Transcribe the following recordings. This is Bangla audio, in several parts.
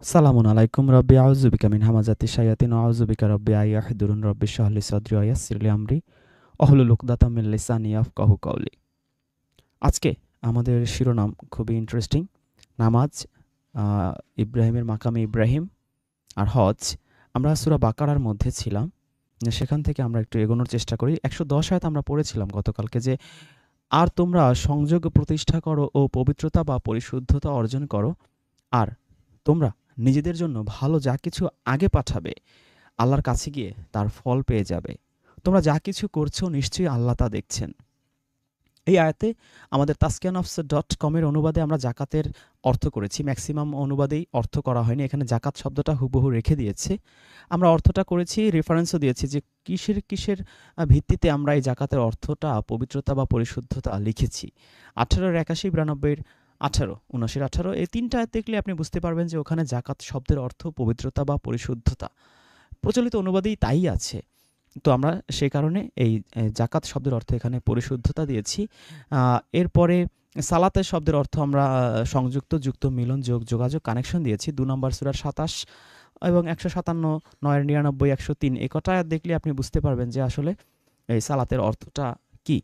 সালামুন আলাইকুম রব্বি আউযু বিকা মিন হামাযাতি শায়াতিন ওয়া আউযু বিকা রব্বি আইয়াহদুরুন রব্বি ইশরাহ লি সাদরি ওয়া ইয়াসসির লি আমরি ওয়াহলুল উকদাতাম মিন লিসানি ইয়াফকাহু কাওলি। আজকে আমাদের শিরোনাম খুবই ইন্টারেস্টিং। নামাজ, ইব্রাহিমের মাকামে ইব্রাহিম আর হজ। আমরা সূরা বাকারার মধ্যে ছিলাম। সেখান থেকে আমরা একটু এগোনোর চেষ্টা করি। ১১০ আয়াত আমরা পড়েছিলাম গতকালকে যে, আর তোমরা সংযোগ প্রতিষ্ঠা করো ও পবিত্রতা বা পরিশুদ্ধতা অর্জন করো, আর তোমরা নিজেদের জন্য ভালো যা কিছু আগে পাঠাবে, আল্লাহর কাছে গিয়ে তার ফল পেয়ে যাবে। তোমরা যা কিছু করছো নিশ্চয়ই আল্লাহ তা দেখছেন। এই আয়াতে আমাদের taskiyanofs.com এর অনুবাদে আমরা জাকাতের অর্থ করেছি। ম্যাক্সিমাম অনুবাদেই অর্থ করা হয়নি, এখানে জাকাত শব্দটা হুবহু রেখে দিয়েছে। আমরা অর্থটা করেছি, রেফারেন্সও দিয়েছি যে কিসের ভিত্তিতে আমরা এই জাকাতের অর্থটা পবিত্রতা বা পরিশুদ্ধতা লিখেছি। 18-র 81, 92-র 18, 79-র 18, এই তিনটা আয়াত দেখলে আপনি বুঝতে পারবেন যে ওখানে জাকাত শব্দের অর্থ পবিত্রতা বা পরিশুদ্ধতা। প্রচলিত অনুবাদেই তাই আছে। তো আমরা সেই কারণে এই জাকাত শব্দের অর্থ এখানে পরিশুদ্ধতা দিয়েছি। এরপরে সালাতের শব্দের অর্থ আমরা সংযুক্ত, যুক্ত, মিলন, যোগ, যোগাযোগ, কানেকশন দিয়েছি। ২ নম্বর সূরার ২৭ এবং ১৫৭, ৯-এর ৯৯, ১০৩ এই কটা আয়াত দেখলে আপনি বুঝতে পারবেন যে আসলে এই সালাতের অর্থটা কি।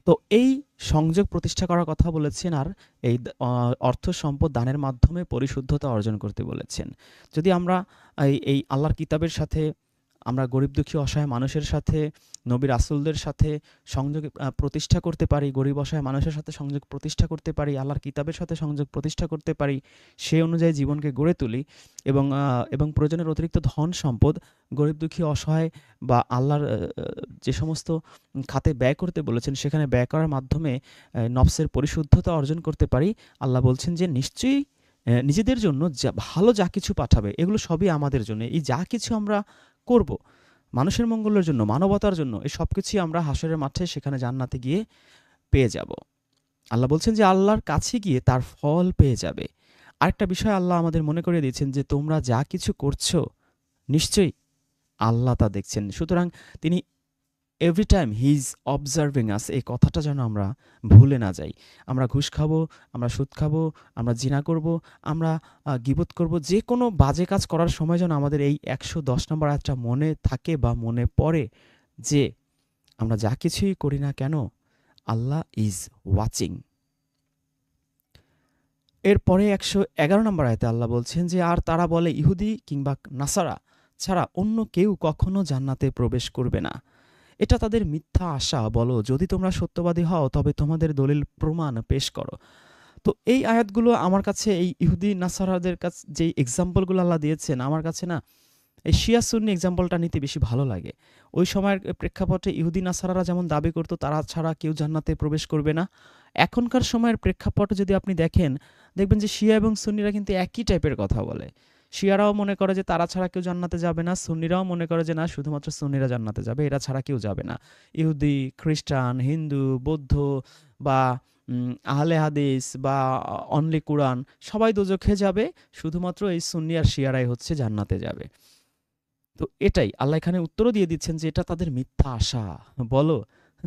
তো এই সংযোগ প্রতিষ্ঠা করার কথা বলেছেন, আর এই অর্থ সম্পদ দানের মাধ্যমে পরিশুদ্ধতা অর্জন করতে বলেছেন। যদি আমরা এই আল্লাহর কিতাবের সাথে, আমরা গরিব দুঃখী অসহায় মানুষের সাথে, নবী রাসূলদের সাথে সংযোগ প্রতিষ্ঠা করতে পারি, গরিব অসহায় মানুষের সাথে সংযোগ প্রতিষ্ঠা করতে পারি, আল্লাহর কিতাবের সাথে সংযোগ প্রতিষ্ঠা করতে পারি, সে অনুযায়ী জীবনকে গড়ে তুলি এবং প্রয়োজনের অতিরিক্ত ধন সম্পদ গরিব দুঃখী অসহায় বা আল্লাহর যে সমস্ত খাতে ব্যয় করতে বলেছেন সেখানে ব্যয় করার মাধ্যমে নফসের পরিশুদ্ধতা অর্জন করতে পারি। আল্লাহ বলছেন যে নিশ্চয়ই নিজেদের জন্য ভালো যা কিছু পাঠাবে, এগুলো সবই আমাদের জন্য। এই যা কিছু আমরা করব মানুষের মঙ্গলের জন্য, মানবতার জন্য, এই সব কিছুই আমরা হাসরের মাঠে সেখানে জান্নাতে গিয়ে পেয়ে যাব। আল্লাহ বলছেন যে আল্লাহর কাছে গিয়ে তার ফল পেয়ে যাবে। আরেকটা বিষয় আল্লাহ আমাদের মনে করিয়ে দিয়েছেন যে তোমরা যা কিছু করছো নিশ্চয়ই আল্লাহ তা দেখছেন। সুতরাং তিনি every time he is observing us, এই কথাটা যেন আমরা ভুলে না যাই। আমরা ঘুষ খাবো, আমরা সুদ খাবো, আমরা জিনা করব, আমরা গীবত করব, যে কোনো বাজে কাজ করার সময় যেন আমাদের এই ১১০ নম্বর আয়াতটা মনে থাকে বা মনে পড়ে যে আমরা যা কিছুই করি না কেন আল্লাহ ইজ ওয়াচিং। এরপরে ১১১ নম্বর আয়াতে আল্লাহ বলছেন যে, আর তারা বলে ইহুদি কিংবা নাসারা ছাড়া অন্য কেউ কখনো জান্নাতে প্রবেশ করবে না। এটা তাদের মিথ্যা আশা। বলো, যদি তোমরা সত্যবাদী হও তবে তোমাদের দলিল প্রমাণ পেশ করো। তো এই আয়াতগুলো আমার কাছে, এই ইহুদি নাসারাদের কাছে যে এক্সাম্পলগুলো আল্লাহ দিয়েছেন, আমার কাছে না এই শিয়া সুন্নি এক্সাম্পলটা নিতে বেশি ভালো লাগে। ওই সময়ের প্রেক্ষাপটে ইহুদি নাসারারা যেমন দাবি করতো তারা ছাড়া কেউ জান্নাতে প্রবেশ করবে না, এখনকার সময়ের প্রেক্ষাপটে যদি আপনি দেখেন, দেখবেন যে শিয়া এবং সুন্নিরা কিন্তু একই টাইপের কথা বলে। শিয়ারাও মনে করে যে তারা ছাড়া কেউ জান্নাতে যাবে না, সুন্নিরাও মনে করে যে না, শুধুমাত্র সুন্নিরা জান্নাতে যাবে, এরা ছাড়া কেউ যাবে না। ইহুদি, খ্রিস্টান, হিন্দু, বৌদ্ধ বা আহলে হাদিস বা অনলি কুরআন সবাই দোজখে যাবে, শুধুমাত্র এই সুন্নি আর শিয়ারাই হচ্ছে জান্নাতে যাবে। তো এটাই আল্লাহ এখানে উত্তরও দিয়ে দিচ্ছেন যে এটা তাদের মিথ্যা আশা। বলো,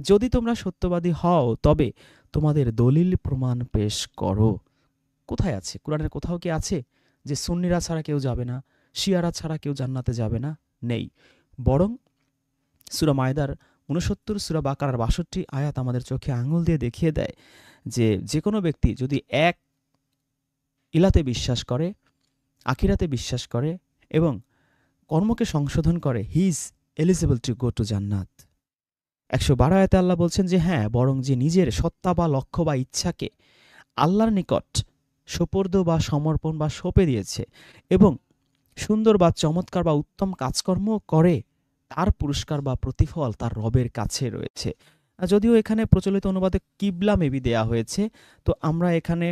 যদি তোমরা সত্যবাদী হও তবে তোমাদের দলিল প্রমাণ পেশ করো। কোথায় আছে? কোরআনের কোথাও কি আছে যে সুন্নিরা ছাড়া কেউ যাবে না, শিয়ারা ছাড়া কেউ জান্নাতে যাবে না? নেই। বরং সূরা মায়দার ৬৯, সূরা বাকারার ৬২ আয়াত আমাদের চোখে আঙুল দিয়ে দেখিয়ে দেয় যে যে কোনো ব্যক্তি যদি এক ইলাতে বিশ্বাস করে, আখিরাতে বিশ্বাস করে এবং কর্মকে সংশোধন করে, he is eligible to go to জান্নাত। ১১২ আয়াতে আল্লাহ বলছেন যে হ্যাঁ, বরং যে নিজের সত্তা বা লক্ষ্য বা ইচ্ছাকে আল্লাহর নিকট সোপর্দ বা সমর্পণ বা সঁপে দিয়েছে এবং সুন্দর বা চমৎকার বা উত্তম কাজকর্ম করে, তার পুরস্কার বা প্রতিফল তার রবের কাছে রয়েছে। যদিও এখানে প্রচলিত অনুবাদে কিবলা মেবি দেয়া হয়েছে, তো আমরা এখানে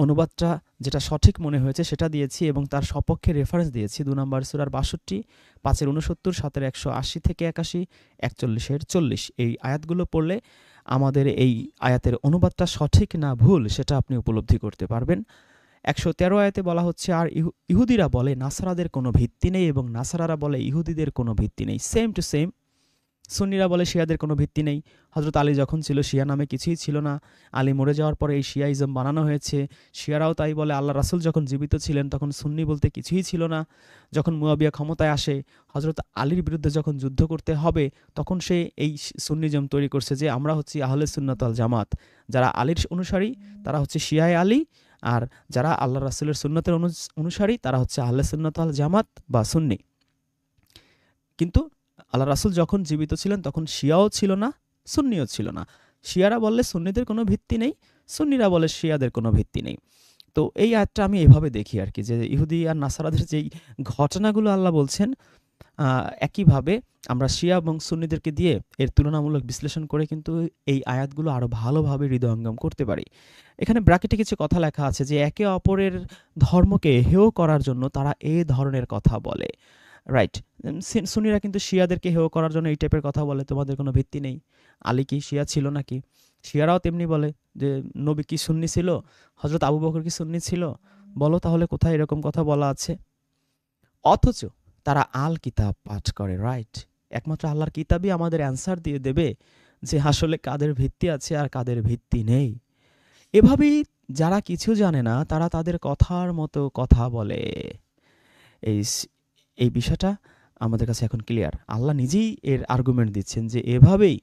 অনুবাদটা যেটা সঠিক মনে হয়েছে সেটা দিয়েছি এবং তার সপক্ষে রেফারেন্স দিয়েছি। ২ নম্বর সূরার ৬২, ৫-এর ৬৯, ৭-এর ১৮০ থেকে ৮১, ৪১-এর ৪০ এই আয়াতগুলো পড়লে আমাদের এই আয়াতের অনুবাদটা সঠিক না ভুল সেটা আপনি উপলব্ধি করতে পারবেন। ১১৩ আয়াতে বলা হচ্ছে, আর ইহুদিরা বলে নাসারাদের কোনো ভিত্তি নেই এবং নাসারারা বলে ইহুদিদের কোনো ভিত্তি নেই। সেম টু সেম সুন্নিরা বলে শিয়াদের কোনো ভিত্তি নেই, হজরত আলী যখন ছিল শিয়া নামে কিছুই ছিল না, আলী মরে যাওয়ার পরে এই শিয়াইজম বানানো হয়েছে। শিয়ারাও তাই বলে, আল্লাহ রাসূল যখন জীবিত ছিলেন তখন সুন্নি বলতে কিছুই ছিল না। যখন মুয়াবিয়া ক্ষমতায় আসে, হজরত আলীর বিরুদ্ধে যখন যুদ্ধ করতে হবে, তখন সে এই সুন্নিজম তৈরি করছে যে আমরা হচ্ছি আহলে সুন্নাত ওয়াল জামাত, যারা আলীর অনুসারী তারা হচ্ছে শিয়ায়ে আলী, আর যারা আল্লাহ রাসূলের সুন্নতের অনুসারী তারা হচ্ছে আহলে সুন্নাত ওয়াল জামাত বা সুন্নি। কিন্তু আল্লাহ রাসূল যখন জীবিত ছিলেন তখন শিয়াও ছিল না, সুন্নিও ছিল না। শিয়ারা বললে সুন্নিদের কোনো ভিত্তি নেই, সুন্নিরা বলে শিয়াদের কোনো ভিত্তি নেই। তো এই আয়াতটা আমি এভাবে দেখি আর কি, যে ইহুদি আর নাসারাদের যেই ঘটনাগুলো আল্লাহ বলছেন, একইভাবে আমরা শিয়া এবং সুন্নিদেরকে দিয়ে এর তুলনামূলক বিশ্লেষণ করে কিন্তু এই আয়াতগুলো আরও ভালোভাবে হৃদয়ঙ্গম করতে পারি। এখানে ব্র্যাকেটে কিছু কথা লেখা আছে যে একে অপরের ধর্মকে হেয় করার জন্য তারা এই ধরনের কথা বলে, রাইট? সুন্নিরা কিন্তু শিয়াদেরকে হেয় করার জন্য এই টাইপের কথা বলে, তোমাদের কোনো ভিত্তি নেই। আলী কি শিয়া ছিল নাকি? শিয়ারাও তেমনি বলে যে নবী কি সুন্নি ছিল, হজরত আবু বকর কি সুন্নি ছিল, বলো তাহলে কোথায় এরকম কথা বলা আছে? অথচ তারা আল কিতাব পাঠ করে, রাইট? একমাত্র আল্লাহর কিতাবই আমাদের অ্যান্সার দিয়ে দেবে যে আসলে কাদের ভিত্তি আছে আর কাদের ভিত্তি নেই। এভাবেই যারা কিছু জানে না তারা তাদের কথার মতো কথা বলে। এই এই বিষয়টা আমাদের কাছে এখন ক্লিয়ার। আল্লাহ নিজেই এর আর্গুমেন্ট দিচ্ছেন যে এভাবেই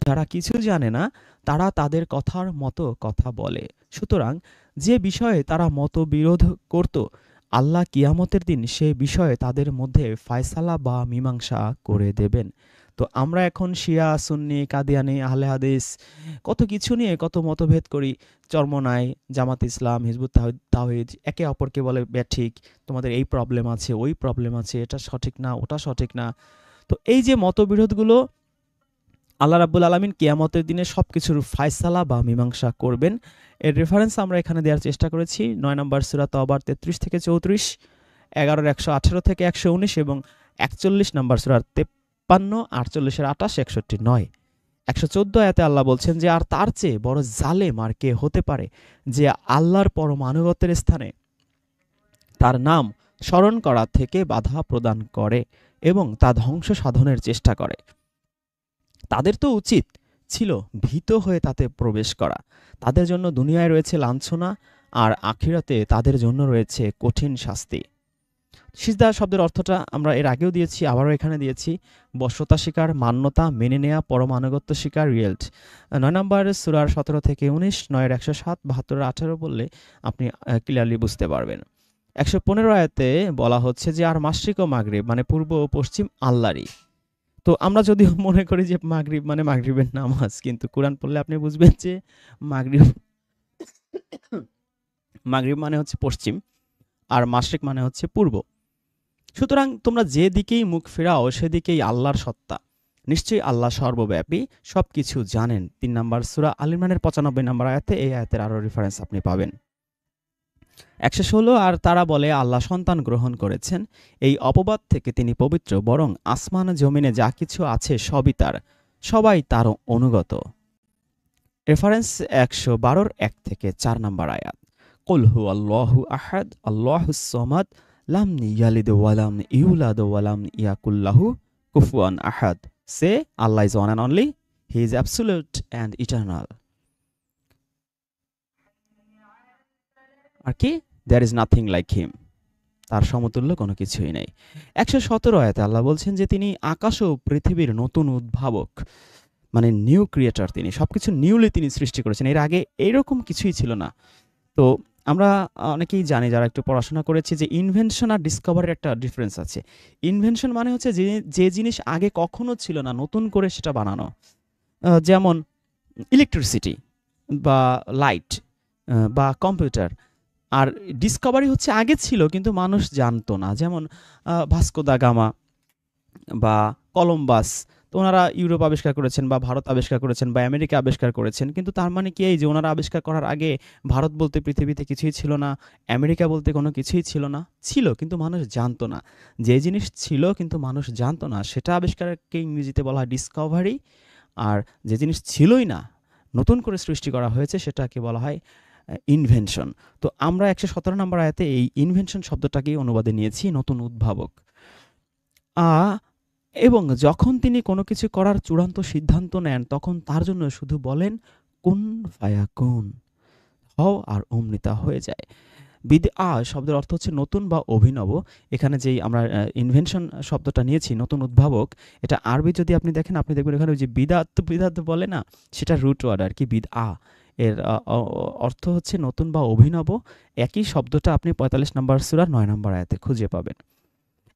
যারা কিছু জানে না তারা তাদের কথার মতো কথা বলে। সুতরাং যে বিষয়ে তারা মতবিরোধ করত, আল্লাহ কিয়ামতের দিন সে বিষয়ে তাদের মধ্যে ফায়সালা বা মীমাংসা করে দেবেন। তো আমরা এখন শিয়া, সুন্নি, কাদিয়ানি, আহলে হাদিস কত কিছু নিয়ে কত মতভেদ করি, চরমনাই, জামাত ইসলাম, হিজবুত তাওহীদ একে অপরকে বলে ব্যাঠিক, তোমাদের এই প্রবলেম আছে, ওই প্রবলেম আছে, এটা সঠিক না, ওটা সঠিক না। তো এই যে মতবিরোধগুলো, আল্লাহ রাব্বুল আলামিন কিয়ামতের দিনে সবকিছুর ফায়সালা বা মীমাংসা করবেন। এর রেফারেন্স আমরা এখানে দেওয়ার চেষ্টা করেছি ৯ নম্বর সূরা তওবার ৩৩ থেকে ৩৪, ১১-র ১১৮ থেকে ১১৯ এবং ৪১ নম্বর সূরার ৫৩, ৪৮-এর ২৮, ৬১, ৯। ১১৪ আয়াতে আল্লাহ বলছেন যে আর তার চেয়ে বড় জালেম আর কে হতে পারে যে আল্লাহর পরমানুগত্যের স্থানে তার নাম স্মরণ করা থেকে বাধা প্রদান করে এবং তা ধ্বংস সাধনের চেষ্টা করে। তাদের তো উচিত ছিল ভীত হয়ে তাতে প্রবেশ করা। তাদের জন্য দুনিয়ায় রয়েছে লাঞ্ছনা, আর আখিরাতে তাদের জন্য রয়েছে কঠিন শাস্তি। সিজদা শব্দের অর্থটা আমরা এর আগেও দিয়েছি, আবারও এখানে দিয়েছি। বশ্যতা স্বীকার, মান্যতা, মেনে নেয়া, পরমানুগত্য স্বীকার, রিয়েল্ট। ৯ নম্বর সূরার ১৭ থেকে ১৯, ৯-এর ১০৭, ৭২-এর ১৮ বললে আপনি ক্লিয়ারলি বুঝতে পারবেন। ১১৫ আয়াতে বলা হচ্ছে যে আর মাশরিক ও মাগরিব মানে পূর্ব ও পশ্চিম আল্লাহরই। তো আমরা যদিও মনে করি যে মাগরিব মানে মাগরিবের নামাজ, কিন্তু কোরআন পড়লে আপনি বুঝবেন যে মাগরিব মাগরিব মানে হচ্ছে পশ্চিম, আর মাশরিক মানে হচ্ছে পূর্ব। সুতরাং তোমরা যে দিকেই মুখ ফেরাও সেদিকেই আল্লাহর সত্তা। নিশ্চয়ই আল্লাহ সর্বব্যাপী, সবকিছু জানেন। ৩ নম্বর সূরা আল ইমরানের ৯৫ নম্বর আয়াতে এই আয়াতের আরও রেফারেন্স আপনি পাবেন। ১১৬ আর তারা বলে আল্লাহ সন্তান গ্রহণ করেছেন। এই অপবাদ থেকে তিনি পবিত্র, বরং আসমান জমিনে যা কিছু আছে সবই তার, সবাই তার অনুগত। রেফারেন্স ১১২-র ১ থেকে ৪ নম্বর আয়াত। কুল হুয়াল্লাহু আহাদ, আল্লাহুস সামাদ, লাম ইয়ালিদ ওয়ালাম ইউলাদ ওয়ালাম ইয়াকুল লাহু কুফুয়ান আহাদ। সে Allah is one and only, he is absolute and eternal. আর কি? There is nothing like him, তার সমতুল্য কোনো কিছুই নেই। ১১৭ আয়াতে আল্লাহ বলছেন যে তিনি আকাশ ও পৃথিবীর নতুন উদ্ভাবক, মানে নিউ ক্রিয়েটর। তিনি সবকিছু নিউলি তিনি সৃষ্টি করেছেন, এর আগে এইরকম কিছুই ছিল না। তো আমরা অনেকেই জানি যারা একটু পড়াশোনা করেছি যে ইনভেনশন আর ডিসকভারির একটা ডিফারেন্স আছে। ইনভেনশন মানে হচ্ছে যে জিনিস আগে কখনো ছিল না নতুন করে সেটা বানানো, যেমন ইলেকট্রিসিটি বা লাইট বা কম্পিউটার। আর ডিসকভারি হচ্ছে আগে ছিল কিন্তু মানুষ জানতো না, যেমন ভাস্কো দা গামা বা কলম্বাস। তো ওনারা ইউরোপ আবিষ্কার করেছেন বা ভারত আবিষ্কার করেছেন বা আমেরিকা আবিষ্কার করেছেন, কিন্তু তার মানে কি এই যে ওনারা আবিষ্কার করার আগে ভারত বলতে পৃথিবীতে কিছুই ছিল না, আমেরিকা বলতে কোনো কিছুই ছিল না? ছিল, কিন্তু মানুষ জানতো না। যে জিনিস ছিল কিন্তু মানুষ জানতো না সেটা আবিষ্কারকে ইংরেজিতে বলা হয় ডিসকভারি। আর যে জিনিস ছিলই না, নতুন করে সৃষ্টি করা হয়েছে, সেটাকে বলা হয় ইনভেনশন। তো আমরা ১১৭ নম্বর আয়াতে এই ইনভেনশন শব্দটাকেই অনুবাদে নিয়েছি নতুন উদ্ভাবক। এবং যখন তিনি কোনো কিছু করার চূড়ান্ত সিদ্ধান্ত নেন তখন তার জন্য শুধু বলেন কুন ফায়াকুন, হও, আর অমনি তা হয়ে যায়। বিদআ শব্দের অর্থ হচ্ছে নতুন বা অভিনব। এখানে যেই আমরা ইনভেনশন শব্দটা নিয়েছি, নতুন উদ্ভাবক, এটা আরবি যদি আপনি দেখেন, আপনি দেখবেন এখানে ওই যে বিদাত বিদাত বলে না, সেটা রুট ওয়ার্ড আর কি। বিদআ এর অর্থ হচ্ছে নতুন বা অভিনব। একই শব্দটা আপনি ৪৫ নম্বর সূরার ৯ নম্বর আয়াতে খুঁজে পাবেন।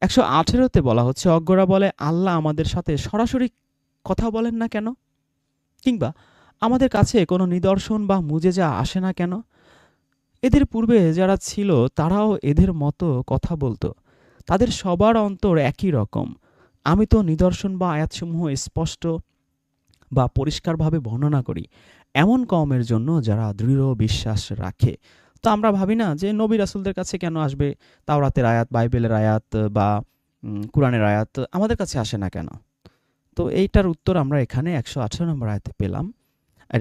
১১৮তে বলা হচ্ছে, অজ্ঞরা বলে আল্লাহ আমাদের সাথে সরাসরি কথা বলেন না কেন, কিংবা আমাদের কাছে কোনো নিদর্শন বা মুজেজা আসে না কেন। এদের পূর্বে যারা ছিল তারাও এদের মতো কথা বলতো, তাদের সবার অন্তর একই রকম। আমি তো নিদর্শন বা আয়াতসমূহ স্পষ্ট বা পরিষ্কারভাবে বর্ণনা করি এমন কওমের জন্য যারা দৃঢ় বিশ্বাস রাখে। তো আমরা ভাবি না যে নবী রাসূলদের কাছে কেন আসবে, তাওরাতের আয়াত, বাইবেলের আয়াত বা কুরআনের আয়াত আমাদের কাছে আসে না কেন? তো এইটার উত্তর আমরা এখানে ১১৮ নম্বর আয়াতে পেলাম।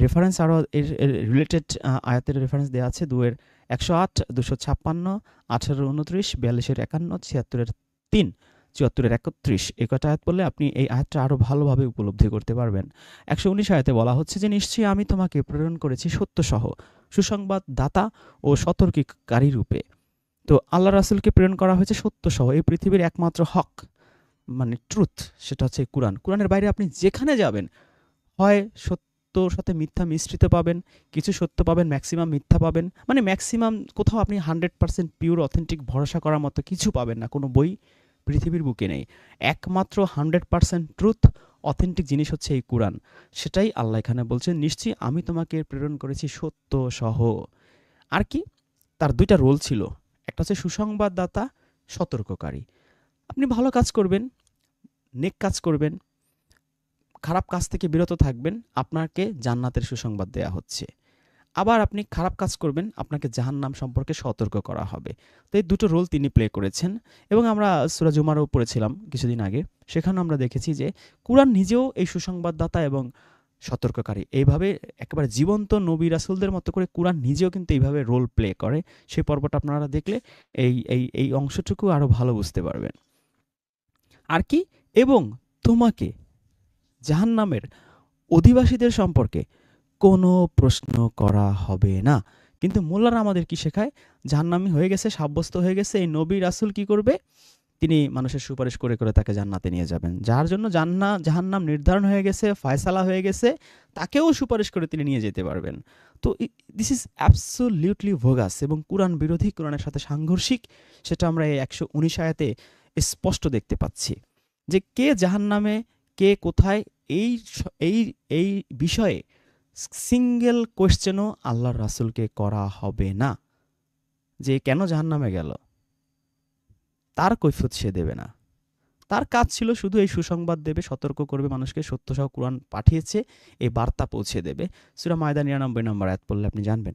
রেফারেন্স আরও এর রিলেটেড আয়াতের রেফারেন্স দেওয়া আছে ২ এর ১০৮, ২৫৬, ১৮-২৯, ৪২-৫, ৭৬-৩, ৭৪-৩১। এই কটা আয়াত পড়লে আপনি এই আয়াতটা আরও ভালোভাবে উপলব্ধি করতে পারবেন। ১১৯ আয়াতে বলা হচ্ছে যে, নিশ্চয়ই আমি তোমাকে প্রেরণ করেছি সত্যসহ, সুসংবাদ দাতা ও সতর্ককারী রূপে। তো আল্লাহ রাসূলকে প্রেরণ করা হয়েছে সত্যসহ। এই পৃথিবীর একমাত্র হক, মানে ট্রুথ, সেটা হচ্ছে কুরআন। কুরআনের বাইরে আপনি যেখানে যাবেন, হয় সত্যর সাথে মিথ্যা মিশ্রিত পাবেন, কিছু সত্য পাবেন, ম্যাক্সিমাম মিথ্যা পাবেন। মানে ম্যাক্সিমাম কোথাও আপনি 100% পিওর অথেন্টিক ভরসা করার মতো কিছু পাবেন না। কোনো বই পৃথিবীর বুকে নেই। একমাত্র 100% ট্রুথ, অথেন্টিক জিনিস হচ্ছে এই কুরআন। সেটাই আল্লাহ এখানে বলছেন, নিশ্চয়ই আমি তোমাকে প্রেরণ করেছি সত্য সহ। আর কি? তার ২ টা রোল ছিল। একটা হচ্ছে সুসংবাদদাতা, সতর্ককারী। আপনি ভালো কাজ করবেন, নেক কাজ করবেন, খারাপ কাজ থেকে বিরত থাকবেন, আপনাকে জান্নাতের সুসংবাদ দেয়া হচ্ছে। আবার আপনি খারাপ কাজ করবেন, আপনাকে জাহান্নাম সম্পর্কে সতর্ক করা হবে। তো এই দুটো রোল তিনি প্লে করেছেন। এবং আমরা সূরা জুমারও পড়েছিলাম কিছুদিন আগে, সেখানেও আমরা দেখেছি যে কুরআন নিজেও এই সুসংবাদদাতা এবং সতর্ককারী। এইভাবে একেবারে জীবন্ত নবী রাসূলদের মতো করে কুরআন নিজেও কিন্তু এইভাবে রোল প্লে করে। সেই পর্বটা আপনারা দেখলে এই অংশটুকু আরও ভালো বুঝতে পারবেন। আর কি? এবং তোমাকে জাহান্নামের অধিবাসীদের সম্পর্কে কোনো প্রশ্ন করা হবে না। কিন্তু মোল্লারা আমাদের কি শেখায়? জাহান্নামী হয়ে গেছে, সাব্যস্ত হয়ে গেছে, এই নবী রাসূল কি করবে? তিনি মানুষের সুপারিশ করে করে তাকে জান্নাতে নিয়ে যাবেন। যার জন্য জাহান্নাম নির্ধারণ হয়ে গেছে, ফায়সালা হয়ে গেছে, তাকেও সুপারিশ করে তিনি নিয়ে যেতে পারবেন। তো দিস ইজ অ্যাবসোলিউটলি ভোগাস এবং কুরআন বিরোধী, কুরআনের সাথে সাংঘর্ষিক। সেটা আমরা এই ১১৯ আয়াতে স্পষ্ট দেখতে পাচ্ছি যে কে জাহান্নামে, কে কোথায়, এই এই এই বিষয়ে সিঙ্গেল কোয়েশ্চেনও আল্লাহর রাসূলকে করা হবে না। যে কেন জাহান্নামে গেল, তার কৈফিয়ত সে দেবে না। তার কাজ ছিল শুধু এই সুসংবাদ দেবে, সতর্ক করবে মানুষকে, সত্যসহ কুরআন পাঠিয়েছে, এই বার্তা পৌঁছে দেবে। সূরা মায়দা ৯৯ নম্বর আয়াত পড়লে আপনি জানবেন।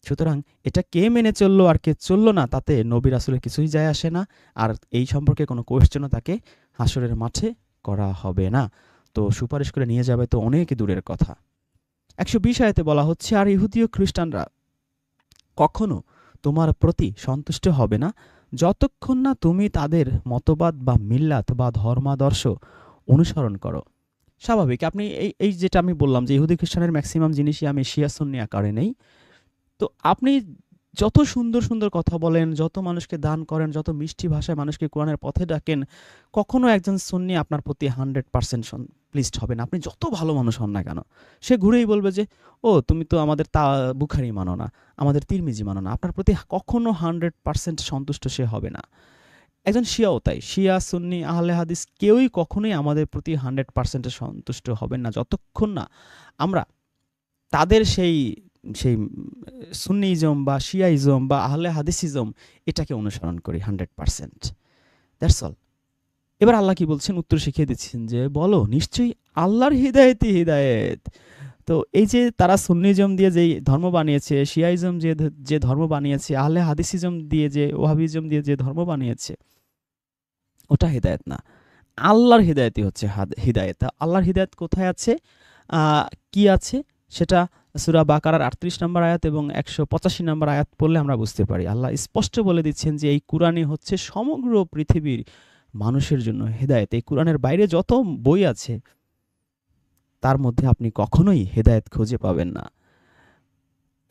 সুতরাং এটা কে মেনে চললো আর কে চললো না, তাতে নবী রাসূলের কিছুই যায় আসে না। আর এই সম্পর্কে কোনো কোয়েশ্চেনও তাকে হাসরের মাঠে করা হবে না। তো সুপারিশ করে নিয়ে যাবে তো অনেক দূরের কথা। ১২০ আয়াতে বলা হচ্ছে, আর ইহুদি ও খ্রিস্টানরা কখনো তোমার প্রতি সন্তুষ্ট হবে না যতক্ষণ না তুমি তাদের মতবাদ বা মিল্লাত বা ধর্মাদর্শ অনুসরণ করো। স্বাভাবিক, আপনি এই যেটা আমি বললাম যে ইহুদি খ্রিস্টানের ম্যাক্সিমাম জিনিসই আমি শিয়া সুন্নি আকারে নেই। তো আপনি যত সুন্দর সুন্দর কথা বলেন, যত মানুষকে দান করেন, যত মিষ্টি ভাষায় মানুষকে কোরআনের পথে ডাকেন, কখনো একজন সুন্নি আপনার প্রতি 100% প্লিজড হবে না। আপনি যত ভালো মানুষ হন না কেন, সে ঘুরেই বলবে যে, ও তুমি তো আমাদের বুখারি মানো না, আমাদের তিরমিজি মানো না। আপনার প্রতি কখনো 100% সন্তুষ্ট সে হবে না। একজন শিয়াও তাই। শিয়া, সুন্নি, আহলে হাদিস কেউই কখনোই আমাদের প্রতি 100% সন্তুষ্ট হবেন না যতক্ষণ না আমরা তাদের সেই সেই সুন্নিইজম বা শিয়াইজম বা আহলে হাদিসিজম এটাকে অনুসরণ করি 100%। That's all. এবার আল্লাহ কি বলছেন? উত্তর শিখিয়ে দিচ্ছেন যে, বলো নিশ্চয়ই আল্লাহর হিদায়তই হিদায়েত। তো এই যে তারা সুন্নিজম দিয়ে যেই ধর্ম বানিয়েছে, শিয়াইজম যে ধর্ম বানিয়েছে, আহলে হাদিসিজম দিয়ে যে, ওয়াহাবিজম দিয়ে যে ধর্ম বানিয়েছে, ওটা হিদায়ত না। আল্লাহর হিদায়তই হচ্ছে হিদায়ত। আল্লাহর হিদায়ত কোথায় আছে, কি আছে, সেটা সূরা বাকারার ৩৮ নম্বর আয়াত এবং ১৮৫ নম্বর আয়াত পড়লে আমরা বুঝতে পারি। আল্লাহ স্পষ্ট বলে দিচ্ছেন যে এই কুরআনই হচ্ছে সমগ্র পৃথিবীর মানুষের জন্য হেদায়েত। এই কোরআনের বাইরে যত বই আছে তার মধ্যে আপনি কখনোই হেদায়েত খুঁজে পাবেন না।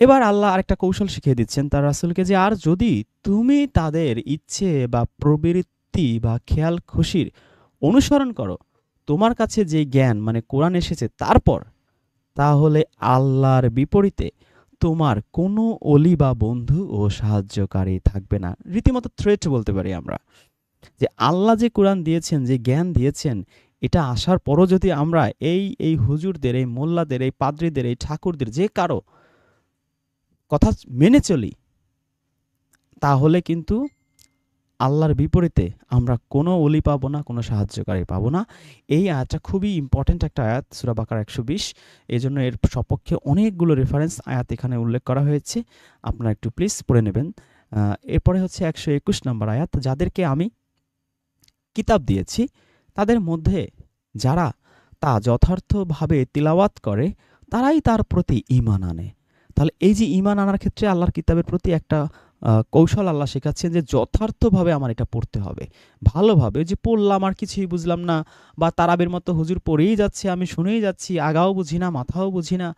এবার আল্লাহ আরেকটা কৌশল শিখিয়ে দিচ্ছেন তার রাসূলকে যে, আর যদি তুমি তাদের ইচ্ছে বা প্রবৃত্তি বা খেয়াল খুশির অনুসরণ করো, তোমার কাছে যে জ্ঞান মানে কোরআন এসেছে তারপর, তাহলে আল্লাহর বিপরীতে তোমার কোনো অলি বা বন্ধু ও সাহায্যকারী থাকবে না। রীতিমতো থ্রেট বলতে পারি আমরা, যে আল্লাহ যে কোরআন দিয়েছেন, যে জ্ঞান দিয়েছেন, এটা আসার পরও যদি আমরা এই হুজুরদের, এই মোল্লাদের, এই পাদ্রীদের, এই ঠাকুরদের যে কারো কথা মেনে চলি, তাহলে কিন্তু আল্লাহর বিপরীতে আমরা কোনো অলি পাবো না, কোনো সাহায্যকারী পাবো না। এই আয়াতটা খুবই ইম্পর্টেন্ট একটা আয়াত, সূরা বাকারা 120। এজন্য এর সপক্ষে অনেকগুলো রেফারেন্স আয়াত এখানে উল্লেখ করা হয়েছে, আপনারা একটু প্লিজ পড়ে নেবেন। এরপরে হচ্ছে 121 নম্বর আয়াত, যাদেরকে আমি কিতাব দিয়েছি তাদের মধ্যে যারা তা যথার্থভাবে তিলাওয়াত করে তারাই তার প্রতি ঈমান আনে। তাহলে এই যে ঈমান আনার ক্ষেত্রে আল্লাহর কিতাবের প্রতি একটা কৌশল আল্লাহ শেখাচ্ছেন যে যথার্থভাবে আমার এটা পড়তে হবে, ভালোভাবে। যে পড়লাম আর কিছুই বুঝলাম না, বা তারাবির মতো হুজুর পড়েই যাচ্ছে, আমি শুনেই যাচ্ছি, আগাও বুঝি না, মাথাও বুঝি না।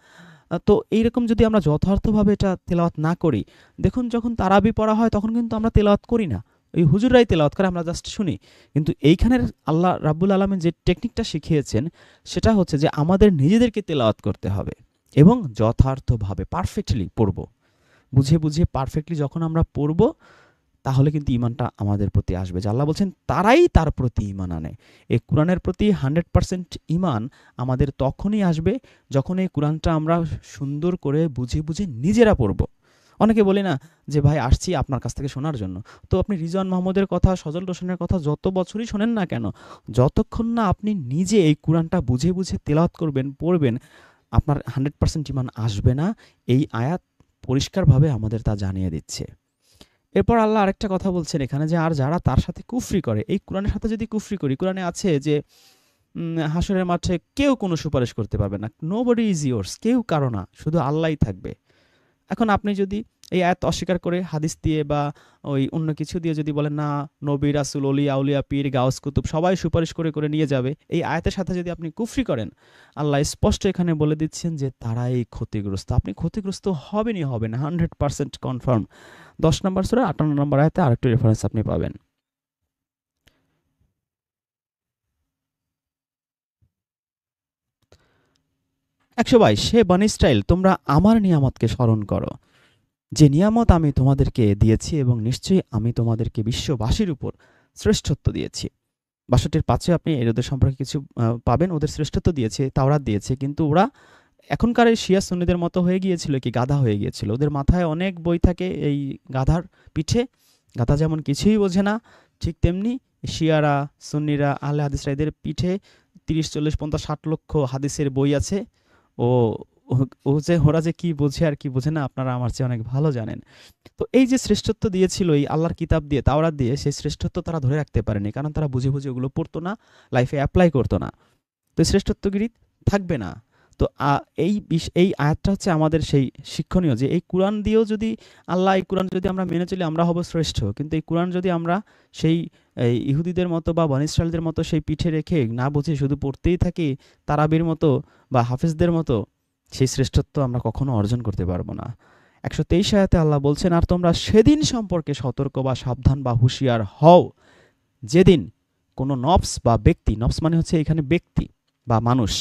তো এইরকম যদি আমরা যথার্থভাবে এটা তেলাওয়াত না করি, দেখুন যখন তারাবি পড়া হয় তখন কিন্তু আমরা তেলাওয়াত করি না, ওই হুজুররাই তেলাওয়াত করে, আমরা জাস্ট শুনি। কিন্তু এইখানের আল্লাহ রাব্বুল আলামিন যে টেকনিকটা শিখিয়েছেন সেটা হচ্ছে যে আমাদের নিজেদেরকে তেলাওয়াত করতে হবে এবং যথার্থভাবে পারফেক্টলি পড়ব, বুঝে বুঝে পারফেক্টলি যখন আমরা পড়ব, তাহলে কিন্তু ঈমানটা আমাদের প্রতি আসবে। যে আল্লাহ বলছেন তারাই তার প্রতি ঈমান আনে। এই কোরআনের প্রতি 100% ঈমান আমাদের তখনই আসবে যখন এই কোরআনটা আমরা সুন্দর করে বুঝে বুঝে নিজেরা পড়ব। অনেকে বলি না যে ভাই আসছি আপনার কাছ থেকে শোনার জন্য, তো আপনি রিজওয়ান মাহমুদের কথা, সজল রোশনের কথা যত বছরই শোনেন না কেন, যতক্ষণ না আপনি নিজে এই কোরআনটা বুঝে বুঝে তেলাওয়াত করবেন, পড়বেন, আপনার 100% ঈমান আসবে না। এই আয়াত পরিষ্কারভাবে আমাদের তা জানিয়ে দিচ্ছে। এরপর আল্লাহ আরেকটা কথা বলছেন এখানে, যে আর যারা তার সাথে কুফরি করে, এই কোরআনের সাথে যদি কুফরি করি, কোরআনে আছে যে হাসরের মাঠে কেউ কোনো সুপারিশ করতে পারবে না, নোবডি ইজ ইয়োর্স, কেউ কারো না, শুধু আল্লাহই থাকবে। এখন আপনি যদি এই আয়াত অস্বীকার করে হাদিস দিয়ে বা ওই অন্য কিছু দিয়ে যদি বলেন না, নবী রাসূল, অলি আউলিয়া, পীর, গাউস, কুতুব সবাই সুপারিশ করে করে নিয়ে যাবে, এই আয়াতের সাথে যদি আপনি কুফরি করেন, আল্লাহ স্পষ্ট এখানে বলে দিচ্ছেন যে তারাই ক্ষতিগ্রস্ত। আপনি ক্ষতিগ্রস্ত হবেনই হবেন, 100% কনফার্ম। 10 নম্বর সূরা 58 নম্বর আয়াতে আরেকটু রেফারেন্স আপনি পাবেন। একশো 22, হে বনী ইসরাইল, তোমরা আমার নিয়ামতকে স্মরণ করো, যে নিয়ামত আমি তোমাদেরকে দিয়েছি, এবং নিশ্চয়ই আমি তোমাদেরকে বিশ্ববাসীর উপর শ্রেষ্ঠত্ব দিয়েছি। 62-5 আপনি এদের সম্পর্কে কিছু পাবেন। ওদের শ্রেষ্ঠত্ব দিয়েছে, তাওরাত দিয়েছে, কিন্তু ওরা এখনকার এই শিয়া সুন্নিদের মতো হয়ে গিয়েছিল, কি গাধা হয়ে গিয়েছিল। ওদের মাথায় অনেক বই থাকে, এই গাধার পিঠে। গাধা যেমন কিছুই বোঝে না, ঠিক তেমনি শিয়ারা, সুন্নিরা, আহলে হাদিসরা, এদের পিঠে 30, 40, 50, 60 লক্ষ হাদিসের বই আছে। ও ও যে ওরা যে কি বোঝে আর কি বোঝে না, আপনারা আমার চেয়ে অনেক ভালো জানেন। তো এই যে শ্রেষ্ঠত্ব দিয়েছিল এই আল্লাহর কিতাব দিয়ে, তাওরাত দিয়ে, সেই শ্রেষ্ঠত্ব তারা ধরে রাখতে পারেনি, কারণ তারা বুঝে বুঝে ওগুলো পড়তো না, লাইফে অ্যাপ্লাই করতো না। তো শ্রেষ্ঠত্বগিরি থাকবে না। তো এই আয়াতটা হচ্ছে আমাদের সেই শিক্ষণীয়, যে এই কোরআন দিয়েও যদি আল্লাহ, এই কোরআন যদি আমরা মেনে চলি আমরা হব শ্রেষ্ঠ, কিন্তু এই কোরআন যদি আমরা সেই ইহুদিদের মতো বা বনী ইসরাইলদের মতো সেই পিঠে রেখে না বুঝে শুধু পড়তেই থাকি, তারাবির মতো বা হাফেজদের মতো, সেই শ্রেষ্ঠত্ব আমরা কখনো অর্জন করতে পারবো না। 123 আয়াতে আল্লাহ বলছেন, আর তোমরা সেদিন সম্পর্কে সতর্ক বা সাবধান বা হুঁশিয়ার হও, যেদিন কোনো নফস বা ব্যক্তি, নফস মানে হচ্ছে এখানে ব্যক্তি বা মানুষ,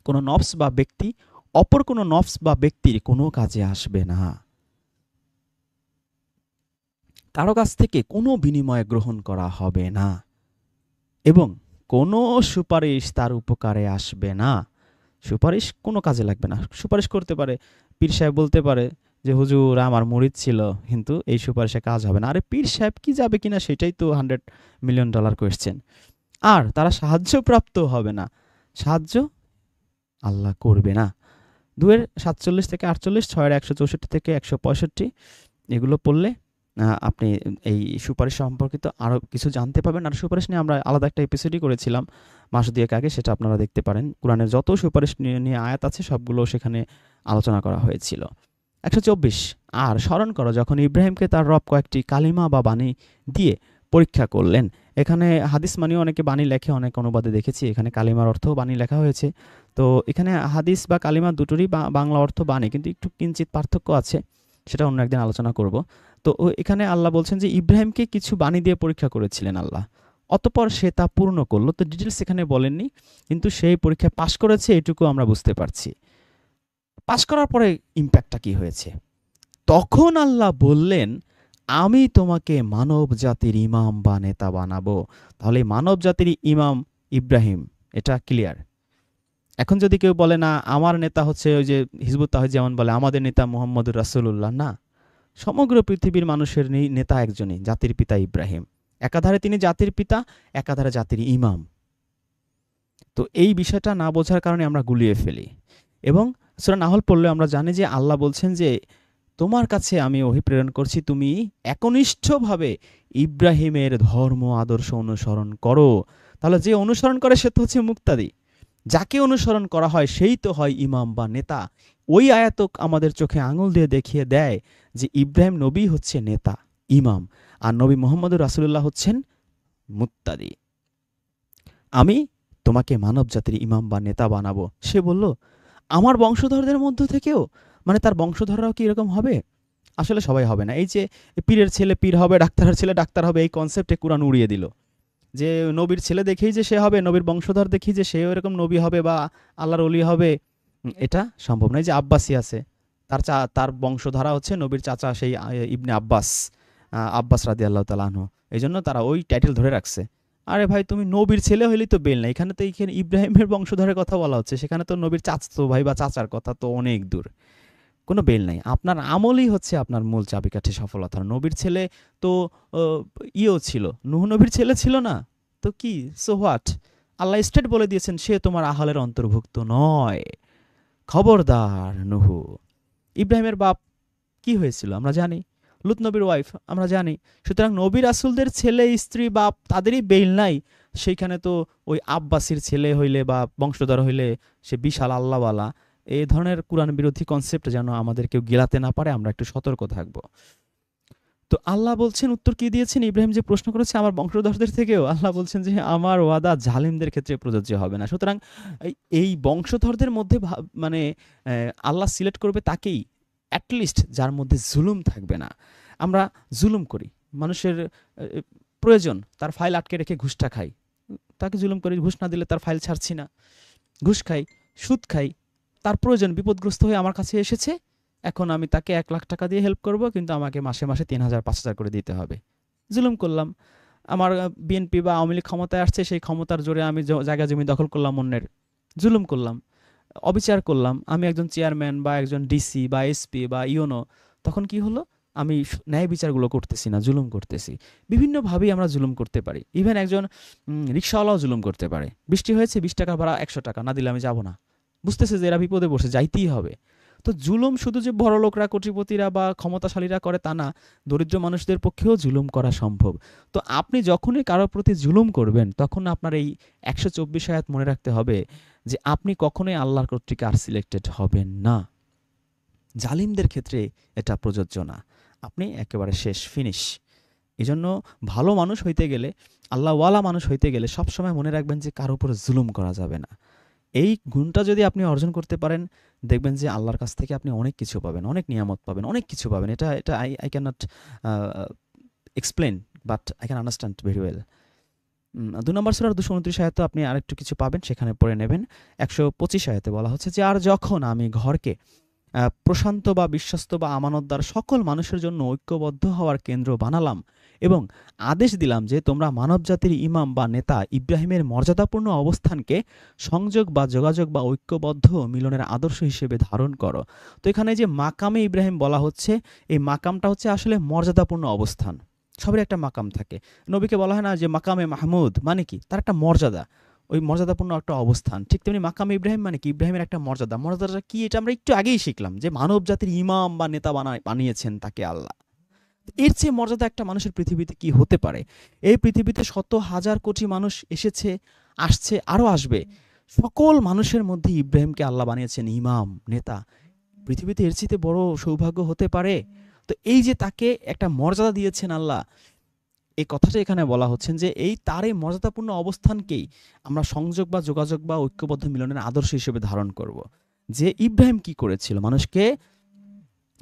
কোনো নফস বা ব্যক্তি অপর কোনো নফস বা ব্যক্তির কোনো কাজে আসবে না, কারো কাছ থেকে কোনো বিনিময় গ্রহণ করা হবে না, এবং কোনো সুপারিশ তার উপকারে আসবে না। সুপারিশ কোনো কাজে লাগবে না। সুপারিশ করতে পারে, পীর সাহেব বলতে পারে যে হুজুর আমার মুরিদ ছিল, কিন্তু এই সুপারিশে কাজ হবে না। আরে পীর সাহেব কি যাবে কিনা সেটাই তো $100 মিলিয়ন কোয়েশ্চেন। আর তারা সাহায্যপ্রাপ্ত হবে না, সাহায্য আল্লাহ করবে না। 2-47 থেকে 48, 6-164 থেকে 165 এগুলো পড়লে আপনি এই সুপারিশ সম্পর্কিত আরও কিছু জানতে পাবেন। আর সুপারিশ নিয়ে আমরা আলাদা একটা এপিসোডই করেছিলাম মাস দুয়েক আগে, সেটা আপনারা দেখতে পারেন। কোরআনের যত সুপারিশ নিয়ে আয়াত আছে সবগুলো সেখানে আলোচনা করা হয়েছিল। 124, আর স্মরণ করো যখন ইব্রাহিমকে তার রব কয়েকটি কালিমা বা বাণী দিয়ে পরীক্ষা করলেন। এখানে হাদিস মানেও অনেকে বাণী লেখে, অনেক অনুবাদে দেখেছি এখানে কালিমার অর্থও বাণী লেখা হয়েছে। তো এখানে হাদিস বা কালিমা দুটোরই বাংলা অর্থ বাণী, কিন্তু একটু কিঞ্চিৎ পার্থক্য আছে, সেটা অন্য একদিন আলোচনা করব। তো এখানে আল্লাহ বলছেন যে ইব্রাহিমকে কিছু বাণী দিয়ে পরীক্ষা করেছিলেন আল্লাহ, অতপর সে তা পূর্ণ করলো। তো ডিটেলস এখানে বলেননি, কিন্তু সেই পরীক্ষায় পাশ করেছে এটুকু আমরা বুঝতে পারছি। পাশ করার পরে ইম্প্যাক্টটা কি হয়েছে? তখন আল্লাহ বললেন, আমি তোমাকে মানব জাতির ইমাম বা নেতা বানাবো। তাহলে মানব জাতির ইমাম ইব্রাহিম, এটা ক্লিয়ার। এখন যদি কেউ বলে না আমার নেতা হচ্ছে ওই যে হিজবুত তাওহীদ যেমন বলে আমাদের নেতা মুহাম্মদুর রাসূলুল্লাহ, না, সমগ্র পৃথিবীর মানুষের নেতা একজনই, জাতির পিতা ইব্রাহিম। একাধারে তিনি জাতির পিতা, একাধারে জাতির ইমাম। তো এই বিষয়টা না বোঝার কারণে আমরা গুলিয়ে ফেলি। এবং সূরা নাহল পড়লে আমরা জানি যে আল্লাহ বলছেন যে তোমার কাছে আমি ওহী প্রেরণ করছি, তুমি একনিষ্ঠভাবে ইব্রাহিমের ধর্ম আদর্শ অনুসরণ করো। তাহলে যে অনুসরণ করে সে তো হচ্ছে মুক্তাদি, যাকে অনুসরণ করা হয় সেই তো হয় ইমাম বা নেতা। ওই আয়াত আমাদের চোখে আঙুল দিয়ে দেখিয়ে দেয় যে ইব্রাহিম নবী হচ্ছে নেতা, ইমাম, আর নবী মুহাম্মদুর রাসূলুল্লাহ হচ্ছেন মুত্তাদি। আমি তোমাকে মানব জাতির ইমাম বা নেতা বানাবো। সে বলল আমার বংশধরদের মধ্য থেকেও, মানে তার বংশধররাও কি এরকম হবে? আসলে সবাই হবে না। এই যে পীরের ছেলে পীর হবে, ডাক্তারের ছেলে ডাক্তার হবে, এই কনসেপ্টে কুরআন উড়িয়ে দিল। যে নবীর ছেলে দেখেই যে সে হবে, নবীর বংশধর দেখি যে সেও এরকম নবী হবে বা আল্লাহর ওলি হবে, এটা সম্ভব নয়। যে আব্বাসী আছে, তার বংশধারা হচ্ছে নবীর চাচা সেই ইবনে আব্বাস, আব্বাস রাদিয়াল্লাহু তাআলা আনহু। এই জন্য তারা ওই টাইটেল ধরে রাখছে। আরে ভাই, তুমি নবীর ছেলে হইলেই তো বেল না। এখানে তো এইখানে ইব্রাহিমের বংশধরের কথা বলা হচ্ছে, সেখানে তো নবীর চাচাতো ভাই বা চাচার কথা তো অনেক দূর, কোনো বেল নাই। আপনার আমলই হচ্ছে আপনার মূল চাবিকাঠি সফলতার। নবীর ছেলে তো ইয়েও ছিল, নূহ নবীর ছেলে ছিল না, তো কি, সো হোয়াট? আল্লাহ স্টেট বলে দিয়েছেন সে তোমার আহালের অন্তর্ভুক্ত নয়, খবরদার। নূহ, ইব্রাহিমের বাপ কি হয়েছিল আমরা জানি, লুত নবীর ওয়াইফ আমরা জানি। সুতরাং নবী রাসূলদের ছেলে স্ত্রী বাপ তাদেরই বেল নাই, সেইখানে তো ওই আব্বাসীর ছেলে হইলে বা বংশধর হইলে সে বিশাল আল্লাহওয়ালা। এই ধরনের কোরআন বিরোধী কনসেপ্ট যেন আমাদের কেউ গিলাতে না পারে, আমরা একটু সতর্ক থাকবো। তো আল্লাহ বলছেন, উত্তর কি দিয়েছেন? ইব্রাহিম যে প্রশ্ন করেছে আমার বংশধরদের থেকেও, আল্লাহ বলছেন যে আমার ওয়াদা জালিমদের ক্ষেত্রে প্রযোজ্য হবে না। সুতরাং এই বংশধরদের মধ্যে মানে আল্লাহ সিলেক্ট করবে তাকেই, অ্যাটলিস্ট যার মধ্যে জুলুম থাকবে না। আমরা জুলুম করি, মানুষের প্রয়োজন, তার ফাইল আটকে রেখে ঘুষটা খাই, তাকে জুলুম করি, ঘুষ না দিলে তার ফাইল ছাড়ছি না, ঘুষ খাই, সুদ খাই, তার প্রয়োজন, বিপদগ্রস্ত হয়ে আমার কাছে এসেছে, এখন আমি তাকে 1,00,000 টাকা দিয়ে হেল্প করব, কিন্তু আমাকে মাসে মাসে 3,000 5,000 করে দিতে হবে। জুলুম করলাম। আমার বিএনপি বা আওয়ামী লীগ ক্ষমতায় আসছে, সেই ক্ষমতার জোরে আমি জায়গা জমি দখল করলাম অন্যের, জুলুম করলাম, অবিচার করলাম। আমি একজন চেয়ারম্যান বা একজন ডিসি বা এসপি বা ইউনো, তখন কি হলো? আমি ন্যায় বিচারগুলো করতেছি না, জুলুম করতেছি। বিভিন্নভাবেই আমরা জুলুম করতে পারি। ইভেন একজন রিক্সাওয়ালাও জুলুম করতে পারে। বৃষ্টি হয়েছে, 20 টাকা ভাড়া 100 টাকা না দিলে আমি যাব না, বুঝতেছে যে এরা বিপদে বসে, যাইতেই হবে। তো জুলুম শুধু যে বড় লোকরা, কোটিপতিরা বা ক্ষমতাশালীরা করে তা না, দরিদ্র মানুষদের পক্ষেও জুলুম করা সম্ভব। তো আপনি যখনই কারোর প্রতি জুলুম করবেন, তখন আপনার এই 124 আয়াত মনে রাখতে হবে যে আপনি কখনোই আল্লাহর কর্তৃক আর সিলেক্টেড হবেন না। জালিমদের ক্ষেত্রে এটা প্রযোজ্য না, আপনি একেবারে শেষ, ফিনিশ। এই জন্য ভালো মানুষ হইতে গেলে, আল্লাহওয়ালা মানুষ হইতে গেলে সবসময় মনে রাখবেন যে কারোর উপর জুলুম করা যাবে না। এই গুণটা যদি আপনি অর্জন করতে পারেন, দেখবেন যে আল্লাহর কাছ থেকে আপনি অনেক কিছু পাবেন, অনেক নিয়ামত পাবেন, অনেক কিছু পাবেন। এটা এটা I can not explain, but I can understand very well. 2 নম্বর সূরার 229 আয়াতে আপনি আরেকটু কিছু পাবেন, সেখানে পড়ে নেবেন। 125 আয়াতে বলা হচ্ছে যে আর যখন আমি ঘরকে প্রশান্ত বা বিশ্বস্ত বা আমানতদার সকল মানুষের জন্য ঐক্যবদ্ধ হওয়ার কেন্দ্র বানালাম এবং আদেশ দিলাম যে তোমরা মানবজাতির ইমাম বা নেতা ইব্রাহিমের মর্যাদাপূর্ণ অবস্থানকে সংযোগ বা যোগাযোগ বা ঐক্যবদ্ধ মিলনের আদর্শ হিসেবে ধারণ করো। তো এখানে যে মাকামে ইব্রাহিম বলা হচ্ছে, এই মাকামটা হচ্ছে আসলে মর্যাদাপূর্ণ অবস্থান। সবার একটা মাকাম থাকে। নবীকে বলা হয় না যে মাকামে মাহমুদ, মানে কি? তার একটা মর্যাদা, ওই মর্যাদাপূর্ণ একটা অবস্থান। ঠিক তেমনি মাকামে ইব্রাহিম মানে কি? ইব্রাহিমের একটা মর্যাদা। মর্যাদাটা কি? এটা আমরা একটু আগেই শিখলাম যে মানব জাতির ইমাম বা নেতা বানিয়েছেন তাকে আল্লাহ। এর চেয়ে মর্যাদা একটা মানুষের পৃথিবীতে কি হতে পারে? এই পৃথিবীতে শত হাজার কোটি মানুষ এসেছে, আসছে, আরও আসবে। সকল মানুষের মধ্যে ইব্রাহিমকে আল্লাহ বানিয়েছেন ইমাম, নেতা। পৃথিবীতে এর চেয়ে বড় সৌভাগ্য হতে পারে? তো এই যে তাকে একটা মর্যাদা দিয়েছেন আল্লাহ, এই কথাটা এখানে বলা হচ্ছেন যে এই তার এই মর্যাদাপূর্ণ অবস্থানকেই আমরা সংযোগ বা যোগাযোগ বা ঐক্যবদ্ধ মিলনের আদর্শ হিসেবে ধারণ করব। যে ইব্রাহিম কি করেছিল, মানুষকে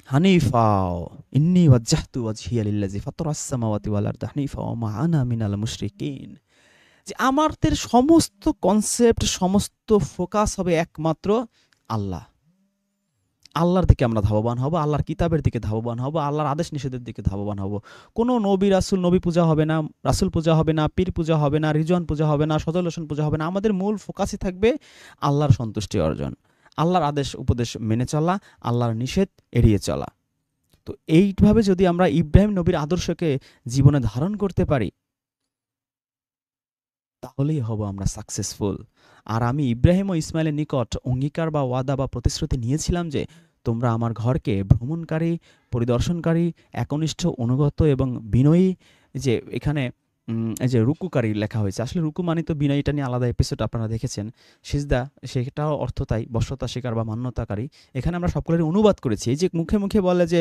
হানিফাও ইন্নী ওয়াজ্জাহতু ওয়াজহিয়া লিল্লাযী ফাতারাস সামাওয়াতি ওয়াল আরদা হানিফা ওয়া মা আনা মিনাল মুশরিকিন, যে আমাদের সমস্ত কনসেপ্ট, সমস্ত ফোকাস হবে একমাত্র আল্লাহ। আল্লাহর দিকে আমরা ধাবমান হব, আল্লাহর কিতাবের দিকে ধাবমান হব, আল্লাহর আদেশ নিষেধের দিকে ধাবমান হব। কোনো নবী রাসূল, নবী পূজা হবে না, রাসূল পূজা হবে না, পীর পূজা হবে না, রিজওয়ান পূজা হবে না, সজল হোসেন পূজা হবে না। আমাদের মূল ফোকাসই থাকবে আল্লাহর সন্তুষ্টি অর্জন, আল্লাহর আদেশ উপদেশ মেনে চলা, আল্লাহর নিষেধ এড়িয়ে চলা। তো এইভাবে যদি আমরা ইব্রাহিম নবীর আদর্শকে জীবনে ধারণ করতে পারি, তাহলেই হব আমরা সাকসেসফুল। আর আমি ইব্রাহিম ও ইসমাইলের নিকট অঙ্গীকার বা ওয়াদা বা প্রতিশ্রুতি নিয়েছিলাম যে তোমরা আমার ঘরকে ভ্রমণকারী, পরিদর্শনকারী, একনিষ্ঠ, অনুগত এবং বিনয়ী, যে এখানে এই যে রুকুকারী লেখা হয়েছে, আসলে রুকু মানে তো বিনয়ী, এটা নিয়ে আলাদা এপিসোড আপনারা দেখেছেন। সিজদা, সেটাও অর্থ তাই, বশ্যতা স্বীকার বা মান্যতাকারী। এখানে আমরা সবগুলোর অনুবাদ করেছি। এই যে মুখে মুখে বলে যে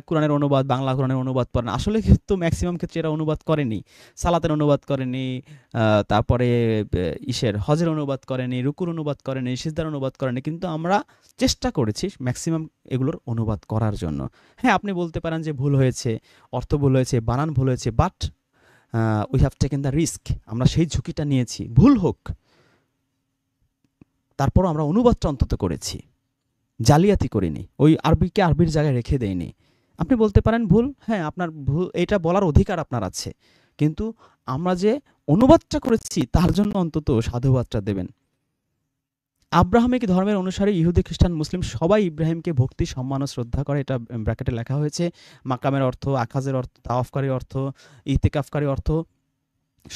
কোরআনের অনুবাদ, বাংলা কোরআনের অনুবাদ করেন, আসলে কিন্তু ম্যাক্সিমাম ক্ষেত্রে এরা অনুবাদ করেনি। সালাতের অনুবাদ করেনি, তারপরে হজের অনুবাদ করেনি, রুকুর অনুবাদ করেনি, সিজদার অনুবাদ করেনি, কিন্তু আমরা চেষ্টা করেছি ম্যাক্সিমাম এগুলোর অনুবাদ করার জন্য। হ্যাঁ, আপনি বলতে পারেন যে ভুল হয়েছে, অর্থ ভুল হয়েছে, বানান ভুল হয়েছে, but we have taken the risk, আমরা সেই ঝুঁকিটা নিয়েছি। ভুল হোক, তারপরও আমরা অনুবাদটা অন্তত করেছি, জালিয়াতি করিনি, ওই আরবিকে আরবির জায়গায় রেখে দেয়নি। আপনি বলতে পারেন ভুল, হ্যাঁ আপনার ভুল, এটা বলার অধিকার আপনার আছে, কিন্তু আমরা যে অনুবাদটা করেছি তার জন্য অন্তত সাধুবাদটা দেবেন। আব্রাহামিক ধর্মের অনুসারী ইহুদি, খ্রিস্টান, মুসলিম সবাই ইব্রাহিমকে ভক্তি, সম্মান ও শ্রদ্ধা করে। এটা ব্র্যাকেটে লেখা হয়েছে। মাকামের অর্থ, আখাজের অর্থ, তাওয়াফকারী অর্থ, ইতিকাফকারী অর্থ,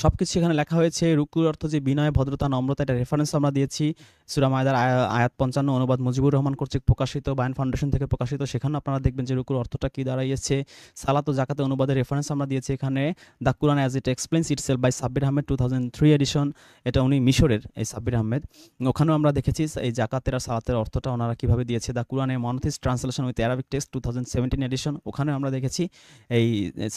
সব কিছু এখানে লেখা হয়েছে। রুকুর অর্থ যে বিনয়, ভদ্রতা, নম্রতা, এটা রেফারেন্স আমরা দিয়েছি। সূরা মায়দার আয়াত 55, অনুবাদ মুজিবুর রহমান কর্তৃক প্রকাশিত, বায়ান ফাউন্ডেশন থেকে প্রকাশিত। সেখানে আপনারা দেখবেন যে রুকুর অর্থটা কি দাঁড়াইছে। সালাত ও জাকাতের অনুবাদের রেফারেন্স আমরা দিয়েছি এখানে। The Quran as it explains itself by Shabbir Ahmed, 2003 edition. এটা উনি মিশরের, এই সাব্বির আহমেদ। ওখানেও আমরা দেখেছি এই জাকাতের আর সালাতের অর্থটা ওনারা কীভাবে দিয়েছে। The Quran a monotheist translation with Arabic text, 2017 edition. ওখানেও আমরা দেখেছি এই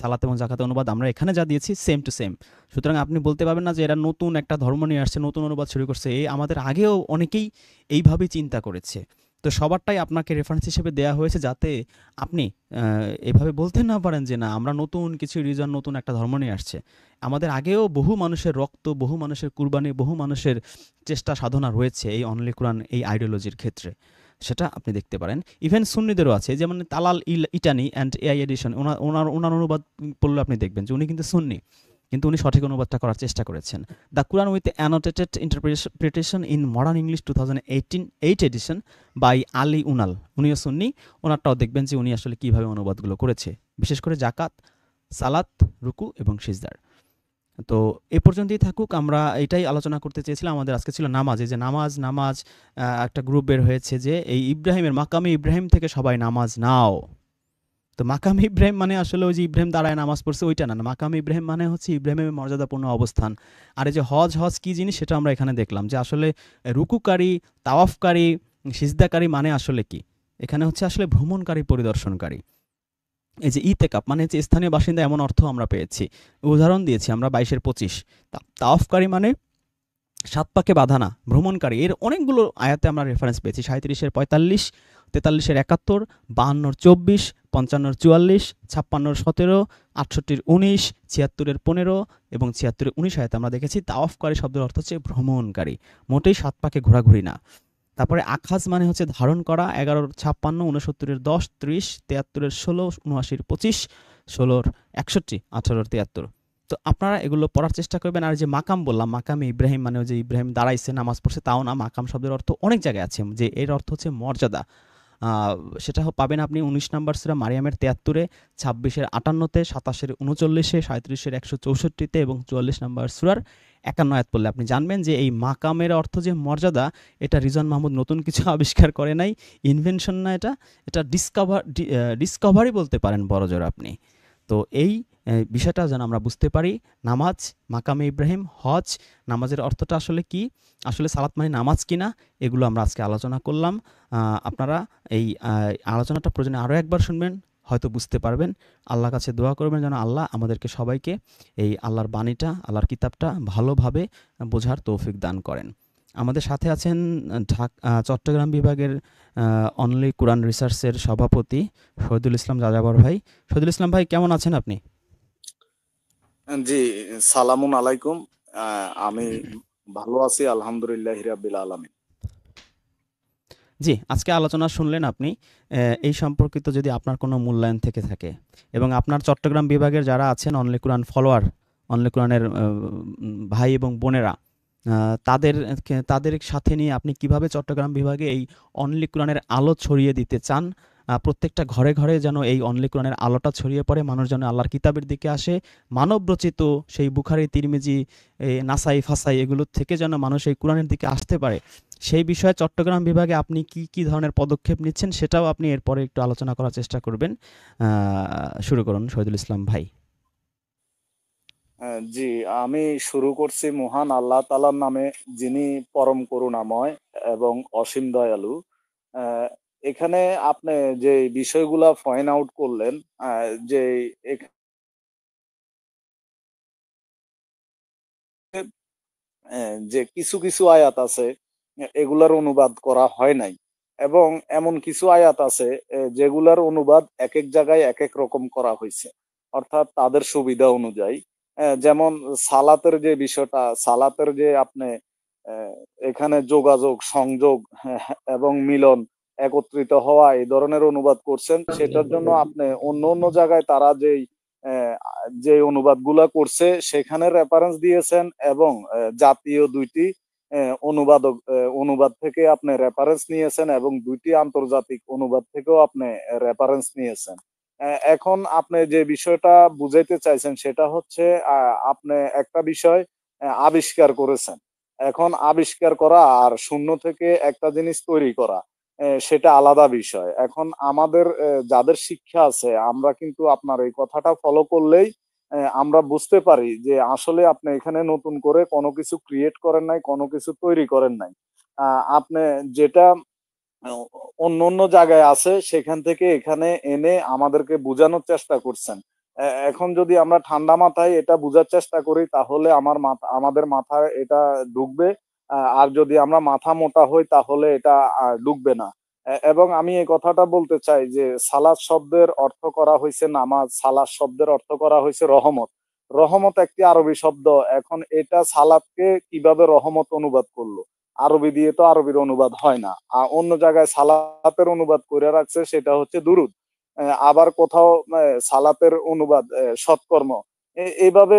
সালাত এবং জাকাতের অনুবাদ আমরা এখানে যা দিয়েছি সেম টু সেম। সুতরাং আপনি বলতে পারবেন না যে এরা নতুন একটা ধর্ম নিয়ে আসছে, নতুন অনুবাদ শুরু করছে। এই আমাদের আগেও অনেকেই এইভাবেই চিন্তা করেছে। তো সবারটাই আপনাকে রেফারেন্স হিসেবে দেওয়া হয়েছে, যাতে আপনি এভাবে বলতে না পারেন যে না আমরা নতুন কিছু রিজন, নতুন একটা ধর্ম নিয়ে আসছে। আমাদের আগেও বহু মানুষের রক্ত, বহু মানুষের কুরবানি, বহু মানুষের চেষ্টা সাধনা রয়েছে এই অনলি কোরআন, এই আইডিওলজির ক্ষেত্রে। সেটা আপনি দেখতে পারেন। ইভেন সুন্নিদেরও আছে, যেমন তালাল ইটানি অ্যান্ড এআই এডিশন, ওনার অনুবাদ পড়লে আপনি দেখবেন যে উনি কিন্তু সুন্নি, কিন্তু উনি সঠিক অনুবাদটা করার চেষ্টা করেছেন। The Quran with annotated interpretation in modern English, 2018 edition by Ali Unal, উনিও সুন্নি। ওনারটাও দেখবেন যে উনি আসলে কীভাবে অনুবাদগুলো করেছে, বিশেষ করে জাকাত, সালাত, রুকু এবং সিজদার। তো এ পর্যন্তই থাকুক, আমরা এটাই আলোচনা করতে চেয়েছিলাম। আমাদের আজকে ছিল নামাজ। এই যে নামাজ একটা গ্রুপ বের হয়েছে যে এই ইব্রাহিমের, মাকামে ইব্রাহিম থেকে সবাই নামাজ নাও। তো মাকাম ইব্রাহিম মানে আসলে ওই যে ইব্রাহিম দাঁড়ায় নামাজ পড়ছে ওইটা না। মাকাম ইব্রাহিম মানে হচ্ছে ইব্রাহিমের মর্যাদাপূর্ণ অবস্থান। আর এই যে হজ কি জিনিস সেটা আমরা এখানে দেখলাম, যে আসলে রুকুকারী, তাওয়াফকারী, সিজদাকারী মানে আসলে কি, এখানে হচ্ছে আসলে ভ্রমণকারী, পরিদর্শনকারী। এই যে ইতেকাপ মানে হচ্ছে স্থানীয় বাসিন্দা, এমন অর্থ আমরা পেয়েছি, উদাহরণ দিয়েছি আমরা 22-25। তাওয়াফকারী মানে সাত পাকে বাধা না, ভ্রমণকারী। এর অনেকগুলো আয়াতে আমরা রেফারেন্স পেয়েছি। 37-45, 43-71, 52-24, 55-44, 56-17, 68-19, 76-15 এবং 76-19 আয়াতে আমরা দেখেছি তাওয়াফকারী শব্দের অর্থ হচ্ছে ভ্রমণকারী, মোটেই সাত পাকে ঘোরাঘুরি না। তারপরে আখাজ মানে হচ্ছে ধারণ করা। 11-56, 69-10, 30, 73-16, 79-25, 16-61, 18-73। তো আপনারা এগুলো পড়ার চেষ্টা করবেন। আর যে মাকাম বললাম, মাকামে ইব্রাহিম মানে যে ইব্রাহিম দাঁড়াইছে নামাজ পড়ছে তাও না। মাকাম শব্দের অর্থ অনেক জায়গায় আছে, যে এর অর্থ হচ্ছে মর্যাদা। সেটা পাবেন আপনি 19 নম্বর সূরা মারিয়ামের 73-এ, 26-58-তে, 27-39-এ, 37-164-তে এবং 44 নম্বর সূরার 51 আয়াত পড়লে আপনি জানবেন যে এই মাকামের অর্থ যে মর্যাদা, এটা রিজওয়ান মাহমুদ নতুন কিছু আবিষ্কার করে নাই, ইনভেনশন না, এটা ডিসকভারি বলতে পারেন বড়জোর আপনি। তো এই বিষয়টা যেন আমরা বুঝতে পারি। নামাজ, মাকামে ইব্রাহিম, হজ, নামাজের অর্থটা আসলে কি, আসলে সালাত মানে নামাজ কিনা, এগুলো আমরা আজকে আলোচনা করলাম। আপনারা এই আলোচনাটা প্রয়োজনে আরও একবার শুনবেন, হয়তো বুঝতে পারবেন। আল্লাহর কাছে দোয়া করবেন যেন আল্লাহ আমাদেরকে সবাইকে এই আল্লাহর বাণীটা, আল্লাহর কিতাবটা ভালোভাবে বোঝার তৌফিক দান করেন। আমাদের সাথে আছেন চট্টগ্রাম বিভাগের অনলি কোরআন রিসার্চের সভাপতি শহীদুল ইসলাম যাযাবর ভাই। শহীদুল ইসলাম ভাই, কেমন আছেন আপনি? জি, সালামুন আলাইকুম। আমি ভালো আছি, আলহামদুলিল্লাহ রাব্বিল আলামিন। জি, আজকে আলোচনা শুনলেন আপনি। এই সম্পর্কিত যদি আপনার কোনো মূল্যায়ন থেকে থাকে এবং আপনার চট্টগ্রাম বিভাগের যারা আছেন অনলি কোরআন ফলোয়ার, অনলি কোরআনের ভাই এবং বোনেরা, তাদের সাথে নিয়ে আপনি কিভাবে চট্টগ্রাম বিভাগে এই অনলি কোরআনের আলো ছড়িয়ে দিতে চান? প্রত্যেকটা ঘরে ঘরে যেন এই অনলি কোরআনের আলোটা ছড়িয়ে পড়ে, মানুষ যেন আল্লাহর কিতাবের দিকে আসে, মানবরচিত সেই বুখারী, তিরমিজি, নাসাই, ফাসাই এগুলোর থেকে যেন মানুষ এই কোরআনের দিকে আসতে পারে, সেই বিষয়ে চট্টগ্রাম বিভাগে আপনি কি ধরনের পদক্ষেপ নিচ্ছেন সেটাও আপনি এরপরে একটু আলোচনা করার চেষ্টা করবেন। শুরু করুন শহীদুল ইসলাম ভাই। জি, আমি শুরু করছি মহান আল্লাহ তাআলার নামে, যিনি পরম করুণাময় এবং অসীম দয়ালু। আহ, এখানে আপনি যে বিষয়গুলা পয়েন্ট আউট করলেন, যে এখানে যে কিছু কিছু আয়াত আছে, এগুলার অনুবাদ করা হয় নাই, এবং এমন কিছু আয়াত আছে যেগুলার অনুবাদ এক এক জায়গায় এক এক রকম করা হয়েছে, অর্থাৎ তাদের সুবিধা অনুযায়ী। যেমন সালাতের যে বিষয়টা, সালাতের যে আপনি আহ, এখানে যোগাযোগ, সংযোগ, এবং মিলন, একত্রিত হওয়া, এই ধরনের অনুবাদ করছেন, সেটার জন্য আপনি অন্য অন্য জায়গায় তারা যেই আহ, যে অনুবাদগুলা করছে সেখানে রেফারেন্স দিয়েছেন, এবং জাতীয় দুইটি অনুবাদ থেকে আপনি রেফারেন্স নিয়েছেন, এবং দুইটি আন্তর্জাতিক অনুবাদ থেকেও আপনি রেফারেন্স নিয়েছেন। এখন আপনি যে বিষয়টা বুঝাইতে চাইছেন সেটা হচ্ছে, আপনি একটা বিষয় আবিষ্কার করেছেন। এখন আবিষ্কার করা আর শূন্য থেকে একটা জিনিস তৈরি করা, সেটা আলাদা বিষয়। এখন আমাদের যাদের শিক্ষা আছে, আমরা কিন্তু আপনার এই কথাটা ফলো করলেই আমরা বুঝতে পারি যে আসলে আপনি এখানে নতুন করে কোনো কিছু ক্রিয়েট করেন নাই, কোনো কিছু তৈরি করেন নাই। আপনি যেটা আহ, অন্য অন্য জায়গায় আছে সেখান থেকে এখানে এনে আমাদেরকে বোঝানোর চেষ্টা করছেন। এখন যদি আমরা ঠান্ডা মাথায় এটা বোঝার চেষ্টা করি, তাহলে আমাদের মাথায় এটা ঢুকবে। আর যদি আমরা মাথা মোটা হই, তাহলে এটা ঢুকবে না। এবং আমি এই কথাটা বলতে চাই যে সালাত শব্দের অর্থ করা হয়েছে নামাজ, সালাত শব্দের অর্থ করা হয়েছে রহমত। রহমত একটি আরবি শব্দ। এখন এটা সালাতকে কিভাবে রহমত অনুবাদ করলো? আরবি দিয়ে তো আরবির অনুবাদ হয় না। অন্য জায়গায় সালাতের অনুবাদ করে রাখছে, সেটা হচ্ছে দুরুদ। আবার কোথাও সালাতের অনুবাদ সৎকর্ম। এইভাবে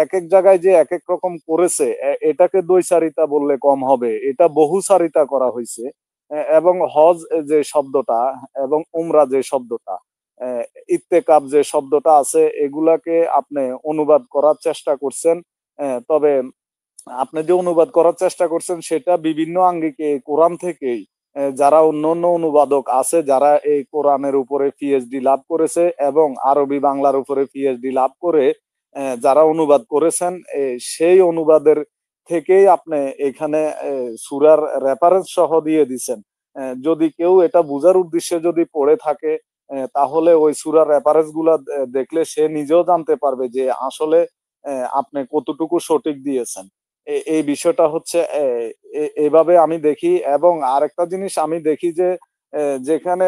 এক এক জায়গায় যে এক এক রকম করেছে, এটাকে দ্বৈচারিতা বললে কম হবে, এটা বহুচারিতা করা হয়েছে। এবং হজ যে শব্দটা, এবং উমরা যে শব্দটা, আহ, ইত্তেকাব যে শব্দটা আছে, এগুলাকে আপনি অনুবাদ করার চেষ্টা করছেন। তবে আপনি যে অনুবাদ করার চেষ্টা করছেন সেটা বিভিন্ন আঙ্গিকে কোরআন থেকেই, যারা অন্য অন্য অনুবাদক আছে, যারা এই কোরআনের উপরে পিএইচডি লাভ করেছে এবং আরবি বাংলার উপরে পিএইচডি লাভ করে যারা অনুবাদ করেছেন, সেই অনুবাদের থেকেই আপনি এখানে সূরার রেফারেন্স সহ দিয়ে দিছেন। যদি কেউ এটা বুঝার উদ্দেশ্যে যদি পড়ে থাকে, তাহলে ওই সূরার রেফারেন্স গুলা দেখলে সে নিজেও জানতে পারবে যে আসলে আপনি কতটুকু সঠিক দিয়েছেন। এই বিষয়টা হচ্ছে এভাবে আমি দেখি। এবং আরেকটা জিনিস আমি দেখি যে যেখানে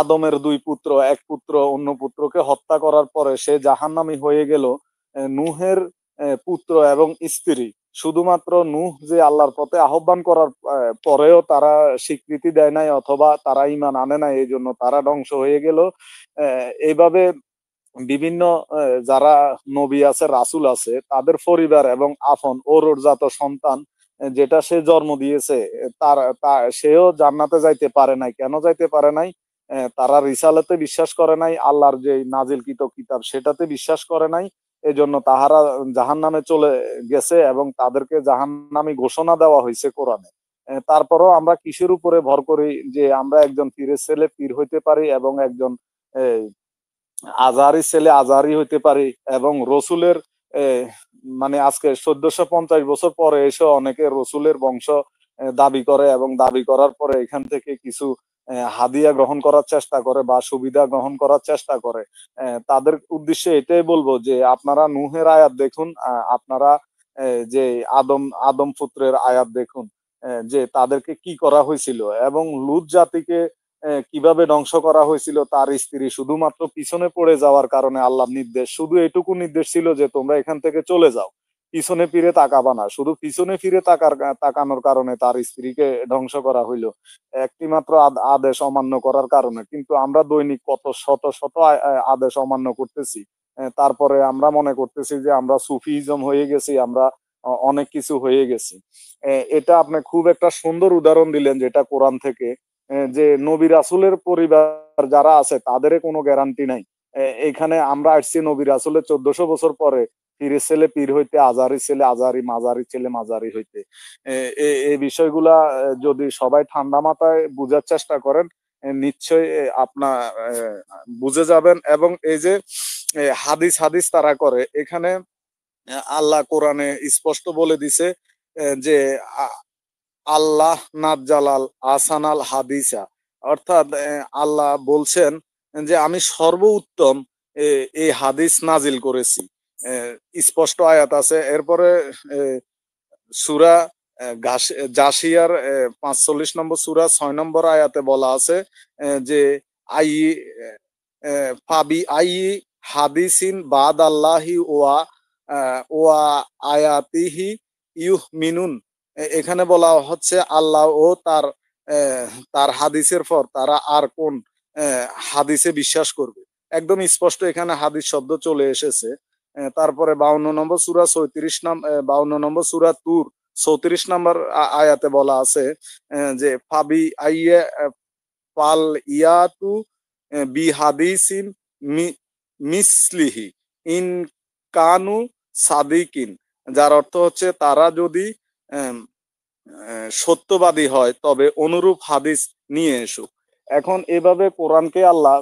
আদমের দুই পুত্র, এক পুত্র অন্য পুত্রকে হত্যা করার পরে সে জাহান্নামী হয়ে গেল, নূহের পুত্র এবং স্ত্রী, শুধুমাত্র নূহ যে আল্লাহর পথে আহ্বান করার পরেও তারা স্বীকৃতি দেয় নাই, অথবা তারা ঈমান আনে নাই, এই জন্য তারা ধ্বংস হয়ে গেল। এইভাবে বিভিন্ন যারা নবী আছে, রাসূল আছে, তাদের পরিবার এবং আপন ওরজাত সন্তান যেটা সে জন্ম দিয়েছে, সেও জান্নাতে যাইতে পারে নাই। কেন যাইতে পারে নাই? তারা রিসালাতে বিশ্বাস করে নাই, আল্লাহর যে নাজিলকৃত কিতাব সেটাতে বিশ্বাস করে নাই। এজন্য তাহারা জাহান্নামে চলে গেছে, এবং তাদেরকে জাহান্নামী ঘোষণা দেওয়া হয়েছে কোরআনে। তারপরও আমরা কিসের উপরে ভর করি যে আমরা একজন পীরের ছেলে পীর হইতে পারি, এবং একজন আজহারি ছেলে আজহারি হইতে পারি, এবং রসুলের মানে আজকে 1450 বছর পরে এসে অনেকে রসুলের বংশ দাবি করে এবং দাবি করার পরে এখান থেকে কিছু হাদিয়া গ্রহণ করার চেষ্টা করে বা সুবিধা গ্রহণ করার চেষ্টা করে, তাদের উদ্দেশ্যে এটাই বলবো যে আপনারা নূহের আয়াত দেখুন, আপনারা যে আদম আদম পুত্রের আয়াত দেখুন, যে তাদেরকে কি করা হয়েছিল এবং লুত জাতিকে কিভাবে ধ্বংস করা হয়েছিল। তার স্ত্রী শুধুমাত্র পিছনে পড়ে যাওয়ার কারণে আল্লাহর নির্দেশ, শুধু এটুকু নির্দেশ ছিল যে তোমরা এখান থেকে চলে যাও, পিছনে ফিরে তাকাবা না। শুধু পিছনে ফিরে তাকানোর কারণে তার স্ত্রীকে ধ্বংস করা হইলো, একটি মাত্র আদেশ অমান্য করার কারণে। কিন্তু আমরা দৈনিক কত শত শত আদেশ অমান্য করতেছি, তারপরে আমরা মনে করতেছি যে আমরা সুফিজম হয়ে গেছি, আমরা অনেক কিছু হয়ে গেছি। এটা আপনি খুব একটা সুন্দর উদাহরণ দিলেন যেটা কোরআন থেকে, যে নবী রাসূলের পরিবার যারা আছে তাদের কোনো গ্যারান্টি নাই। এখানে আমরা আসছি নবী রাসূলের 1400 বছর পরে, পীরের ছেলে পীর হইতে, আজারির ছেলে আজারি, মাজারির ছেলে মাজারি হইতে। এই বিষয়গুলা যদি সবাই ঠান্ডা মাথায় বুঝার চেষ্টা করেন, নিশ্চয়ই আপনার বুঝে যাবেন। এবং এই যে হাদিস হাদিস তারা করে, এখানে আল্লাহ কোরআনে স্পষ্ট বলে দিছে যে আল্লাহ নাজ্জালাল আসানাল হাদিসা, অর্থাৎ আল্লাহ বলছেন যে আমি সর্বোত্তম এই হাদিস নাজিল করেছি। স্পষ্ট আয়াত আছে। এরপরে সূরা জাসিয়ার 45 নম্বর সূরা 6 নম্বর আয়াতে বলা আছে যে আই ফাবি আই হাদিসিন বাদাল্লাহি ওয়া আয়াতিহি ইউমিনুন। এখানে বলা হচ্ছে আল্লাহ ও তার হাদিসের পর তারা আর কোন হাদিসে বিশ্বাস করবে। একদম স্পষ্ট এখানে হাদিস শব্দ চলে এসেছে। তারপরে 52 নম্বর সূরা 52 নম্বর সূরা তুর 34 নম্বর আয়াতে বলা আছে যে ফাবি আইয়া পাল ইয়াতু বি হাদিসিন মিসলিহি ইন কানু সাদিকিন, যার অর্থ হচ্ছে তারা যদি সত্যবাদী হয় তবে অনুরূপ হাদিস নিয়ে এসো। এখন এভাবে কোরআনকে আল্লাহ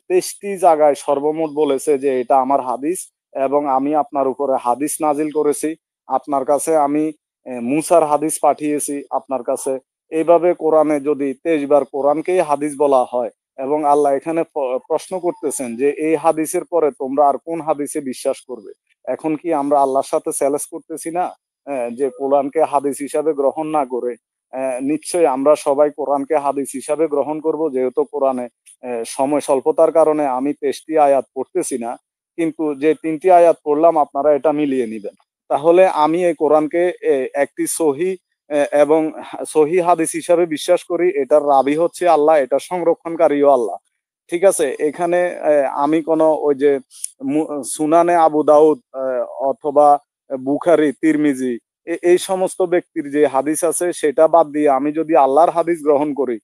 23টি জায়গায় সর্বমোট বলেছে যে এটা আমার হাদিস এবং আমি আপনার উপরে হাদিস নাজিল করেছি, আপনার কাছে আমি মুসার হাদিস পাঠিয়েছি আপনার কাছে। এইভাবে কোরআনে যদি 23 বার কোরআনকেই হাদিস বলা হয় এবং আল্লাহ এখানে প্রশ্ন করতেছেন যে এই হাদিসের পরে তোমরা আর কোন হাদিসে বিশ্বাস করবে। এখন কি আমরা আল্লাহর সাথে চ্যালেঞ্জ করতেছি না যে কোরআনকে হাদিস হিসাবে গ্রহণ না করে নিশ্চয়ই আমরা সবাই কোরআনকে হাদিস হিসাবে গ্রহণ করব। যেহেতু কোরআনে সময় স্বল্পতার কারণে আমি 23টি আয়াত পড়তেছি না, কিন্তু যে 3টি আয়াত পড়লাম আপনারা এটা মিলিয়ে নিবেন। তাহলে আমি এই কোরআনকে একটি এবং সহি হাদিস হিসাবে বিশ্বাস করি। এটার রাবি হচ্ছে আল্লাহ, এটা সংরক্ষণকারীও আল্লাহ। ঠিক আছে, এখানে আমি কোনো ওই যে সুনানে আবু দাউদ অথবা বুখারি, তিরমিজি এই সমস্ত ব্যক্তির যে হাদিস আছে সেটা বাদ দিয়ে আমি যদি আল্লাহর হাদিস গ্রহণ করি,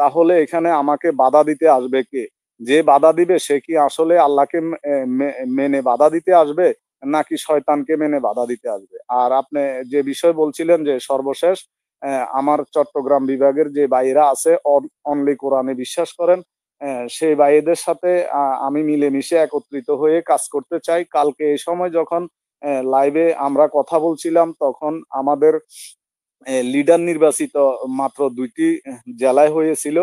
তাহলে এখানে আমাকে বাধা দিতে আসবে কে? যে বাধা দিবে সে কি আসলে আল্লাহকে মেনে বাধা দিতে আসবে নাকি শয়তানকে মেনে বাধা দিতে আসবে? আর আপনি যে বিষয় বলছিলেন যে সর্বশেষ, আমার চট্টগ্রাম বিভাগের যে ভাইয়েরা আছে অনলি কোরআনে বিশ্বাস করেন, সেই ভাইদের সাথে আমি মিলেমিশে একত্রিত হয়ে কাজ করতে চাই। কালকে এই সময় যখন লাইভে আমরা কথা বলছিলাম তখন আমাদের লিডার নির্বাচিত মাত্র 2টি জেলায় হয়েছিল।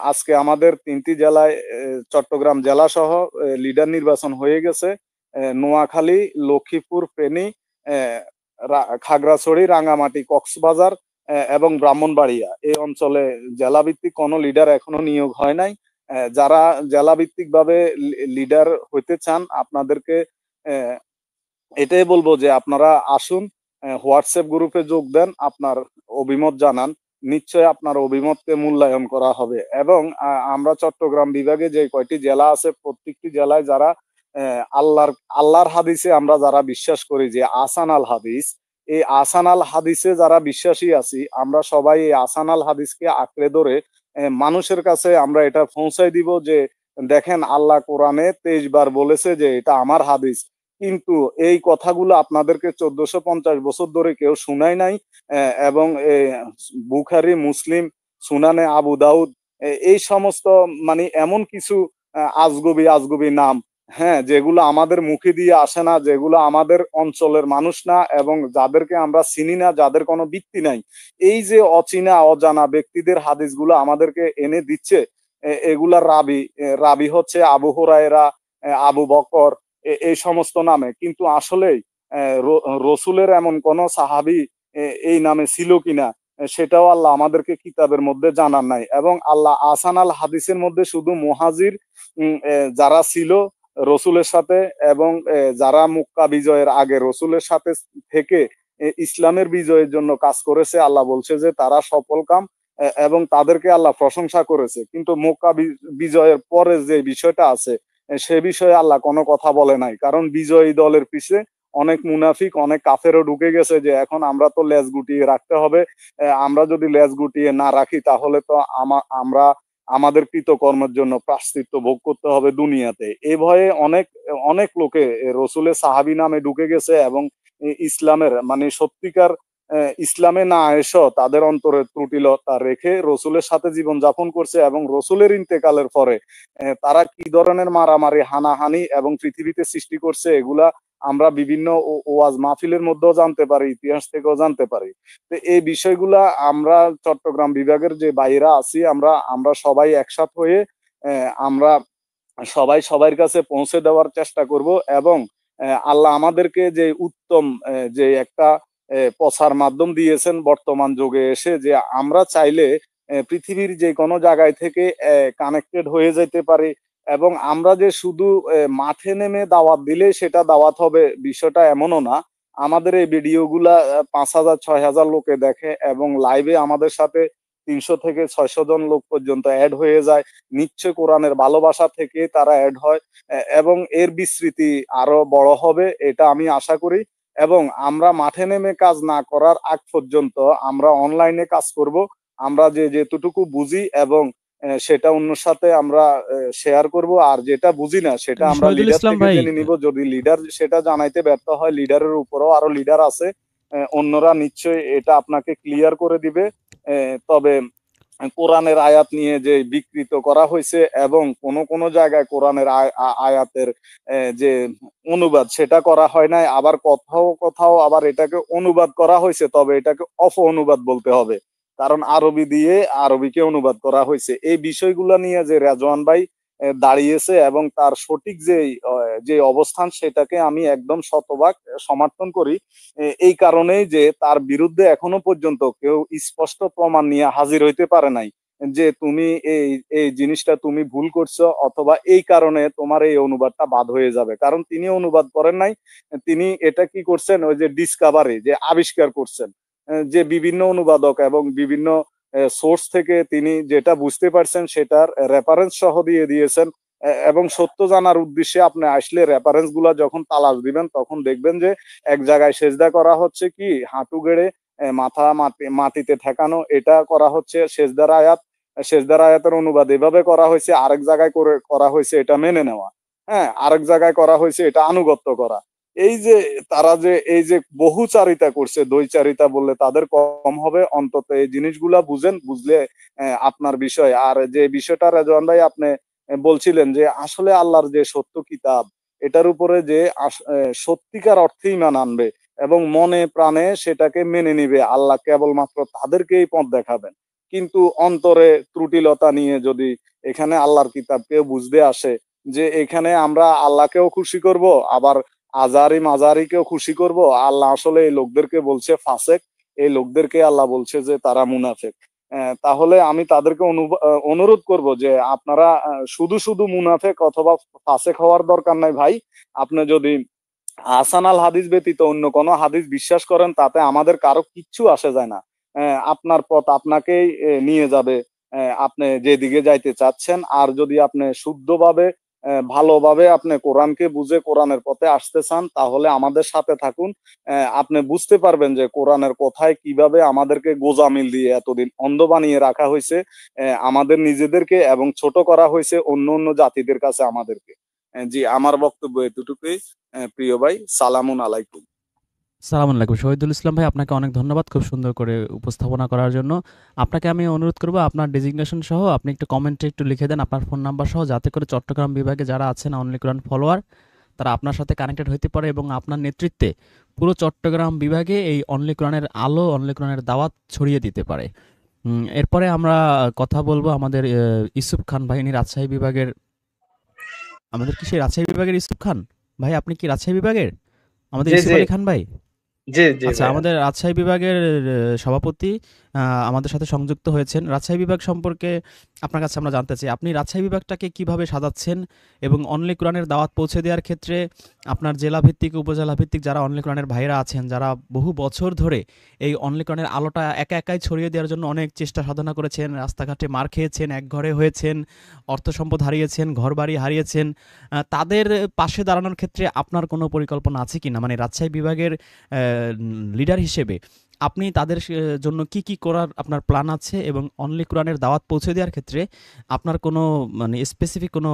আজকে আমাদের 3টি জেলায় চট্টগ্রাম জেলা সহ লিডার নির্বাচন হয়ে গেছে। নোয়াখালী, লক্ষ্মীপুর, ফেনী, খাগড়াছড়ি, রাঙ্গামাটি, কক্সবাজার এবং ব্রাহ্মণবাড়িয়া এই অঞ্চলে জেলাভিত্তিক কোনো লিডার এখনো নিয়োগ হয় নাই। যারা জেলাভিত্তিক ভাবে লিডার হইতে চান আপনাদেরকে এটাই বলবো যে আপনারা আসুন, হোয়াটসঅ্যাপ গ্রুপে যোগ দেন, আপনার অভিমত জানান। নিশ্চয় আপনার অভিমতকে মূল্যায়ন করা হবে। এবং আমরা চট্টগ্রাম বিভাগে যে কয়টি জেলা আছে প্রত্যেকটি জেলায় যারা আল্লাহর হাদিসে আমরা যারা বিশ্বাস করি যে আসান আল হাদিস, এই আসান আল হাদিসে যারা বিশ্বাসী আছি আমরা সবাই এই আসান আল হাদিসকে আঁকড়ে ধরে মানুষের কাছে আমরা এটা পৌঁছাই দিব যে দেখেন আল্লাহ কোরআনে 23 বার বলেছে যে এটা আমার হাদিস, কিন্তু এই কথাগুলো আপনাদেরকে 1450 বছর ধরে কেউ শুনায় নাই। এবং বুখারি, মুসলিম, সুনানে আবু দাউদ এই সমস্ত মানে এমন কিছু আজগুবি আজগুবি নাম হ্যাঁ, যেগুলো আমাদের মুখে দিয়ে আসে না, যেগুলো আমাদের অঞ্চলের মানুষ না এবং যাদেরকে আমরা চিনি না, যাদের কোনো ভিত্তি নাই, এই যে অচেনা অজানা ব্যক্তিদের হাদিসগুলো আমাদেরকে এনে দিচ্ছে, এগুলা রাবি, রাবি হচ্ছে আবু হুরায়রা, আবু বকর, এই সমস্ত নামে, কিন্তু আসলেই রসুলের এমন কোন সাহাবি এই নামে ছিল কিনা সেটাও আল্লাহ আমাদেরকে কিতাবের মধ্যে জানার নাই। এবং আল্লাহ আসান আল হাদিসের মধ্যে শুধু মুহাজির যারা ছিল রসুলের সাথে এবং যারা মক্কা বিজয়ের আগে রসুলের সাথে থেকে ইসলামের বিজয়ের জন্য কাজ করেছে, আল্লাহ বলছে যে তারা সফল কাম, এবং তাদেরকে আল্লাহ প্রশংসা করেছে। কিন্তু মক্কা বিজয়ের পরে যে বিষয়টা আছে সে বিষয়ে আল্লাহ কোনো কথা বলে নাই, কারণ বিজয়ী দলের পিছে অনেক মুনাফিক, অনেক কাফেরও ঢুকে গেছে যে এখন আমরা তো লেজ গুটিয়ে রাখতে হবে, আমরা যদি লেজ গুটিয়ে না রাখি তাহলে তো আমরা আমাদের কৃতকর্মের জন্য প্রায়শ্চিত্ত ভোগ করতে হবে দুনিয়াতে। এই ভয়ে অনেক অনেক লোকে রসুলের সাহাবি নামে ঢুকে গেছে এবং ইসলামের মানে সত্যিকার ইসলামে না এসো তাদের অন্তরে ত্রুটিলতা রেখে রসুলের সাথে জীবন যাপন করছে। এবং রসুলের ইন্তেকালের পরে তারা কি ধরনের মারামারি, হানাহানি এবং পৃথিবীতে সৃষ্টি করছে এগুলা আমরা বিভিন্ন ওয়াজ মাহফিলের মধ্যেও জানতে পারি, ইতিহাস থেকেও জানতে পারি। তো এই বিষয়গুলা আমরা চট্টগ্রাম বিভাগের যে বাইরা আছি, আমরা আমরা সবাই একসাথ হয়ে আমরা সবাই সবার কাছে পৌঁছে দেওয়ার চেষ্টা করব। এবং আল্লাহ আমাদেরকে যে উত্তম যে একটা প্রচার মাধ্যম দিয়েছেন বর্তমান যুগে এসে, যে আমরা চাইলে পৃথিবীর যে কোনো জায়গায় থেকে কানেক্টেড হয়ে যেতে পারি। এবং আমরা যে শুধু মাঠে নেমে দাওয়াত দিলে সেটা দাওয়াত হবে, বিষয়টা এমনও না। আমাদের এই ভিডিওগুলা 5,000 6,000 লোকে দেখে এবং লাইভে আমাদের সাথে 300 থেকে 600 জন লোক পর্যন্ত অ্যাড হয়ে যায়। নিশ্চয় কোরআনের ভালোবাসা থেকে তারা অ্যাড হয়, এবং এর বিস্তৃতি আরো বড় হবে এটা আমি আশা করি। এবং আমরা মাঠে নেমে কাজ না করার আগ পর্যন্ত আমরা অনলাইনে কাজ করব। আমরা যে যেতটুকু বুঝি এবং সেটা অন্যর সাথে আমরা শেয়ার করব, আর যেটা বুঝি না সেটা আমরা শহীদুল লিডার ইসলাম থেকে ভাই, জেনে নিব। যদি লিডার সেটা জানাইতে ব্যর্থ হয়, লিডারের উপরও আরো লিডার আছে, অন্যরা নিশ্চয়ই এটা আপনাকে ক্লিয়ার করে দিবে। তবে কোরআনের আয়াত নিয়ে যে বিকৃত করা হয়েছে এবং কোন কোন জায়গায় কোরআনের আয়াতের যে অনুবাদ সেটা করা হয় নাই, আবার কোথাও কোথাও আবার এটাকে অনুবাদ করা হয়েছে, তবে এটাকে অনুবাদ বলতে হবে, কারণ আরবি দিয়ে আরবিকে অনুবাদ করা হয়েছে। এই বিষয়গুলো নিয়ে যে রেজওয়ান ভাই দাঁড়িয়েছে এবং তার সঠিক যে অবস্থান সেটাকে আমি একদম শতভাগ সমর্থন করি। এই কারণেই যে তার বিরুদ্ধে এখনো পর্যন্ত কেউ স্পষ্ট প্রমাণ নিয়ে হাজির হইতে পারে নাই যে তুমি এই এই জিনিসটা তুমি ভুল করছো, অথবা এই কারণে তোমার এই অনুবাদটা বাদ হয়ে যাবে। কারণ তিনি অনুবাদ করেন নাই, তিনি এটা কি করছেন, ওই যে ডিসকভারি যে আবিষ্কার করছেন, যে বিভিন্ন অনুবাদক এবং বিভিন্ন সোর্স থেকে তিনি যেটা বুঝতে পারছেন সেটার রেফারেন্স সহ দিয়ে দিয়েছেন। এবং সত্য জানার উদ্দেশ্যে আপনি আসলে রেফারেন্স গুলা যখন তালাশ দিবেন তখন দেখবেন যে এক জায়গায় সেজদা করা হচ্ছে কি হাঁটু গেড়ে, মাথা মাটিতে ঠেকানো, এটা করা হচ্ছে সেজদার আয়াত। সেজদার আয়াতের অনুবাদ এভাবে করা হয়েছে, আরেক জায়গায় করে করা হয়েছে এটা মেনে নেওয়া, হ্যাঁ, আরেক জায়গায় করা হয়েছে এটা আনুগত্য করা। এই যে তারা যে এই যে বহুচারিতা করছে, দ্বৈচারিতা বললে তাদের কম হবে। অন্তত এই জিনিসগুলা বুঝেন, বুঝলে আপনার বিষয়। আর যে বিষয়টা রেজওয়ান ভাই আপনি বলছিলেন যে আসলে আল্লাহর যে সত্য কিতাব এটার উপরে যে সত্যিকার অর্থে ঈমান আনবে এবং মনে প্রাণে সেটাকে মেনে নিবে, আল্লাহ কেবলমাত্র তাদেরকেই পথ দেখাবেন। কিন্তু অন্তরে ত্রুটিলতা নিয়ে যদি এখানে আল্লাহর কিতাব কেউ বুঝতে আসে যে এখানে আমরা আল্লাহকেও খুশি করব, আবার আজারি মাজারিকেও খুশি করব, আল্লাহ আসলে এই লোকদেরকে বলছে ফাসেক, এই লোকদেরকে আল্লাহ বলছে যে তারা মুনাফেক, তাহলে আমি তাদেরকে অনুরোধ করব যে আপনারা শুধু শুধু মুনাফেক অথবা ফাসেক হওয়ার দরকার নাই ভাই। আপনি যদি আহসান আল হাদিস ব্যতীত অন্য কোনো হাদিস বিশ্বাস করেন তাতে আমাদের কারো কিচ্ছু আসে যায় না। আপনার পথ আপনাকেই নিয়ে যাবে আপনি যেদিকে যাইতে চাচ্ছেন। আর যদি আপনি শুদ্ধভাবে ভালোভাবে আপনি কোরআনকে বুঝে কোরআনের পথে আসতে চান তাহলে আমাদের সাথে থাকুন। আপনি বুঝতে পারবেন যে কোরআনের কথায় কিভাবে আমাদেরকে গোজামিল দিয়ে এতদিন অন্ধ বানিয়ে রাখা হয়েছে, আমাদের নিজেদেরকে, এবং ছোট করা হয়েছে অন্য অন্য জাতিদের কাছে আমাদেরকে। জি, আমার বক্তব্য এতটুকুই। প্রিয় ভাই, সালামুন আলাইকুম। সালাম আলাইকুম শহীদুল ইসলাম ভাই, আপনাকে অনেক ধন্যবাদ খুব সুন্দর করে উপস্থাপনা করার জন্য। আপনাকে আমি অনুরোধ করব আপনার ডেজিগনেশন সহ আপনি একটু কমেন্টে একটু লিখে দেন আপনার ফোন নাম্বার সহ, যাতে করে চট্টগ্রাম বিভাগে যারা আছেন অনলি কোরআন ফলোয়ার তারা আপনার সাথে কানেক্টেড হতে পারে এবং আপনার নেতৃত্বে পুরো চট্টগ্রাম বিভাগে এই অনলি কোরআনের আলো, অনলি কোরআনের দাওয়াত ছড়িয়ে দিতে পারে। এরপরে আমরা কথা বলবো আমাদের ইউসুফ খান বাহিনী রাজশাহী বিভাগের। আমাদের কি সেই রাজশাহী বিভাগের ইউসুফ খান ভাই? আপনি কি রাজশাহী বিভাগের আমাদের জি ইউসুফ জি আলী খান ভাই? জি জি আচ্ছা, ভাইয়া। আমাদের রাজশাহী বিভাগের সভাপতি আমাদের সাথে সংযুক্ত হয়েছেন। রাজশাহী বিভাগ সম্পর্কে আপনার কাছে আমরা জানতে চাই, আপনি রাজশাহী বিভাগটাকে কিভাবে সাজাচ্ছেন এবং অনলি কোরআনের দাওয়াত পৌঁছে দেওয়ার ক্ষেত্রে আপনার জেলা ভিত্তিক, উপজেলা ভিত্তিক যারা অনলি কোরআনের ভাইরা আছেন, যারা বহু বছর ধরে এই অনলি কোরআনের আলোটা একা একাই ছড়িয়ে দেওয়ার জন্য অনেক চেষ্টা সাধনা করেছেন, রাস্তাঘাটে মার খেয়েছেন, একঘরে হয়েছেন, অর্থ সম্পদ হারিয়েছেন, ঘরবাড়ি হারিয়েছেন, তাদের পাশে দাঁড়ানোর ক্ষেত্রে আপনার কোনো পরিকল্পনা আছে কিনা? মানে রাজশাহী বিভাগের লিডার হিসেবে আপনি তাদের জন্য কি কি করার আপনার প্ল্যান আছে, এবং অনলি কোরআনের দাওয়াত পৌঁছে দেওয়ার ক্ষেত্রে আপনার কোনো মানে স্পেসিফিক কোনো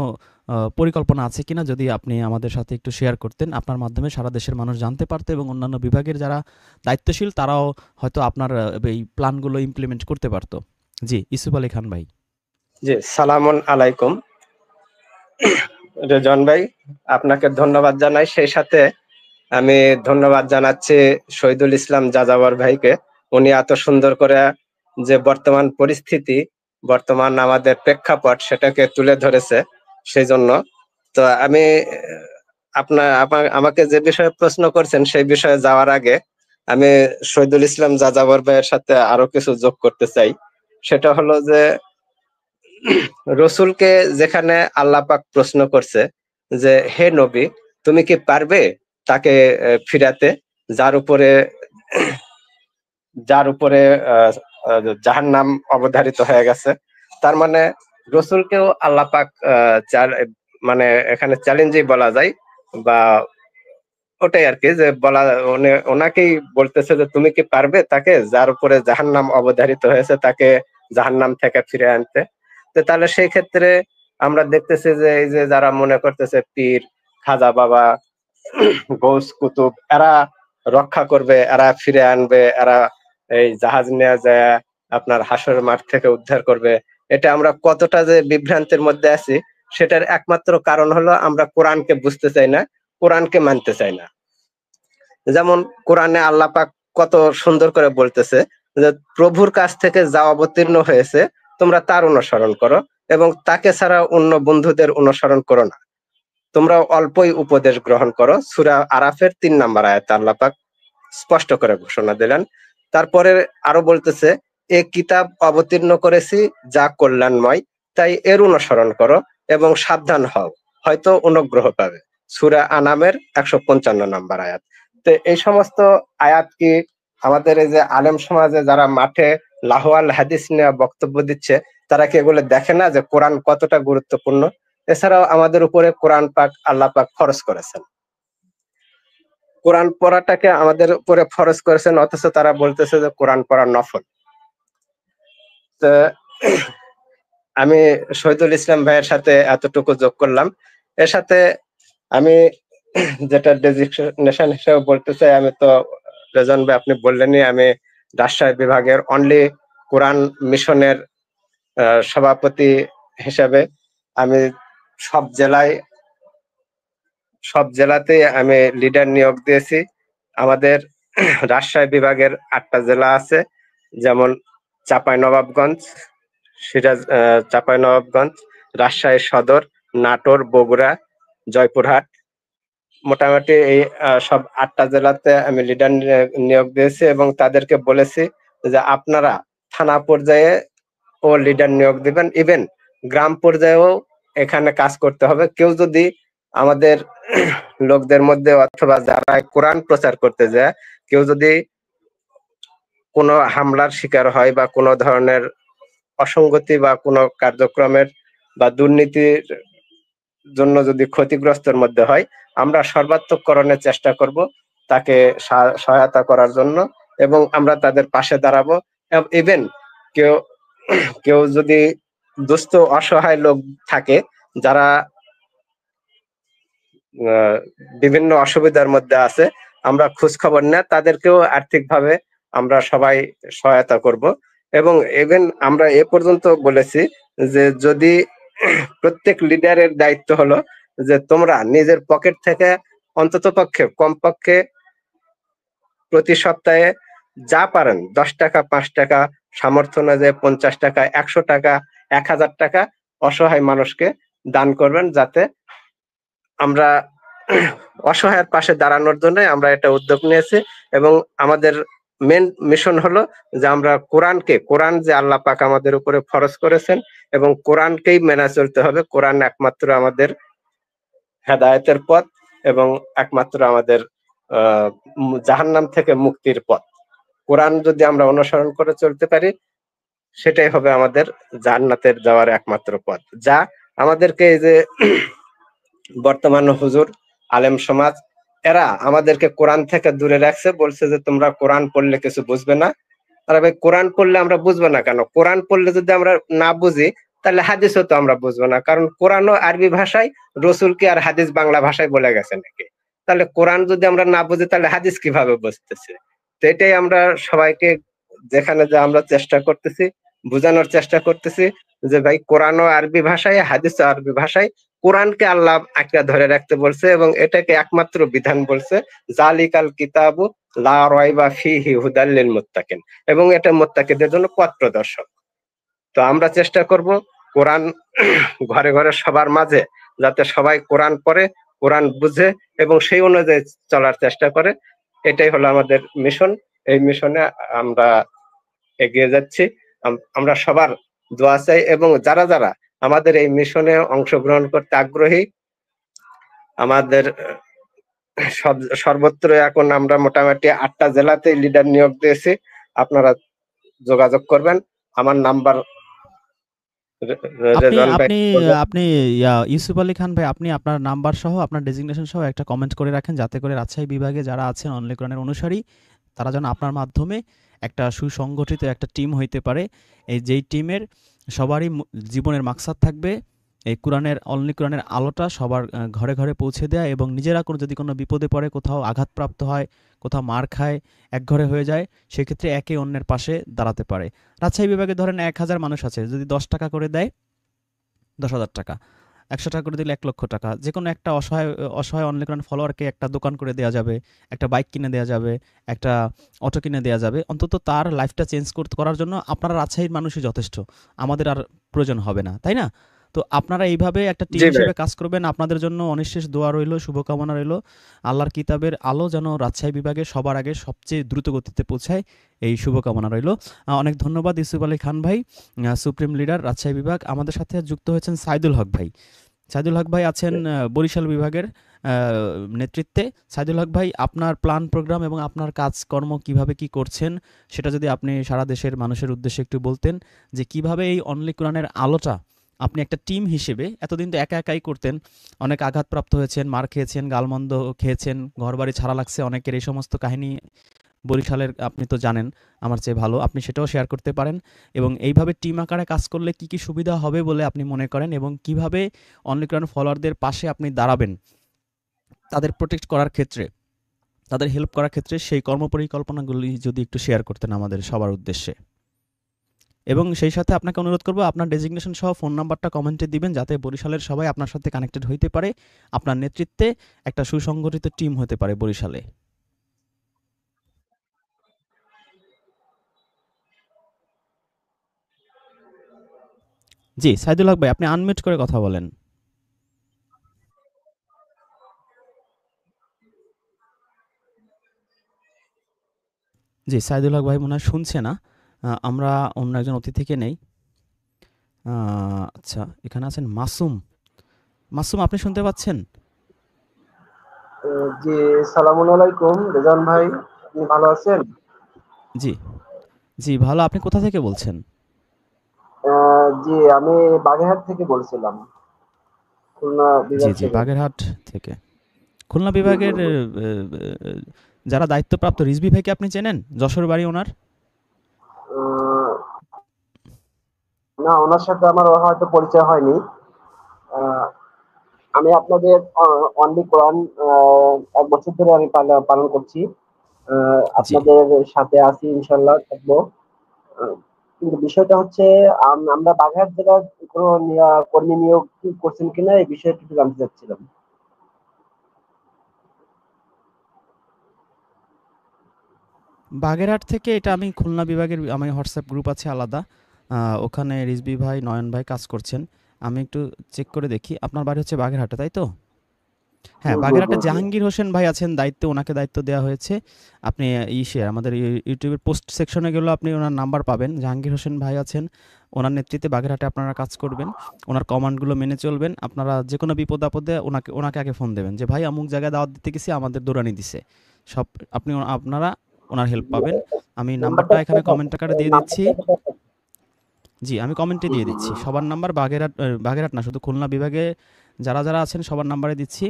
পরিকল্পনা আছে কিনা, যদি আপনি আমাদের সাথে একটু শেয়ার করতেন, আপনার মাধ্যমে সারা দেশের মানুষ জানতে পারতো এবং অন্যান্য বিভাগের যারা দায়িত্বশীল তারাও হয়তো আপনার এই প্ল্যানগুলো ইমপ্লিমেন্ট করতে পারতো। জি, ইসুফ আলী খান ভাই। জি, সালামুন আলাইকুম রেজন ভাই, আপনাকে ধন্যবাদ জানাই। সেই সাথে আমি ধন্যবাদ জানাচ্ছি শহীদুল ইসলাম যাযাবর ভাইকে। উনি এত সুন্দর করে যে বর্তমান পরিস্থিতি, বর্তমান আমাদের প্রেক্ষাপট সেটাকে তুলে ধরেছে, সেই জন্য। তো আমি আমাকে যে বিষয়ে প্রশ্ন করছেন সেই বিষয়ে যাওয়ার আগে আমি শহীদুল ইসলাম যাযাবর ভাইয়ের সাথে আরো কিছু যোগ করতে চাই। সেটা হলো যে রসুলকে যেখানে আল্লাহ পাক প্রশ্ন করছে যে হে নবী, তুমি কি পারবে তাকে ফিরাতে, যার উপরে যার উপরে জাহান্নাম অবধারিত হয়ে গেছে। তার মানে রসুলকেও আল্লাহ পাক মানে এখানে চ্যালেঞ্জই বলা যায়, বা ওটাই আর কি, যে বলা ওনাকেই বলতেছে যে তুমি কি পারবে তাকে, যার উপরে জাহান্নাম অবধারিত হয়েছে, তাকে জাহান্নাম থেকে ফিরে আনতে। তো তাহলে সেই ক্ষেত্রে আমরা দেখতেছি যে এই যে যারা মনে করতেছে পীর, খাজা বাবা, গৌস কুতুব, এরা রক্ষা করবে, এরা ফিরে আনবে, এরা এই জাহাজ নিয়ে যায় আপনার হাসর মাঠ থেকে উদ্ধার করবে, এটা আমরা কতটা যে বিভ্রান্তের মধ্যে আছি, সেটার একমাত্র কারণ হলো আমরা কোরআনকে বুঝতে চাই না, কোরআনকে মানতে চাই না। যেমন কোরআনে আল্লাহ পাক কত সুন্দর করে বলতেছে যে প্রভুর কাছ থেকে যা অবতীর্ণ হয়েছে তোমরা তার অনুসরণ করো, এবং তাকে ছাড়া অন্য বন্ধুদের অনুসরণ করো না, তোমরা অল্পই উপদেশ গ্রহণ করো। সূরা আরাফের ৩ নম্বর আয়াতে আল্লাহ পাক স্পষ্ট করে ঘোষণা দিলেন। তারপরে আরো বলতেছে, এ কিতাব অবতীর্ণ করেছি যা কল্যাণময়, তাই এর অনুসরণ করো এবং সাবধান হও, হয়তো অনুগ্রহ পাবে। সূরা আনামের ১৫৫ নম্বর আয়াত। তো এই সমস্ত আয়াত কি আমাদের এই যে আলেম সমাজে যারা মাঠে লাহওয়াল হাদিস নিয়ে বক্তব্য দিচ্ছে, তারা কি এগুলো দেখে না যে কোরআন কতটা গুরুত্বপূর্ণ? এছাড়াও আমাদের উপরে কোরআন পাক আল্লাহ পাক ফরজ করেছেন, কোরআন পড়াটাকে আমাদের উপরে ফরজ করেছেন, অথচ তারা বলতেছে যে কোরআন পড়া নফল। তো আমি শহীদুল ইসলাম ভাইয়ের সাথে এতটুকু যোগ করলাম। এর সাথে আমি যেটা ডেজিগনেশন হিসেবে বলতে চাই, আমি তো রেজন ভাই আপনি বললেনই, আমি রাজশাহী বিভাগের অনলি কোরআন মিশনের সভাপতি হিসেবে আমি সব জেলায় সব জেলাতেই আমি লিডার নিয়োগ দিয়েছি। আমাদের রাজশাহী বিভাগের ৮টা জেলা আছে, যেমন চাঁপাইনবাবগঞ্জ, চাঁপাইনবাবগঞ্জ, রাজশাহী সদর, নাটোর, বগুড়া, জয়পুরহাট। মোটামুটি এই সব ৮টা জেলাতে আমি লিডার নিয়োগ দিয়েছি এবং তাদেরকে বলেছি যে আপনারা থানা পর্যায়ে ও লিডার নিয়োগ দিবেন, ইভেন গ্রাম পর্যায়েও এখানে কাজ করতে হবে। কেউ যদি আমাদের লোকদের মধ্যে অথবা যারা কোরআন প্রচার করতে যায়, কেউ যদি কোনো হামলার শিকার হয় বা কোনো ধরনের অসঙ্গতি বা কোনো কার্যক্রমের বা দুর্নীতির জন্য যদি ক্ষতিগ্রস্তের মধ্যে হয়, আমরা সর্বাত্মকরণের চেষ্টা করব তাকে সহায়তা করার জন্য, এবং আমরা তাদের পাশে দাঁড়াবো। ইভেন কেউ কেউ যদি দুস্থ অসহায় লোক থাকে, যারা বিভিন্ন অসুবিধার মধ্যে আছে, আমরা খোঁজ খবর নেয় তাদেরকেও আর্থিকভাবে আমরা সবাই সহায়তা করব। এবং ইভেন আমরা এ পর্যন্ত বলেছি যে যদি প্রত্যেক লিডারের দায়িত্ব হলো যে তোমরা নিজের পকেট থেকে অন্ততপক্ষে কমপক্ষে প্রতি সপ্তাহে যা পারেন 10 টাকা, 5 টাকা, সামর্থ্য অনুযায়ী 50 টাকা, 100 টাকা, 1000 টাকা অসহায় মানুষকে দান করবেন, যাতে আমরা অসহায়ের পাশে দাঁড়ানোর জন্য আমরা এটা উদ্যোগ নিয়েছি। এবং আমাদের মেন মিশন হলো যে আমরা কোরআন যে আল্লাহ পাক আমাদের উপরে ফরজ করেছেন এবং কোরআনকেই মেনে চলতে হবে। কোরআন একমাত্র আমাদের হেদায়েতের পথ এবং একমাত্র আমাদের জাহান্নাম থেকে মুক্তির পথ। কোরআন যদি আমরা অনুসরণ করে চলতে পারি, সেটাই হবে আমাদের জান্নাতের যাওয়ার একমাত্র পথ। যা আমাদেরকে এই যে বর্তমান হুজুর, আলেম সমাজ, এরা আমাদেরকে কোরআন থেকে দূরে রাখছে, বলছে যে তোমরা কোরআন পড়লে কিছু বুঝবে না। আরে ভাই, কোরআন পড়লে আমরা বুঝবো না কেন? কোরআন পড়লে যদি আমরা না বুঝি, তাহলে হাদিসও তো আমরা বুঝবো না, কারণ কোরআনও আরবি ভাষায়, রসুল কি আর হাদিস বাংলা ভাষায় বলে গেছে নাকি? তাহলে কোরআন যদি আমরা না বুঝি, তাহলে হাদিস কিভাবে বুঝতেছি? তো এটাই আমরা সবাইকে, যেখানে যা আমরা চেষ্টা করতেছি, বোঝানোর চেষ্টা করতেছি যে ভাই, কোরআনও আরবি ভাষায়, হাদিসও আরবি ভাষায়। কোরআনকে আল্লাহ আঁকড়া ধরে রাখতে বলছে এবং এটাকে একমাত্র বিধান বলছে, জালিকাল কিতাবু লা রাইবা ফিহি হুদাল লিল মুত্তাকিন, এবং এটা মুত্তাকিদের জন্য পথ প্রদর্শক। তো আমরা চেষ্টা করব কোরআন ঘরে ঘরে সবার মাঝে, যাতে সবাই কোরআন পড়ে, কোরআন বুঝে এবং সেই অনুযায়ী চলার চেষ্টা করে। এটাই হলো আমাদের মিশন। এই মিশনে আমরা এগিয়ে যাচ্ছি। আমরা সবার দোয়া চাই এবং যারা যারা আমাদের এই মিশনে অংশগ্রহণ করতে আগ্রহী, আমাদের সর্বত্র এখন আমরা মোটামুটি 8টা জেলাতে লিডার নিয়োগ দিয়েছি। আপনারা যোগাযোগ করবেন। আমার নাম্বার আপনি রেজান ভাই আপনি বলবেন। আপনি ইউসুফ আলী খান ভাই, আপনি আপনার নাম্বার সহ আপনার ডেজিগনেশন সহ একটা কমেন্ট করে রাখেন, যাতে করে রাজশাহী বিভাগে যারা আছেন অনলি কোরআনের অনুসারী, তারা যেন আপনার মাধ্যমে একটা সুসংগঠিত একটা টিম হইতে পারে। এই যেই টিমের সবারই জীবনের মাকসাদ থাকবে এই কোরআনের, অনলি কোরআনের আলোটা সবার ঘরে ঘরে পৌঁছে দেয়া, এবং নিজেরা যদি কোনো বিপদে পড়ে, কোথাও আঘাতপ্রাপ্ত হয়, কোথাও মার খায়, একঘরে হয়ে যায়, সেক্ষেত্রে একে অন্যের পাশে দাঁড়াতে পারে। রাজশাহী বিভাগে ধরেন 1000 মানুষ আছে, যদি 10 টাকা করে দেয় 10,000 টাকা, 100 টাকা করে দিলে 1,00,000 টাকা, যে কোনো একটা অসহায় অসহায় অনলি কোরআন ফলোয়ারকে একটা দোকান করে দেওয়া যাবে, একটা বাইক কিনে দেওয়া যাবে, একটা অটো কিনে দেওয়া যাবে। অন্তত তার লাইফটা চেঞ্জ করার জন্য আপনারা রাজশাহীর মানুষই যথেষ্ট, আমাদের আর প্রয়োজন হবে না, তাই না? তো আপনারা এইভাবে একটা টিম জি ভাই। হিসেবে কাজ করবেন। আপনাদের জন্য অনিঃশেষ দোয়া রইল, শুভকামনা রইল। আল্লাহর কিতাবের আলো যেন রাজশাহী বিভাগে সবার আগে সবচেয়ে দ্রুত গতিতে পৌঁছায়, এই শুভকামনা রইল। অনেক ধন্যবাদ ইউসুফ আলী খান ভাই, সুপ্রিম লিডার রাজশাহী বিভাগ। আমাদের সাথে যুক্ত হয়েছেন সাইদুল হক ভাই। সাইদুল হক ভাই আছেন বরিশাল বিভাগের নেতৃত্বে। সাইদুল হক ভাই, আপনার প্ল্যান প্রোগ্রাম এবং আপনার কাজকর্ম কিভাবে কি করছেন, সেটা যদি আপনি সারা দেশের মানুষের উদ্দেশ্যে একটু বলতেন, যে কিভাবে এই অনলি কোরআনের আলোটা আপনি একটা টিম হিসেবে, এতদিন তো একা একাই করতেন, অনেক আঘাতপ্রাপ্ত হয়েছেন, মার খেয়েছেন, গালমন্দ খেয়েছেন, ঘরবাড়ি ছাড়া লাগছে অনেকের, এই সমস্ত কাহিনী বরিশালের আপনি তো জানেন আমার চেয়ে ভালো, আপনি সেটাও শেয়ার করতে পারেন। এবং এইভাবে টিম আকারে কাজ করলে কি কি সুবিধা হবে বলে আপনি মনে করেন, এবং কিভাবে অনলি কোরআন ফলোয়ারদের পাশে আপনি দাঁড়াবেন তাদের প্রোটেক্ট করার ক্ষেত্রে, তাদের হেল্প করার ক্ষেত্রে, সেই কর্মপরিকল্পনাগুলি যদি একটু শেয়ার করতেন আমাদের সবার উদ্দেশ্যে। এবং সেই সাথে আপনাকে অনুরোধ করব, আপনার ডেজিগনেশন সহ ফোন নাম্বারটা কমেন্টে দিবেন, যাতে বরিশালের সবাই আপনার সাথে কানেক্টেড হইতে পারে, আপনার নেতৃত্বে একটা সুসংগঠিত টিম হতে পারে বরিশালে। জি সাইদুল হক ভাই, আপনি আনমিউট করে কথা বলেন। জি সাইদুল হক ভাই মনে হয় শুনছে না। আমরা অন্য একজন অতিথিকে নেই। আচ্ছা, এখানে আছেন মাসুম। মাসুম, আপনি শুনতে পাচ্ছেন? জি, সালামুন আলাইকুম রেজান ভাই, আপনি ভালো আছেন? জি জি ভালো। আপনি কোথা থেকে বলছেন? জি, আমি বাগেরহাট থেকে বলছিলাম, খুলনা জি বিভাগ জি থেকে। বাগেরহাট থেকে। খুলনা জি জি বিভাগের যারা দায়িত্বপ্রাপ্ত, রিজভী ভাইকে আপনি চেনেন? যশোর বাড়ি ওনার। আহ, না, ওনার সাথে আমার হয়তো পরিচয় হয়নি। আহ, আমি আপনাদের অনলি কোরআন 1 বছর ধরে আমি পালন করছি। জি। আপনাদের সাথে আছি, ইনশাল্লাহ থাকবো। আহ, কিন্তু বিষয়টা হচ্ছে আমরা বাগেরহাট জেলার কোনো কর্মী নিয়োগ কি করছেন কিনা এই বিষয়ে একটু জানতে চাচ্ছিলাম। বাগেরহাট থেকে এটা আমি খুলনা বিভাগের আমি হোয়াটসঅ্যাপ গ্রুপ আছে আলাদা। ওখানে রিজভী ভাই, নয়ন ভাই কাজ করছেন। আমি একটু চেক করে দেখি। আপনার বাড়ি হচ্ছে বাগেরহাটে, তাই তো? হ্যাঁ, জি জি জি বাগেরহাটে জি। জাহাঙ্গীর হোসেন ভাই আছেন দায়িত্বে, ওনাকে দায়িত্ব দেওয়া হয়েছে। আপনি আমাদের ইউটিউবের পোস্ট সেকশনে গেলেও আপনি ওনার নাম্বার পাবেন। জাহাঙ্গীর হোসেন ভাই আছেন, ওনার নেতৃত্বে বাগেরহাটে আপনারা কাজ করবেন। ওনার কমান্ডগুলো মেনে চলবেন। আপনারা যে কোনো বিপদ আপদে ওনাকে ওনাকে আগে ফোন দেবেন যে ভাই অমুক জায়গায় দাওয়াত দিতে গেছি, আমাদের দৌড়ানি দিছে। সব আপনারা ওনার হেল্প পাবেন। আমি নাম্বারটা নাম্বারটা এখানে একটু কমেন্ট আকারে দিয়ে দিচ্ছি। নাম্বারটা একটু জি, আমি কমেন্টে জি দিয়ে জি জি। দিচ্ছি। সবার নাম্বার বাগেরহাট না, শুধু খুলনা বিভাগে যারা আছেন সবার নাম্বারে দিচ্ছি।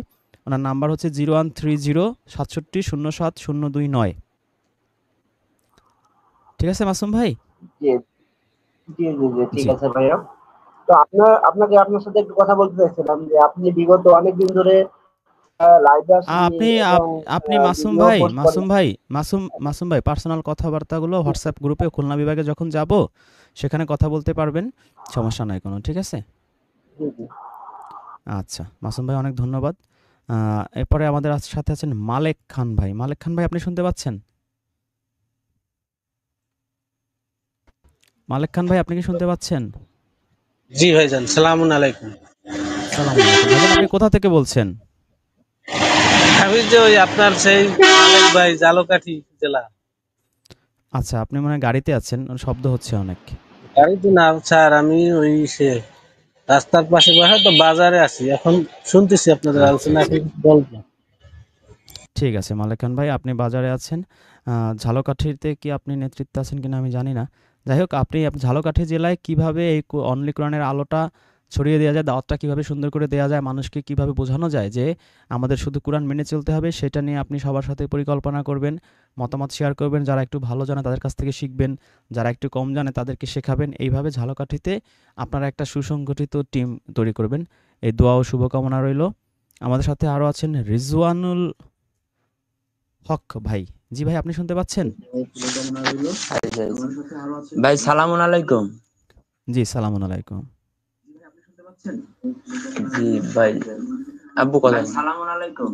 ওনার নাম্বার হচ্ছে 0130 67 07 029। ঠিক আছে মাসুম ভাই? জি জি জি জি, ঠিক জি। আছে ভাইয়া। তো আপনার সাথে একটু কথা বলতে চাইছিলাম যে আপনি বিগত অনেকদিন ধরে লাইভে আসেন আপনি এবং আপনি মাসুম ভিডিও ভাই, পোস্ট করেন। মাসুম ভাই, মাসুম ভাই পার্সোনাল কথাবার্তাগুলো হোয়াটসঅ্যাপ গ্রুপে খুলনা বিভাগে যখন যাব সেখানে কথা বলতে পারবেন। সমস্যা নাই কোনো। ঠিক আছে? জি জি। আচ্ছা, মাসুম ভাই অনেক ধন্যবাদ। এরপরে আমাদের সাথে আছেন মালেক খান ভাই। মালেক খান ভাই আপনি শুনতে পাচ্ছেন? মালেক খান ভাই আপনি কি শুনতে পাচ্ছেন? জি ভাইজান, সালামুন আলাইকুম। সালাম আলাইকুম। ভাইজান আপনি কোথা থেকে বলছেন? আমি যে ওই আপনার সেই মালিক ভাই জালকাঠি জেলা। আচ্ছা, আপনি মনে হয় গাড়িতে আছেন, শব্দ হচ্ছে অনেক। গাড়িতে না স্যার, আমি ওই সে রাস্তার পাশে বসে তো বাজারে আছি। এখন শুনতেছি আপনাদের আচ্ছা, আলোচনা, আচ্ছা। আপনি বলবেন। ঠিক আছে মালেক খান ভাই, আপনি বাজারে আছেন। ঝালকাঠিতে কি আপনি নেতৃত্বে আছেন কিনা আমি জানি না। যাই হোক, আপনি ঝালকাঠি জেলায় কিভাবে এই অনলি কোরআনের আলোটা ছড়িয়ে দেওয়া যায়, দাওয়াতটা কিভাবে সুন্দর করে দেওয়া যায়, মানুষকে কিভাবে বোঝানো যায় যে আমাদের শুধু কোরআন মেনে চলতে হবে, সেটা নিয়ে আপনি সবার সাথে পরিকল্পনা করবেন, মতামত শেয়ার করবেন। যারা একটু ভালো জানে তাদের কাছ থেকে শিখবেন, যারা একটু কম জানে তাদেরকে শেখাবেন। এইভাবে ঝালকাঠিতে আপনারা একটা সুসংগঠিত টিম তৈরি করবেন। এই দোয়া ও শুভকামনা রইল। আমাদের সাথে আরও আছেন রিজওয়ানুল হক ভাই। জি ভাই, আপনি শুনতে পাচ্ছেন? ভাই সালামুন আলাইকুম। জি, সালামুন আলাইকুম। জি ভাই, আব্বু কথা সালামুন আলাইকুম।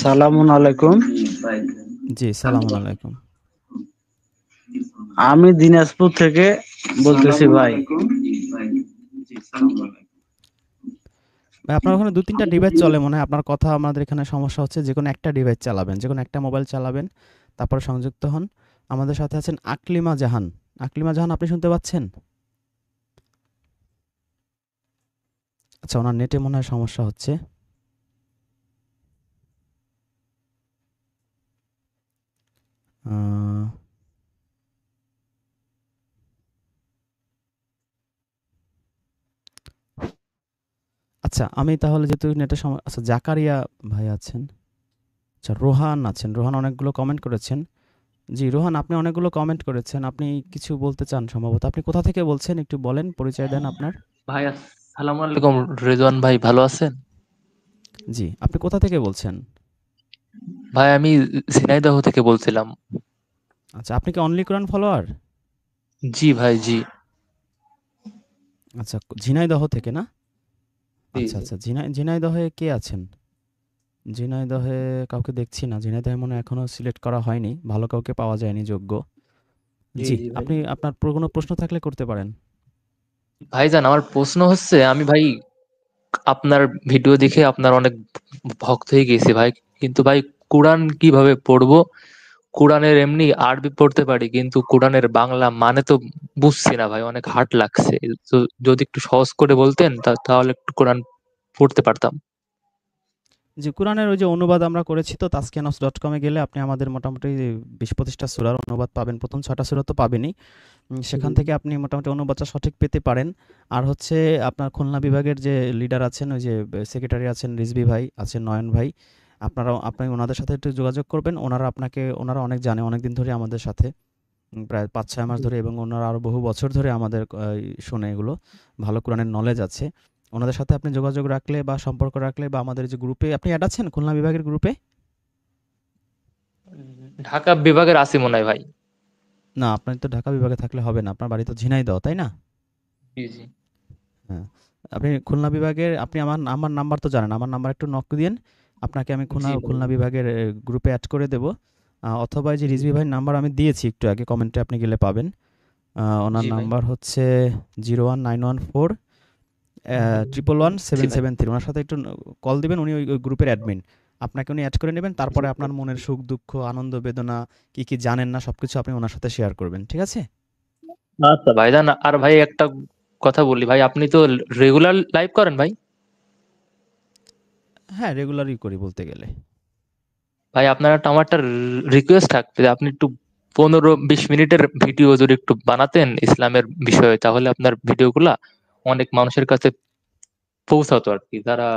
সালামুন আলাইকুম। জি, সালামুন আলাইকুম। আমি দিনাজপুর থেকে বলতেছি ভাই। ভাই আপনার ওখানে ২-৩টা ডিভাইস চলে মনে হয়। আপনার কথা আমাদের এখানে সমস্যা হচ্ছে। যেকোনো একটা ডিভাইস চালাবেন, যেকোনো একটা মোবাইল চালাবেন, তারপরে সংযুক্ত হন। আমাদের সাথে আছেন আকলিমা জাহান। আকলিমা জাহান আপনি শুনতে পাচ্ছেন? আচ্ছা, ওনার নেটে মনে হয় সমস্যা হচ্ছে। আ আচ্ছা, আমি তাহলে যেহেতু নেটের আচ্ছা জাকারিয়া ভাই আছেন। আচ্ছা, রোহান আছেন। রোহান অনেকগুলো কমেন্ট করেছেন। জি, রোহান আপনি অনেকগুলো কমেন্ট করেছেন। আপনি কিছু বলতে চান সম্ভবত। আপনি কোথা থেকে বলছেন একটু বলেন, পরিচয় দেন আপনার। ভাই আসসালামু আলাইকুম। রেজওয়ান ভাই ভালো আছেন? জি, আপনি কোথা থেকে বলছেন? ভাই আমি ঝিনাইদহ থেকে বলছিলাম। আচ্ছা, আপনি কি অনলি কোরআন ফলোয়ার? জি ভাই, জি। আচ্ছা, ঝিনাইদহ থেকে না? জি, আচ্ছা, জি। আচ্ছা। ঝিনাইদহে কে আছেন? ঝিনাইদহে কাউকে দেখছি না। ঝিনাইদহে মনে হয় এখনো সিলেক্ট করা হয়নি। ভালো কাউকে পাওয়া যায়নি যোগ্য। জি, জি, জি ভাই। আপনি আপনার কোনো প্রশ্ন থাকলে করতে পারেন। ভাইজান আমার প্রশ্ন হচ্ছে, আমি ভাই আপনার ভিডিও দেখে আপনার অনেক ভক্ত হয়ে গেছি ভাই। কিন্তু ভাই কোরআন কিভাবে পড়বো? কোরআনের এমনি আরবি পড়তে পারি, কিন্তু কোরআনের বাংলা মানে তো বুঝছি না ভাই, অনেক হার্ড লাগছে। তো যদি একটু সহজ করে বলতেন তাহলে একটু কোরআন পড়তে পারতাম। জি, কোরআনের ওই যে অনুবাদ আমরা করেছি তো taskianos.com এ গেলে আপনি আমাদের মোটামুটি ২০-২৫টা সূরার অনুবাদ পাবেন। ১ম ৬টা সূরা তো পাবেনই। সেখান থেকে আপনি মোটামুটি অনুবাদটা সঠিক পেতে পারেন। আর হচ্ছে আপনার খুলনা বিভাগের যে লিডার আছেন, ওই যে সেক্রেটারি আছেন রিজভী ভাই, আছেন নয়ন ভাই। আপনি ওনাদের সাথে একটু যোগাযোগ করবেন। ওনারা অনেক জানে, অনেকদিন ধরে আমাদের সাথে। প্রায় ৫-৬ মাস ধরে, এবং ওনারা আরও বহু বছর ধরে আমাদের শোনে এগুলো, ভালো কোরআনের নলেজ আছে। ওনাদের সাথে আপনি যোগাযোগ রাখলে বা সম্পর্ক রাখলে বা আমাদের যে গ্রুপে আপনি অ্যাড আছেন, খুলনা বিভাগের গ্রুপে? ঢাকা বিভাগের আছি মনে হয় ভাই। না, আপনার তো ঢাকা বিভাগে থাকলে হবে না, আপনার বাড়ি তো ঝিনাইদহ, তাই না? জি জি হ্যাঁ, আপনি খুলনা বিভাগের, আপনি আমার আমার নাম্বার তো জানেন, আমার নাম্বার একটু নক দিন, আপনাকে আমি খুলনা জি ভাই। খুলনা বিভাগের গ্রুপে অ্যাড করে দেবো। অথবা এই যে রিজভি ভাইয়ের নাম্বার আমি দিয়েছি একটু আগে, কমেন্টে আপনি গেলে পাবেন। ওনার জি ভাই। নাম্বার হচ্ছে 01914 জি ভাই। 111773। ওনার সাথে একটু কল দিবেন, উনি ওই গ্রুপের অ্যাডমিন। আপনাকে উনি অ্যাড করে নেবেন, তারপরে আপনার মনের সুখ দুঃখ আনন্দ বেদনা কি কি জানেন না সবকিছু আপনি ওনার সাথে শেয়ার করবেন, ঠিক আছে? আচ্ছা ভাইজান, আর ভাই একটা কথা বলি ভাই, আপনি তো রেগুলার লাইভ করেন ভাই। হ্যাঁ, রেগুলারই করি বলতে গেলে। ভাই আপনার একটা আমার একটা রিকোয়েস্ট থাকবে যে আপনি একটু 15-20 মিনিটের ভিডিও যদি একটু বানাতেন ইসলামের বিষয়ে, তাহলে আপনার ভিডিওগুলা অনেক মানুষের কাছে পৌঁছাতো আর কি, যারা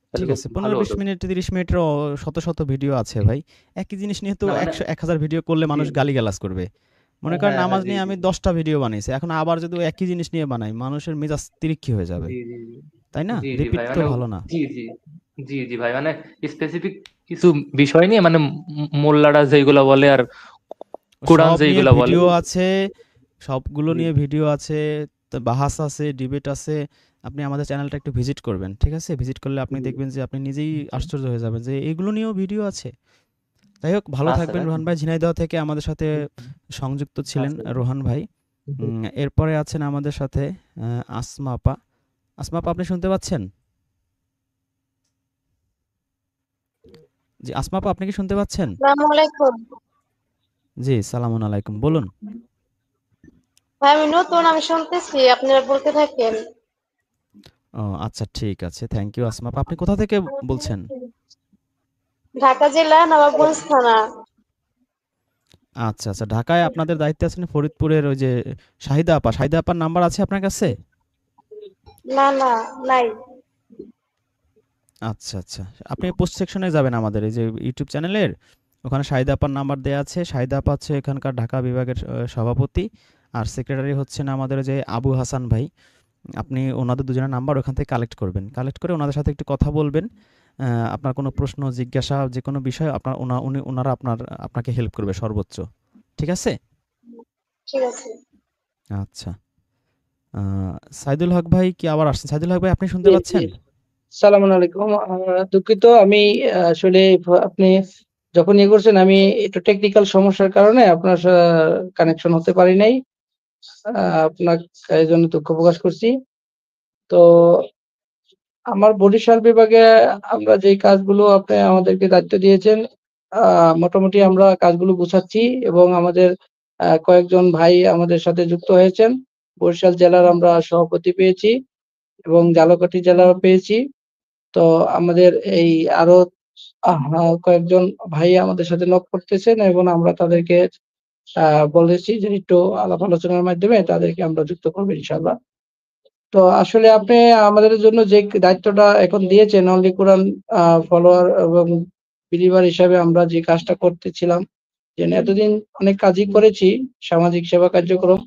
তাহলে ঠিক খুব আছে, ভালো 15-20 হতো। মিনিট 30 মিনিটের শত শত ভিডিও আছে ভাই। একই জিনিস নিয়ে তো না মানে 100-1000 ভিডিও করলে জি মানুষ গালিগালাজ করবে। মনে করেন হ্যাঁ হ্যাঁ নামাজ জি নিয়ে জি আমি 10টা ভিডিও বানাইছি, এখন আবার যদি ওই একই জিনিস নিয়ে বানাই মানুষের মেজাজ তিরিক্ষি হয়ে যাবে, জি জি জি তাই না? জি জি রিপিট ভাই তো মানে ভালো না। জি জি জি জি ভাই মানে স্পেসিফিক কিছু বিষয় নিয়ে মানে মোল্লারা যেগুলা বলে আর কোরআন সব নিয়ে যেগুলা বলে। ভিডিও আছে, সবগুলো জি নিয়ে ভিডিও আছে, তো বাহাস আছে, ডিবেট আছে। আপনি আমাদের চ্যানেলটা একটু ভিজিট করবেন, ঠিক আছে? ভিজিট করলে আপনি জি দেখবেন যে আপনি নিজেই আশ্চর্য হয়ে যাবেন যে এগুলো নিয়েও ভিডিও আছে। যাই হোক, ভালো আচ্ছা থাকবেন। ভাই। রোহান ভাই ঝিনাইদহ থেকে আমাদের সাথে সংযুক্ত ছিলেন, আচ্ছা রোহান ভাই। এরপরে আছেন আমাদের সাথে আসমা আপা। আসমা আপা, আপনি শুনতে পাচ্ছেন? জি, আসমা আপা, আপনি কি শুনতে পাচ্ছেন? আসসালামু আলাইকুম। জি, সালামুন আলাইকুম, বলুন। ভাই আমি নতুন, আমি শুনতেছি, আপনারা বলতে থাকেন। ও আচ্ছা, ঠিক আছে, থ্যাংক ইউ আসমা আপা। আপনি কোথা থেকে বলছেন? ঢাকা জেলা নবাবগঞ্জ থানা। আচ্ছা আচ্ছা, ঢাকায় আপনাদের দায়িত্বে আছেন ফরিদপুরের ওই যে শাহিদা আপা। শাহিদা আপার নাম্বার আছে আপনার কাছে? না না, নাই। আচ্ছা আচ্ছা, আপনি পোস্ট সেকশনে যাবেন আমাদের এই যে ইউটিউব চ্যানেলের, ওখানে শাহিদা আপার নাম্বার দেওয়া আছে। শাহিদা আপা হচ্ছে এখানকার ঢাকা বিভাগের সভাপতি, আর সেক্রেটারি হচ্ছেন আমাদের যে আবু হাসান ভাই। আপনি ওনাদের দুজনের নাম্বার ওখান থেকে কালেক্ট করবেন, কালেক্ট করে ওনাদের সাথে একটু কথা বলবেন। আপনার কোনো প্রশ্ন জিজ্ঞাসা যে কোনো বিষয় আপনার ওনারা আপনাকে হেল্প করবে সর্বোচ্চ, ঠিক আছে? ঠিক আছে। আচ্ছা, সাইদুল হক ভাই কি আবার আসছেন? সাইদুল হক ভাই, আপনি শুনতে জি জি পাচ্ছেন? সালাম আলাইকুম। দুঃখিত আমি আসলে আপনি যখন ইয়ে করছেন আমি একটু টেকনিক্যাল সমস্যার কারণে আপনার কানেকশন হতে পারি নাই। আপনার এই জন্য দুঃখ প্রকাশ করছি। তো আমার বরিশাল বিভাগে আমরা যে কাজগুলো আপনি আমাদেরকে দায়িত্ব দিয়েছেন, মোটামুটি আমরা কাজগুলো গুছাচ্ছি এবং আমাদের কয়েকজন ভাই আমাদের সাথে যুক্ত হয়েছেন। বরিশাল জেলার আমরা সভাপতি পেয়েছি এবং ঝালকাঠি জেলাও পেয়েছি। তো আমাদের এই আরো কয়েকজন ভাই আমাদের সাথে নক করতেছেন এবং আমরা তাদেরকে বলেছি যে একটু আলাপ আলোচনার মাধ্যমে তাদেরকে আমরা যুক্ত করবো ইনশাআল্লাহ। তো আসলে আপনি আমাদের জন্য যে দায়িত্বটা এখন দিয়েছেন, অনলি কোরআন ফলোয়ার এবং বিলিভার হিসাবে আমরা যে কাজটা করতেছিলাম, যে এতদিন অনেক কাজই করেছি, সামাজিক সেবা কার্যক্রম,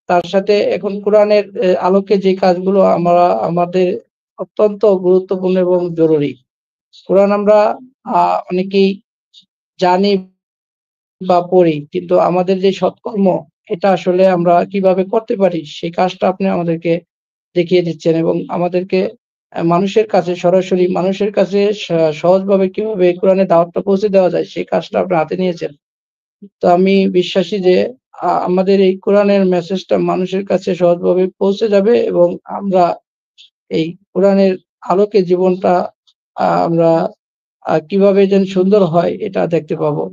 তার সাথে এখন কোরআনের আলোকে যে কাজগুলো আমরা আমাদের অত্যন্ত গুরুত্বপূর্ণ এবং জরুরি। কোরআন আমরা অনেকেই জানি বা পড়ি, কিন্তু আমাদের যে সৎকর্ম এটা আসলে আমরা কিভাবে করতে পারি সেই কাজটা আপনি আমাদেরকে দেখিয়ে দিচ্ছেন এবং আমাদেরকে মানুষের কাছে সরাসরি মানুষের কাছে সহজভাবে কিভাবে কোরআনের দাওয়াতটা পৌঁছে দেওয়া যায় সেই কাজটা আপনি হাতে নিয়েছেন। তো আমি বিশ্বাসী যে আমাদের এই কোরআনের মেসেজটা মানুষের কাছে সহজভাবে পৌঁছে যাবে এবং আমরা এই কোরআনের আলোকে জীবনটা আমরা কিভাবে যেন সুন্দর হয় এটা দেখতে পাবো।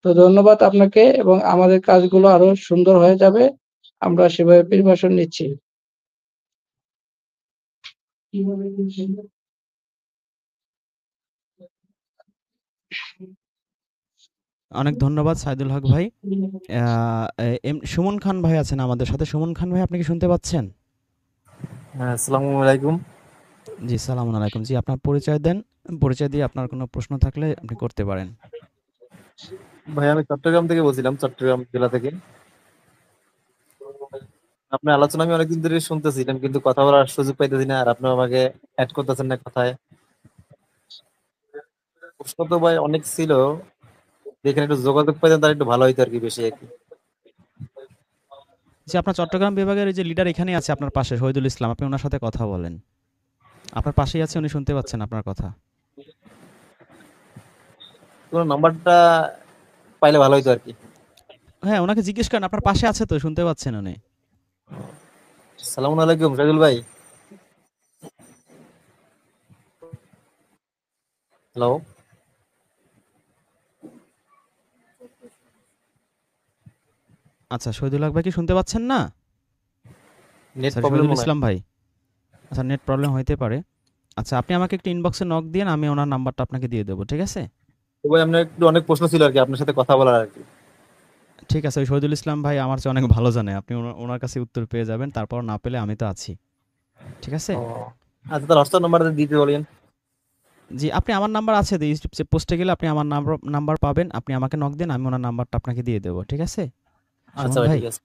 তো ধন্যবাদ আপনাকে এবং আমাদের কাজগুলো আরো সুন্দর হয়ে যাবে। আমরা সেভাবে প্রিপারেশন নিচ্ছি। অনেক ধন্যবাদ সাইদুল হক ভাই। সুমন খান ভাই আছেন আমাদের সাথে। সুমন খান ভাই, আপনি কি শুনতে পাচ্ছেন? হ্যাঁ, আসসালামু আলাইকুম। জি, সালামুন আলাইকুম। জি, আপনার পরিচয় দেন। পরিচয় দিয়ে আপনার কোনো প্রশ্ন থাকলে আপনি করতে পারেন। ভাই আমি চট্টগ্রাম থেকে বলছিলাম, চট্টগ্রাম জেলা থেকে। আপনার আলোচনা আমি অনেকদিন ধরে শুনতেছিলাম, কিন্তু কথা বলার সুযোগ পাইতেছি না, আর আপনি আমাকে অ্যাড করতেছেন না কথায়। প্রশ্ন তো ভাই অনেক ছিল, যেখানে একটু যোগাযোগ পাইতেন তার একটু ভালো হইতো আর কি, বেশি আর কি। যে আপনার চট্টগ্রাম বিভাগের যে লিডার এখানে আছে আপনার পাশে, শহীদুল ইসলাম, আপনি ওনার সাথে কথা বলেন। আপনার পাশেই আছে, উনি শুনতে পাচ্ছেন আপনার কথা। তোমার নাম্বারটা পাইলে ভালো হইতো আর কি। হ্যাঁ, ওনাকে জিজ্ঞেস করেন, আপনার পাশে আছে তো, শুনতে পাচ্ছেন উনি। সালামু আলাইকুম রাজুল ভাই। হ্যালো। আচ্ছা, শহীদুল হক ভাই কি শুনতে পাচ্ছেন না? নেট স্যার, প্রবলেম শহীদুল মনে হয়। ইসলাম ভাই। আচ্ছা, নেট প্রবলেম হইতে পারে। আচ্ছা, আপনি আমাকে একটু ইনবক্সে নক দিন, আমি ওনার নাম্বারটা আপনাকে দিয়ে দেবো, ঠিক আছে? তো ভাই আপনার একটু অনেক প্রশ্ন ছিল আর কি, আপনার সাথে কথা বলার আর কি। ঠিক আছে, ওই শহীদুল ইসলাম ভাই আমার চেয়ে অনেক ভালো জানে, আপনি ওনার কাছে উত্তর পেয়ে যাবেন, তারপর না পেলে আমি তো আছি, ঠিক আছে? ও আচ্ছা, তার হোয়াটসঅ্যাপ নাম্বারটা দিতে বলেন। জি, আপনি আমার নাম্বার আছে, ইউটিউব পোস্টে গেলে আপনি আমার নাম্বার পাবেন, আপনি আমাকে নক দিন, আমি ওনার নাম্বারটা আপনাকে দিয়ে দেবো, ঠিক আছে আচ্ছা সুমন ভাই, ভাই? ঠিক আছে।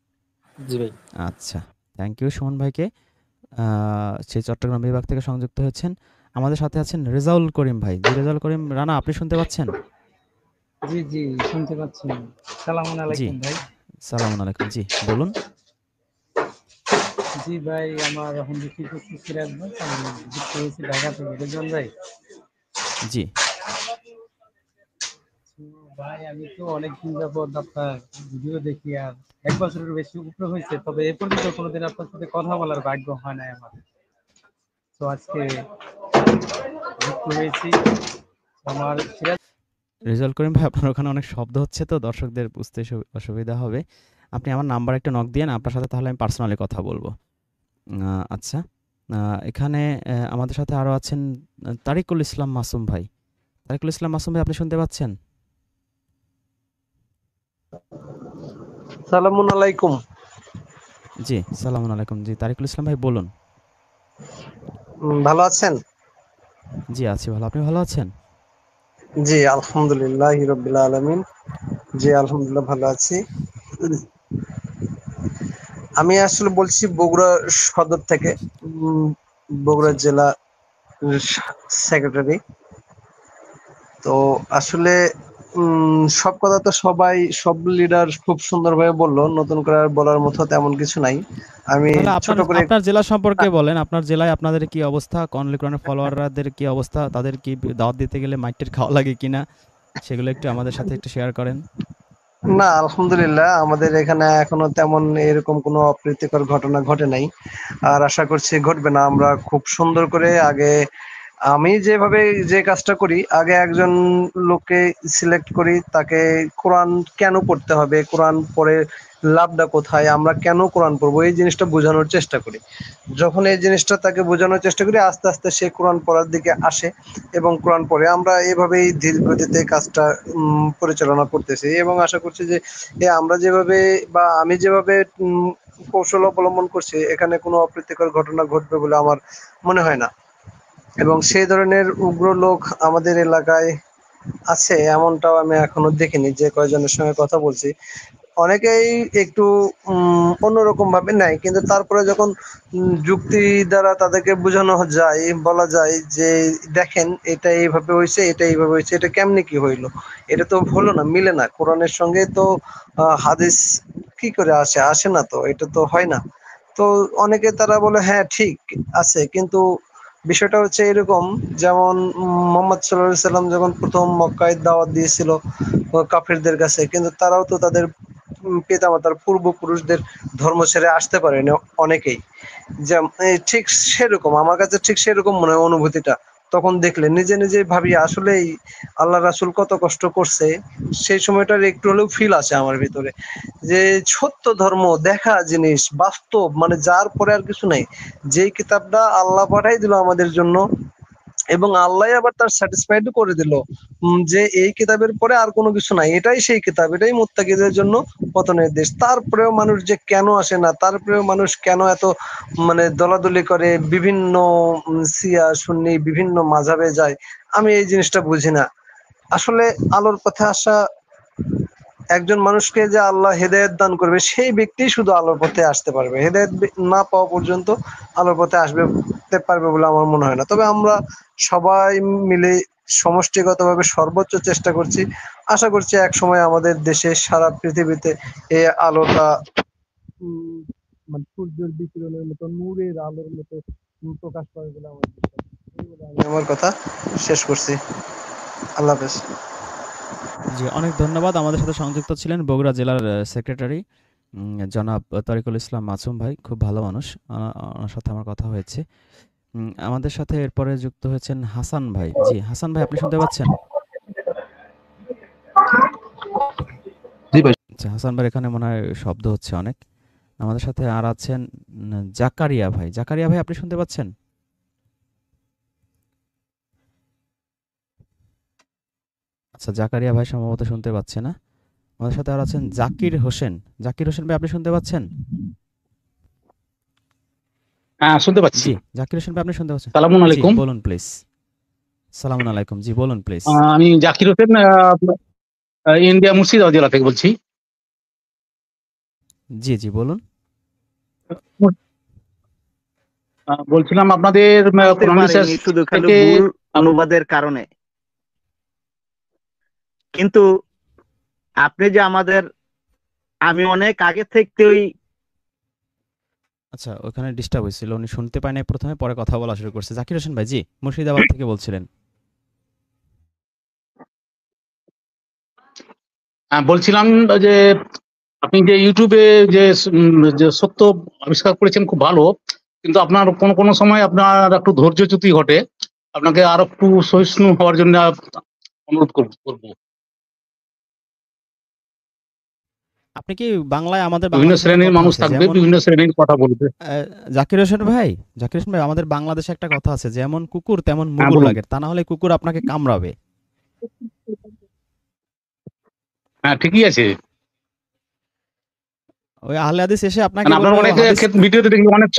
জি ভাই। আচ্ছা, থ্যাংক ইউ সুমন ভাইকে। সেই চট্টগ্রাম বিভাগ থেকে সংযুক্ত হয়েছেন। আমাদের সাথে আছেন রেজাউল করিম ভাই। জি, রেজাউল করিম রানা, আপনি শুনতে পাচ্ছেন? জি জি শুনতে পাচ্ছি। সালামু জি, আলাইকুম ভাই। সালামুন আলাইকুম। জি, বলুন। জি ভাই, আমার এখন বিক্রি করছি সিরাজগঞ্জ, আমি যুক্ত হয়েছি ঢাকা থেকে। রেজন ভাই, জি, তো ভাই আমি তো অনেকদিন যাবত আপনার ভিডিও দেখি, আর 1 বছরের বেশি উপরে হয়েছে, তবে এ পর্যন্ত কোনোদিন আপনার সাথে কথা বলার ভাগ্য হয় নাই আমার। তো আজকে যুক্ত হয়েছি আমার সিরাজ। রেজাউল করিম ভাই, আপনার ওখানে অনেক শব্দ হচ্ছে তো, দর্শকদের বুঝতে অসুবিধা হবে। আপনি আমার নাম্বার একটা নক দিয়েন, আপনার সাথে তাহলে আমি পার্সোনালি কথা বলবো। আচ্ছা, এখানে আমাদের সাথে আরও আছেন তারিকুল ইসলাম মাসুম ভাই। তারিকুল ইসলাম মাসুম ভাই, আপনি শুনতে পাচ্ছেন? সালামুন আলাইকুম। জি, সালামুন আলাইকুম। জি, তারিকুল ইসলাম ভাই বলুন। ভালো আছেন? জি, আছি ভালো। আপনি ভালো আছেন? জি আলহামদুলিল্লাহ রাব্বিল আলামিন। জি আলহামদুলিল্লাহ ভালো আছি। আমি আসলে বলছি বগুড়া সদর থেকে, বগুড়া জি, জেলা সেক্রেটারি। তো আসলে সব কথা তো সব লিডার খুব সুন্দরভাবে বললো, নতুন করে আর বলার মতো তেমন কিছু নাই। আমি তাহলে ছোট আপনার করে আপনার জেলা সম্পর্কে বলেন। আপনার জেলায় আপনাদের কি অবস্থা? কনলি কোরআনের ফলোয়ারদের কি অবস্থা? তাদের কি দাওয়াত দিতে গেলে মাইটের খাওয়া লাগে কিনা? সেগুলো একটু আমাদের সাথে একটু শেয়ার করেন। না, আলহামদুলিল্লাহ আমাদের এখানে এখনো তেমন এরকম কোনো অপ্রীতিকর ঘটনা ঘটে নাই, আর আশা করছি ঘটবে না। আমরা খুব সুন্দর করে আগে, আমি যেভাবে যে কাজটা করি, আগে একজন লোককে সিলেক্ট করি, তাকে কোরআন কেন পড়তে হবে, কোরআন পড়ে লাভটা কোথায়, আমরা কেন কোরআন পড়বো, এই জিনিসটা বোঝানোর চেষ্টা করি। যখন এই জিনিসটা তাকে বোঝানোর চেষ্টা করি, আস্তে আস্তে সে কোরআন পড়ার দিকে আসে এবং কোরআন পড়ে। আমরা এভাবেই ধীর গতিতে কাজটা পরিচালনা করতেছি এবং আশা করছি যে আমরা যেভাবে বা আমি যেভাবে কৌশল অবলম্বন করছি, এখানে কোনো অপ্রীতিকর ঘটনা ঘটবে বলে আমার মনে হয় না। এবং সেই ধরনের উগ্র লোক আমাদের এলাকায় আছে এমনটাও আমি এখনো দেখিনি। যে কয়জনের সঙ্গে কথা বলছি, অনেকেই একটু অন্যরকম ভাবে নেয়, কিন্তু তারপরে যখন যুক্তি দ্বারা তাদেরকে বোঝানো যায়, বলা যায় যে দেখেন এটা এইভাবে হয়েছে, এটা এইভাবে হয়েছে, এটা কেমনে কি হইলো, এটা তো হলো না, মিলে না, কোরআনের সঙ্গে তো হাদিস কি করে আসে না, তো এটা তো হয় না। তো অনেকে তারা বলে হ্যাঁ ঠিক আছে, কিন্তু বিষয়টা হচ্ছে এরকম, যেমন মোহাম্মদ সাল্লাল্লাহু আলাইহি সাল্লাম যখন প্রথম মক্কায় দাওয়াত দিয়েছিল কাফিরদের কাছে, কিন্তু তারাও তো তাদের পিতামাতার পূর্বপুরুষদের ধর্ম ছেড়ে আসতে পারেনি অনেকেই। ঠিক সেরকম আমার কাছে ঠিক সেরকম মনে হয় অনুভূতিটা। তখন দেখলে নিজে নিজে ভাবি আসলেই আল্লাহ রাসূল কত কষ্ট করছে, সেই সময়টার একটু হলেও ফিল আসে আমার ভিতরে, যে সত্য ধর্ম দেখা জিনিস বাস্তব, মানে যার পরে আর কিছু নাই। যেই কিতাবটা আল্লাহ পাঠাই দিল আমাদের জন্য, এবং আল্লাহ আবার তার স্যাটিসফাইড করে দিল যে এই কিতাবের পরে আর কোনো কিছু নাই, এটাই সেই কিতাব, এটাই মুত্তাকিদের জন্য পতনের দেশ। তারপরেও মানুষ যে কেন আসে না, তারপরেও মানুষ কেন এত মানে দলাদলি করে, বিভিন্ন শিয়া সুন্নি বিভিন্ন মাযহাবে যায়, আমি এই জিনিসটা বুঝি না। আসলে আলোর পথে আসা একজন মানুষকে যে আল্লাহ হেদায়েত দান করবে সেই ব্যক্তি শুধু আলোর পথে আসতে পারবে। হেদায়েত না পাওয়া পর্যন্ত আলোর পথে আসতে পারবে বলে আমার মনে হয় না। তবে আমরা সবাই মিলে সমষ্টিগতভাবে সর্বোচ্চ চেষ্টা করছি। আশা করছি একসময় আমাদের দেশে সারা পৃথিবীতে এই আলোটা মানে সূর্যের বিকিরণের মতো নূরের আলোর মতো প্রকাশ পাবে বলে আমার বিশ্বাস। এই বলে আমি আমার কথা শেষ করছি। আল্লাহ হাফেজ। জি, অনেক ধন্যবাদ। আমাদের সাথে সংযুক্ত ছিলেন বগুড়া জেলার সেক্রেটারি জনাব তরিকুল ইসলাম মাসুম ভাই, খুব ভালো মানুষ। ওনার সাথে আমার কথা হয়েছে। আমাদের সাথে এরপরে যুক্ত হয়েছেন হাসান ভাই। জি, হাসান ভাই আপনি শুনতে পাচ্ছেন? জি ভাই। আচ্ছা, হাসান ভাই এখানে মনে হয় শব্দ হচ্ছে অনেক। আমাদের সাথে আর আছেন জাকারিয়া ভাই। জাকারিয়া ভাই আপনি শুনতে পাচ্ছেন? আচ্ছা, জাকারিয়া ভাই সম্ভবত শুনতে পাচ্ছে না। আমাদের সাথে আর আছেন জাকির হোসেন। জাকির হোসেন ভাই আপনি শুনতে পাচ্ছেন? হ্যাঁ, শুনতে পাচ্ছি। জি, জাকির হোসেন ভাই আপনি শুনতে পাচ্ছেন? সালামুন জি, আলাইকুম। বলুন প্লিজ। সালামুন আলাইকুম। জি, বলুন প্লিজ। আমি জাকির হোসেন, ইন্ডিয়া মুর্শিদাবাদ জেলা থেকে বলছি। জি, জি, বলুন। বলছিলাম আপনাদের বলতে কোরআন রিসার্চ পারেনি শুধু খালি থেকে ভুল অনুবাদের কারণে। কিন্তু আপনি যে আমাদের, আমি অনেক আগে থেকেই আচ্ছা, ওখানে ডিস্টার্ব হয়েছিল। উনি শুনতে পায় নাই প্রথমে, পরে কথা বলা শুরু করছে। জাকির হোসেন ভাই, জি, মুর্শিদাবাদ থেকে বলছিলেন। বলছিলাম যে আপনি যে ইউটিউবে যে সত্য আবিষ্কার করেছেন খুব ভালো, কিন্তু আপনার কোনো কোনো সময় আপনার একটু ধৈর্যচ্যুতি ঘটে। আপনাকে আরো একটু সহিষ্ণু হওয়ার জন্য অনুরোধ করবো। আপনি কি বাংলায় আমাদের বিভিন্ন বাংলাদেশে একটা শ্রেণীর কথা মানুষ আছে থাকবে, যেমন বিভিন্ন শ্রেণীর কথা বলবে। জাকির হোসেন ভাই, জাকির হোসেন ভাই, আমাদের বাংলাদেশে একটা কথা আছে, যেমন কুকুর তেমন হ্যাঁ, মুগুর বলুন। লাগে, তা না হলে কুকুর আপনাকে কামড়াবে। হ্যাঁ, ঠিকই আছে। ওই আহলে হাদিস এসে আপনাকে কারণ আপনার বলবে, ও অনেক হাদিস ভিডিওতে দেখি অনেক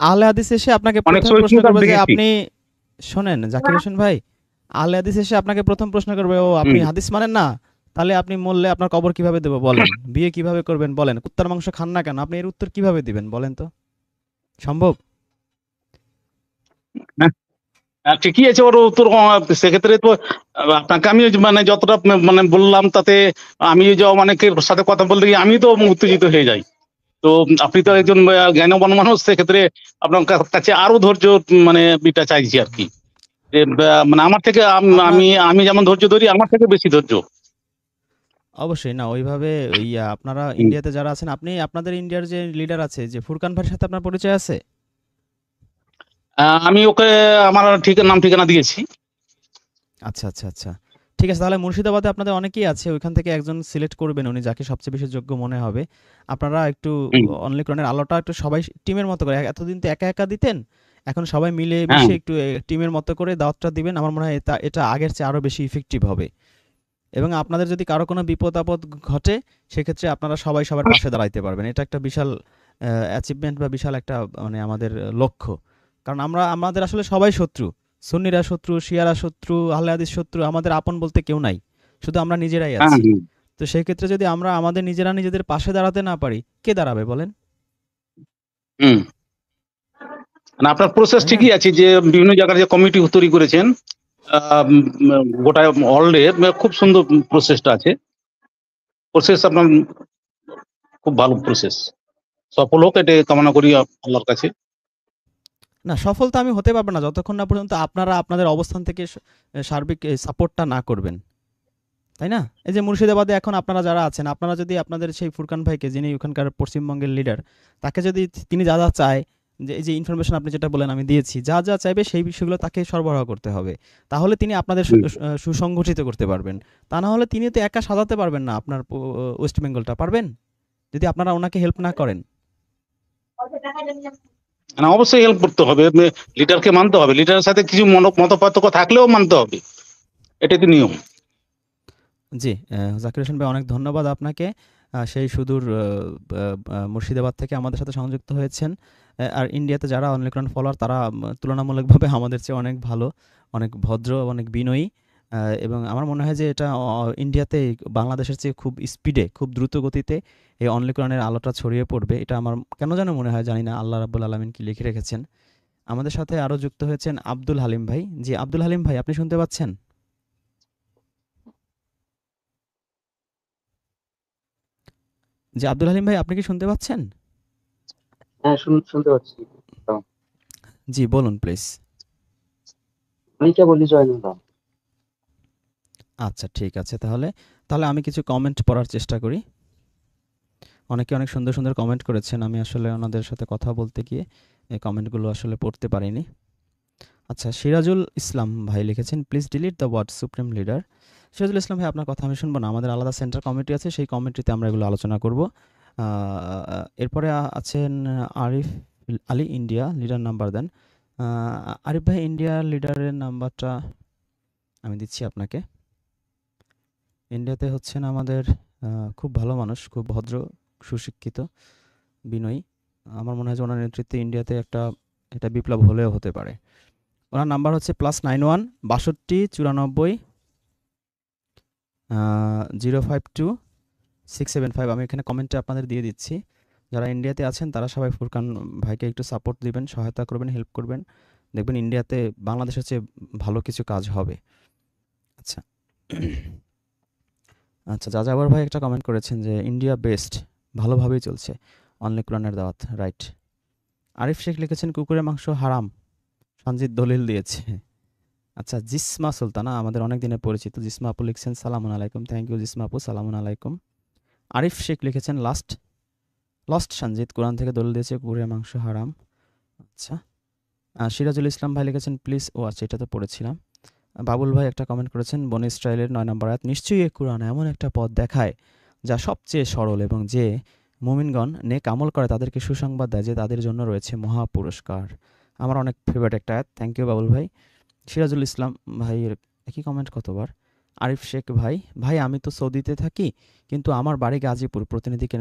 আহলে হাদিস এসে আপনাকে অনেক প্রথমে প্রশ্ন সহিষ্ণুতা করবে যে দেখেছি। আপনি শোনেন জাকির হোসেন ভাই, আহলে হাদিস এসে আপনাকে প্রথম প্রশ্ন করবে, ও আপনি হাদিস মানেন না, তাহলে আপনি মরলে আপনার কবর কিভাবে দেবো বলেন, বিয়ে কিভাবে করবেন বলেন, কুত্তার মাংস খান না কেন, আপনি এর উত্তর কিভাবে দিবেন বলেন তো? সম্ভব? হ্যাঁ, ঠিকই আছে। ওর উত্তর সেক্ষেত্রে তো আপনাকে আমি মানে যতটা মানে বললাম, তাতে আমি অনেকের সাথে কথা বলতে গিয়ে আমি তো উত্তেজিত হয়ে যাই। তো আপনি তো একজন জ্ঞানবান মানুষ, সেক্ষেত্রে আপনার কাছে আরো ধৈর্য মানে বিটা চাইছি আর কি। যে মানে আমার থেকে আমি যেমন ধৈর্য ধরি, আমার থেকে বেশি ধৈর্য। অবশ্যই না, ওইভাবে আপনারা ইন্ডিয়াতে যারা আছেন, আপনি আপনাদের ইন্ডিয়ার যে লিডার আছে, যে ফুরকান ভাইয়ের সাথে আপনার পরিচয় আছে? আমি ওকে আমার নাম ঠিকানা দিয়েছি। আচ্ছা, আচ্ছা, আচ্ছা, ঠিক আছে। তাহলে মুর্শিদাবাদে আপনাদের অনেকেই আছে, ওইখান থেকে একজন সিলেক্ট করবেন, উনি যাকে সবচেয়ে বেশি যোগ্য মনে হবে। আপনারা একটু অনলি কোরআনের আলোটা একটু সবাই টিমের মতো করে, এতদিন তো একা একা দিতেন, এখন সবাই মিলে মিশে একটু টিমের মতো করে দাওয়াতটা দিবেন। আমার মনে হয় এটা আগের চেয়ে আরো বেশি ইফেক্টিভ হবে। এবং আপনাদের যদি কারো কোনো বিপদ আপদ ঘটে, সেক্ষেত্রে আপনারা সবাই সবার পাশে দাঁড়াইতে পারবেন। এটা একটা বিশাল অ্যাচিভমেন্ট বা বিশাল একটা মানে আমাদের লক্ষ্য। কারণ আমাদের আসলে সবাই শত্রু, সুন্নিরা শত্রু, শিয়ারা শত্রু, আহলে হাদিস শত্রু, আমাদের আপন বলতে কেউ নাই, শুধু আমরা নিজেরাই আছি। তো সেই ক্ষেত্রে যদি আমরা আমাদের নিজেদের পাশে দাঁড়াতে না পারি, কে দাঁড়াবে বলেন? আপনার প্রসেস ঠিকই আছে, যে বিভিন্ন জায়গায় যে কমিটি তৈরি করেছেন গোটা ওয়ার্ল্ডে, খুব সুন্দর প্রসেসটা আছে। প্রসেস আপনার খুব ভালো প্রসেস, সফল হোক এটা কামনা করি আল্লাহর কাছে। না, সফল তো আমি হতে পারবো না যতক্ষণ না পর্যন্ত আপনারা আপনাদের অবস্থান থেকে সার্বিক সাপোর্টটা না করবেন, তাই না? এই যে মুর্শিদাবাদে এখন আপনারা যারা আছেন, আপনারা যদি আপনাদের সেই ফুরকান ভাইকে, যিনি ওখানকার পশ্চিমবঙ্গের লিডার, তাকে যদি তিনি যা যা চায়, যে এই যে ইনফরমেশন আপনি যেটা বলেন আমি দিয়েছি, যা যা চাইবে সেই বিষয়গুলো তাকে সরবরাহ করতে হবে, তাহলে তিনি আপনাদের সুসংগঠিত করতে পারবেন। তা না হলে তিনি তো একা সাজাতে পারবেন না আপনার ওয়েস্ট বেঙ্গলটা, পারবেন যদি আপনারা ওনাকে হেল্প না করেন? না, অবশ্যই হেল্প করতে হবে, লিডারকে মানতে হবে, লিডারের সাথে কিছু মতপার্থক্য থাকলেও মানতে হবে, এটা কি নিয়ম। জি, জাকির হোসেন ভাই, অনেক ধন্যবাদ আপনাকে। সেই সুদূর মুর্শিদাবাদ থেকে আমাদের সাথে সংযুক্ত হয়েছেন। আর ইন্ডিয়াতে যারা অনলি কোরআন ফলোয়ার, তারা তুলনামূলকভাবে আমাদের চেয়ে অনেক ভালো, অনেক ভদ্র, অনেক বিনয়ী। এবং আমার মনে হয় যে এটা ইন্ডিয়াতে বাংলাদেশের চেয়ে খুব স্পিডে, খুব দ্রুত গতিতে এই অনলি কোরআনের আলোটা ছড়িয়ে পড়বে। এটা আমার কেন যেন মনে হয়, জানি না আল্লাহ রাব্বুল আলামিন কি লিখে রেখেছেন। আমাদের সাথে আরো যুক্ত হয়েছেন আব্দুল হালিম ভাই। জি আব্দুল হালিম ভাই, আপনি শুনতে পাচ্ছেন? জি আব্দুল হালিম ভাই, আপনি কি শুনতে পাচ্ছেন? হ্যাঁ, শুনতে পাচ্ছি। জি বলুন প্লিজ। আমি কে বলি জয়নুল্লাহ। আচ্ছা ঠিক আছে, তাহলে তাহলে আমি কিছু কমেন্ট পড়ার চেষ্টা করি। অনেকে অনেক সুন্দর সুন্দর কমেন্ট করেছেন, আমি আসলে ওনাদের সাথে কথা বলতে গিয়ে এই কমেন্টগুলো আসলে পড়তে পারিনি। আচ্ছা, সিরাজুল ইসলাম ভাই লিখেছেন, please delete the word supreme leader. Sirajul Islam ভাই, আপনার কথা আমি শুনবো না, আমাদের আলাদা সেন্টার কমিটি আছে, সেই কমিটিতে আমরা এগুলো আলোচনা করব। এরপরে আছেন Arif Ali India, leader number দেন। আরিফ ভাই, ইন্ডিয়া লিডারের নাম্বারটা আমি দিচ্ছি আপনাকে। ইন্ডিয়াতে হচ্ছেন আমাদের খুব ভালো মানুষ, খুব ভদ্র, সুশিক্ষিত, বিনয়ী। আমার মনে হয় যে ওনার নেতৃত্বে ইন্ডিয়াতে এটা বিপ্লব হলেও হতে পারে। ওনার নাম্বার হচ্ছে +91 62 94 052 675। আমি এখানে কমেন্টে আপনাদের দিয়ে দিচ্ছি। যারা ইন্ডিয়াতে আছেন তারা সবাই ফুরকান ভাইকে একটু সাপোর্ট দিবেন, সহায়তা করবেন, হেল্প করবেন। দেখবেন ইন্ডিয়াতে বাংলাদেশের চেয়ে ভালো কিছু কাজ হবে। আচ্ছা আচ্ছা, যাযাবর ভাই একটা কমেন্ট করেছেন যে ইন্ডিয়া বেস্ট, ভালোভাবেই চলছে অনলি কোরআনের দাওয়াত, রাইট। আরিফ শেখ লিখেছেন কুকুরের মাংস হারাম, সঞ্জিত দলিল দিয়েছে। আচ্ছা, জিসমা সুলতানা, আমাদের অনেক দিনের পরিচিত জিসমা আপু লিখছেন সালামুন আলাইকুম। থ্যাংক ইউ জিসমা আপু, সালামুন আলাইকুম। আরিফ শেখ লিখেছেন লস্ট সঞ্জিত, কোরআন থেকে দলিল দিয়েছে কুকুরের মাংস হারাম। আচ্ছা, সিরাজুল ইসলাম ভাই লিখেছেন প্লিজ, ও আচ্ছা এটা তো পড়েছিলাম। বাবুল ভাই একটা কমেন্ট করেছেন, বনি ইসরায়েলের 9 নম্বর আয়াত, নিশ্চয়ই এ কুরআন এমন একটা পথ দেখায় যা সবচেয়ে সরল, এবং যে মুমিনগণ নেক আমল করে তাদেরকে সুসংবাদ দেয় যে তাদের জন্য রয়েছে মহা পুরস্কার। আমার অনেক ফেভারিট একটা আয়াত। থ্যাংক ইউ বাবুল ভাই। সিরাজুল ইসলাম ভাইয়ের একই কমেন্ট কতবার। আরিফ শেখ ভাই আমি তো সৌদিতে থাকি, কিন্তু আমার বাড়ি গাজীপুর, প্রতিনিধিকে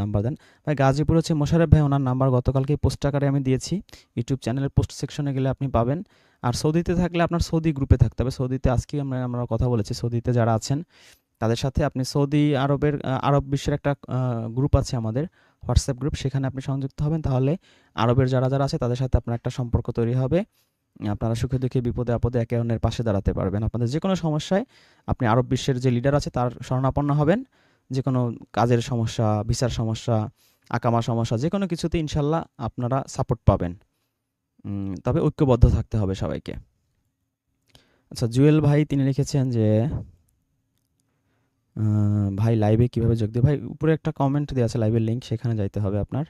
নাম্বার দেন। ভাই গাজীপুর হচ্ছে মোশাররফ ভাই, ওনার নাম্বার গতকালকে পোস্ট আকারে আমি দিয়েছি, ইউটিউব চ্যানেলের পোস্ট সেকশনে গেলে আপনি পাবেন। আর সৌদিতে থাকলে আপনার সৌদি গ্রুপে থাকতে হবে। সৌদিতে আজকে আমরা কথা বলেছি, সৌদিতে যারা আছেন তাদের সাথে আপনি সৌদি আরবের আরব বিশ্বের একটা গ্রুপ আছে আমাদের, হোয়াটসঅ্যাপ গ্রুপ, সেখানে আপনি সংযুক্ত হবেন। তাহলে আরবের যারা আছে তাদের সাথে আপনার একটা সম্পর্ক তৈরি হবে। আপনারা সুখে দুঃখে বিপদে আপদে একে অন্যের পাশে দাঁড়াতে পারবেন। আপনাদের যে কোনো সমস্যায় আপনি আরব বিশ্বের যে লিডার আছে তার শরণাপন্ন হবেন। যে কোনো কাজের সমস্যা, ভিসার সমস্যা, আকামা সমস্যা, যে কোনো কিছুতে ইনশাল্লাহ আপনারা সাপোর্ট পাবেন। তবে ঐক্যবদ্ধ থাকতে হবে সবাইকে। আচ্ছা, জুয়েল ভাই তিনি লিখেছেন যে ভাই লাইভে কিভাবে যোগ দিই। ভাই উপরে একটা কমেন্ট দেওয়া আছে, লাইভের লিঙ্ক, সেখানে যাইতে হবে আপনার।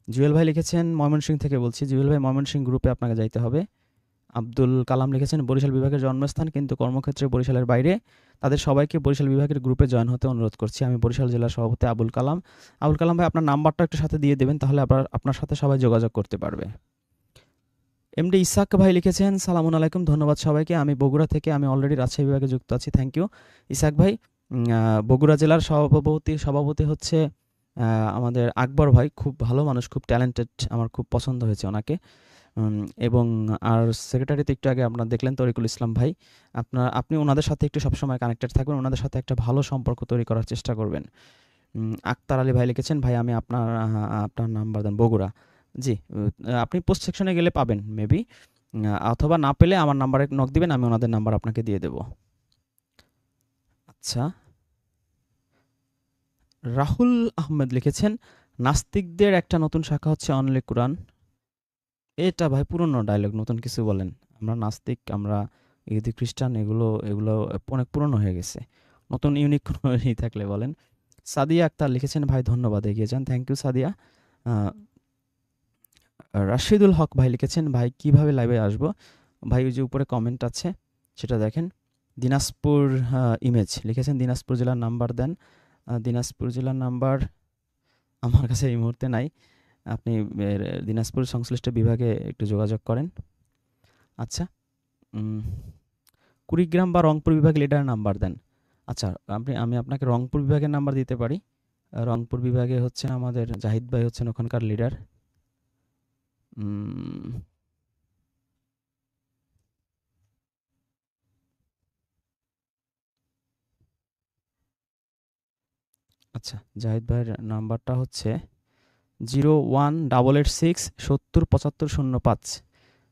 জুয়েল ভাই লিখেছেন ময়মনসিংহ থেকে বলছি। জুয়েল ভাই, ময়মনসিংহ গ্রুপে আপনাকে যাইতে হবে। আব্দুল কালাম লিখেছেন বরিশাল বিভাগের জন্মস্থান, কিন্তু কর্মক্ষেত্রে বরিশালের বাইরে, তাদের সবাইকে বরিশাল বিভাগের গ্রুপে জয়েন হতে অনুরোধ করছি। আমি বরিশাল জেলার সভাপতি আবুল কালাম। আবুল কালাম ভাই, আপনার নাম্বারটা একটু সাথে দিয়ে দেবেন, তাহলে আপনার সাথে সবাই যোগাযোগ করতে পারবে। এমডি ইসাক ভাই লিখেছেন সালামুন আলাইকুম, ধন্যবাদ সবাইকে, আমি বগুড়া থেকে, আমি অলরেডি রাজশাহী বিভাগে যুক্ত আছি। থ্যাংক ইউ ইসাক ভাই। বগুড়া জেলার সভাপতি হচ্ছে আমাদের আকবর ভাই, খুব ভালো মানুষ, খুব ট্যালেন্টেড, আমার খুব পছন্দ হয়েছে ওনাকে। এবং আর সেক্রেটারিতে একটু আগে আপনারা দেখলেন তরিকুল ইসলাম ভাই। আপনি ওনাদের সাথে একটু সবসময় কানেক্টেড থাকবেন, ওনাদের সাথে একটা ভালো সম্পর্ক তৈরি করার চেষ্টা করবেন। আক্তার আলী ভাই লিখেছেন ভাই আমি আপনার নাম্বার দেন, বগুড়া। জি, আপনি পোস্ট সেকশনে গেলে পাবেন মেবি, অথবা না পেলে আমার নাম্বারে নক দিবেন, আমি ওনাদের নাম্বার আপনাকে দিয়ে দেব। আচ্ছা, রাহুল আহমেদ লিখেছেন নাস্তিকদের একটা নতুন শাখা হচ্ছে অনলি কোরআন। এটা ভাই পুরনো ডায়লগ, নতুন কিছু বলেন। আমরা নাস্তিক, আমরা ইহুদি খ্রিস্টান, এগুলো অনেক পুরনো হয়ে গেছে। নতুন ইউনিক কোনো থাকলে বলেন। সাদিয়া আক্তার লিখেছেন ভাই ধন্যবাদ, এগিয়ে যান। Thank you Sadia. রাশিদুল হক ভাই লিখেছেন ভাই কিভাবে লাইভে আসবো। ভাই ওই যে উপরে কমেন্ট আছে সেটা দেখেন। দিনাজপুর ইমেজ লিখেছেন দিনাজপুর জেলার নাম্বার দেন। দিনাজপুর জেলার নাম্বার আমার কাছে এই মুহূর্তে নাই, আপনি দিনাজপুর সংশ্লিষ্ট বিভাগে একটু যোগাযোগ করেন। আচ্ছা, কুড়িগ্রাম বা রংপুর বিভাগে লিডারের নাম্বার দেন। আচ্ছা, আমি আপনাকে রংপুর বিভাগের নাম্বার দিতে পারি। রংপুর বিভাগে হচ্ছে আমাদের জাহিদ ভাই হচ্ছেন ওখানকার লিডার। আচ্ছা, জাহিদ ভাইয়ের নাম্বারটা হচ্ছে 01886 70 75 05।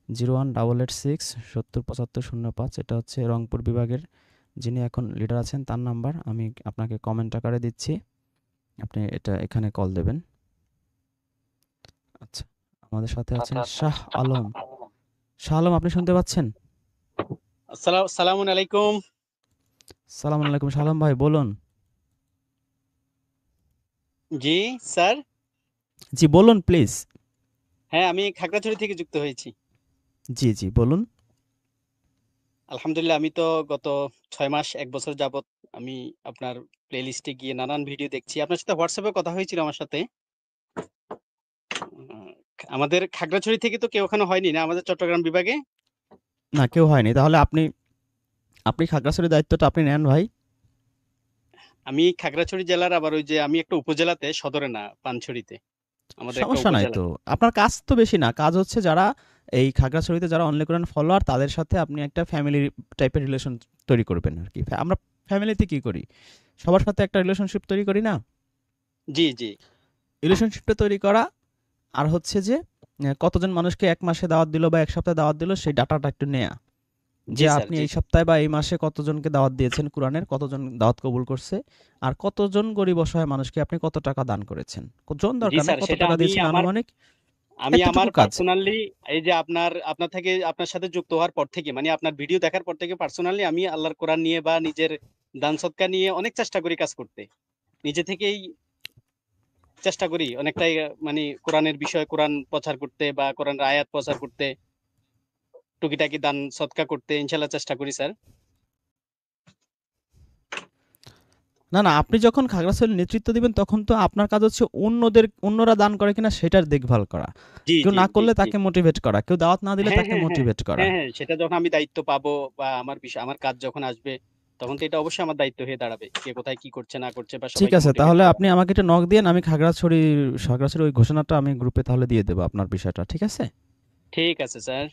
01886 70 75 05। এটা হচ্ছে রংপুর বিভাগের যিনি এখন লিডার আছেন তার নাম্বার। আমি আপনাকে কমেন্ট আকারে দিচ্ছি, আপনি এটা এখানে কল দেবেন। আচ্ছা, আমাদের সাথে আছেন শাহ আলম। শাহ আলম, আপনি শুনতে পাচ্ছেন? আসসালামু আলাইকুম। সালাম আলাইকুম। শাহ আলম ভাই বলুন। জি স্যার। জি বলুন প্লিজ। হ্যাঁ, আমি খাগড়াছড়ি থেকে যুক্ত হয়েছি। জি জি বলুন। আলহামদুলিল্লাহ, আমি তো গত 6 মাস 1 বছর যাবত আমি আপনার প্লেলিস্টে গিয়ে নানান ভিডিও দেখছি। আপনার সাথে হোয়াটসঅ্যাপে কথা হয়েছিল আমার সাথে। আমাদের খাগড়াছড়ি থেকে তো কেউ ওখানে হয়নি না, আমাদের চট্টগ্রাম বিভাগে? না, কেউ হয়নি। তাহলে আপনি খাগড়াছড়ির দায়িত্বটা আপনি নেন ভাই। আমি খাগড়াছড়ি জেলার, আবার ওই যে আমি একটা উপজেলাতে, সদরে না, পানছড়িতে আমাদের একটা সমস্যা নাই উপজেলা। তো। আপনার কাজ তো বেশি না। কাজ হচ্ছে যারা এই খাগড়াছড়িতে যারা অনলি কোরআন ফলোয়ার তাদের সাথে আপনি একটা ফ্যামিলি টাইপের রিলেশন তৈরি করবেন আর কি। আমরা ফ্যামিলিতে কি করি, সবার সাথে একটা রিলেশনশিপ তৈরি করি না? জি জি। রিলেশনশিপটা তৈরি করা, আর হচ্ছে যে কতজন মানুষকে 1 মাসে দাওয়াত দিল বা 1 সপ্তাহে দাওয়াত দিল সেই ডাটাটা একটু নেয়া, জি যে স্যার, আপনি জি এই স্যার। সপ্তাহে বা এই মাসে কতজনকে দাওয়াত দিয়েছেন কোরআনের, কতজন দাওয়াত কবুল করছে, আর কতজন গরিব অসহায় মানুষকে আপনি কত টাকা দান করেছেন। জন জি দরকার নাই, স্যার, কত সেটা টাকা আমি দিয়েছেন আমার আনুমানিক, আমি আমার এতটুকু কাজ। পার্সোনালি, এই যে আপনার সাথে যুক্ত হওয়ার পর থেকে, মানে আপনার ভিডিও দেখার পর থেকে পার্সোনালি আমি আল্লাহর কোরআন নিয়ে বা নিজের দান সদকা নিয়ে অনেক চেষ্টা করি কাজ করতে। নিজে থেকেই চেষ্টা করি অনেকটাই, মানে কোরআনের বিষয়ে কোরআন প্রচার করতে বা কোরআনের আয়াত প্রচার করতে, টুকিটাকি দান সদকা করতে ইনশাল্লাহ চেষ্টা করি স্যার। না না, আপনি যখন খাগড়াছড়ির নেতৃত্ব দিবেন তখন তো আপনার কাজ হচ্ছে অন্যরা দান করে কিনা সেটার দেখভাল করা, জি কেউ জি না জি করলে জি। তাকে মোটিভেট করা, কেউ দাওয়াত না দিলে হ্যাঁ তাকে হ্যাঁ হ্যাঁ মোটিভেট করা। হ্যাঁ হ্যাঁ, সেটা যখন আমি দায়িত্ব পাবো বা আমার বিষয়, আমার কাজ যখন আসবে, তখন তো এটা অবশ্যই আমার দায়িত্ব হয়ে দাঁড়াবে, কে কোথায় কি করছে না করছে বা ঠিক সবাইকে আছে, মোটিভেট তাহলে করা। আপনি আমাকে একটা নক দিয়েন, আমি খাগড়াছড়ির ওই ঘোষণাটা আমি গ্রুপে তাহলে দিয়ে দেবো আপনার বিষয়টা, ঠিক আছে? ঠিক আছে স্যার।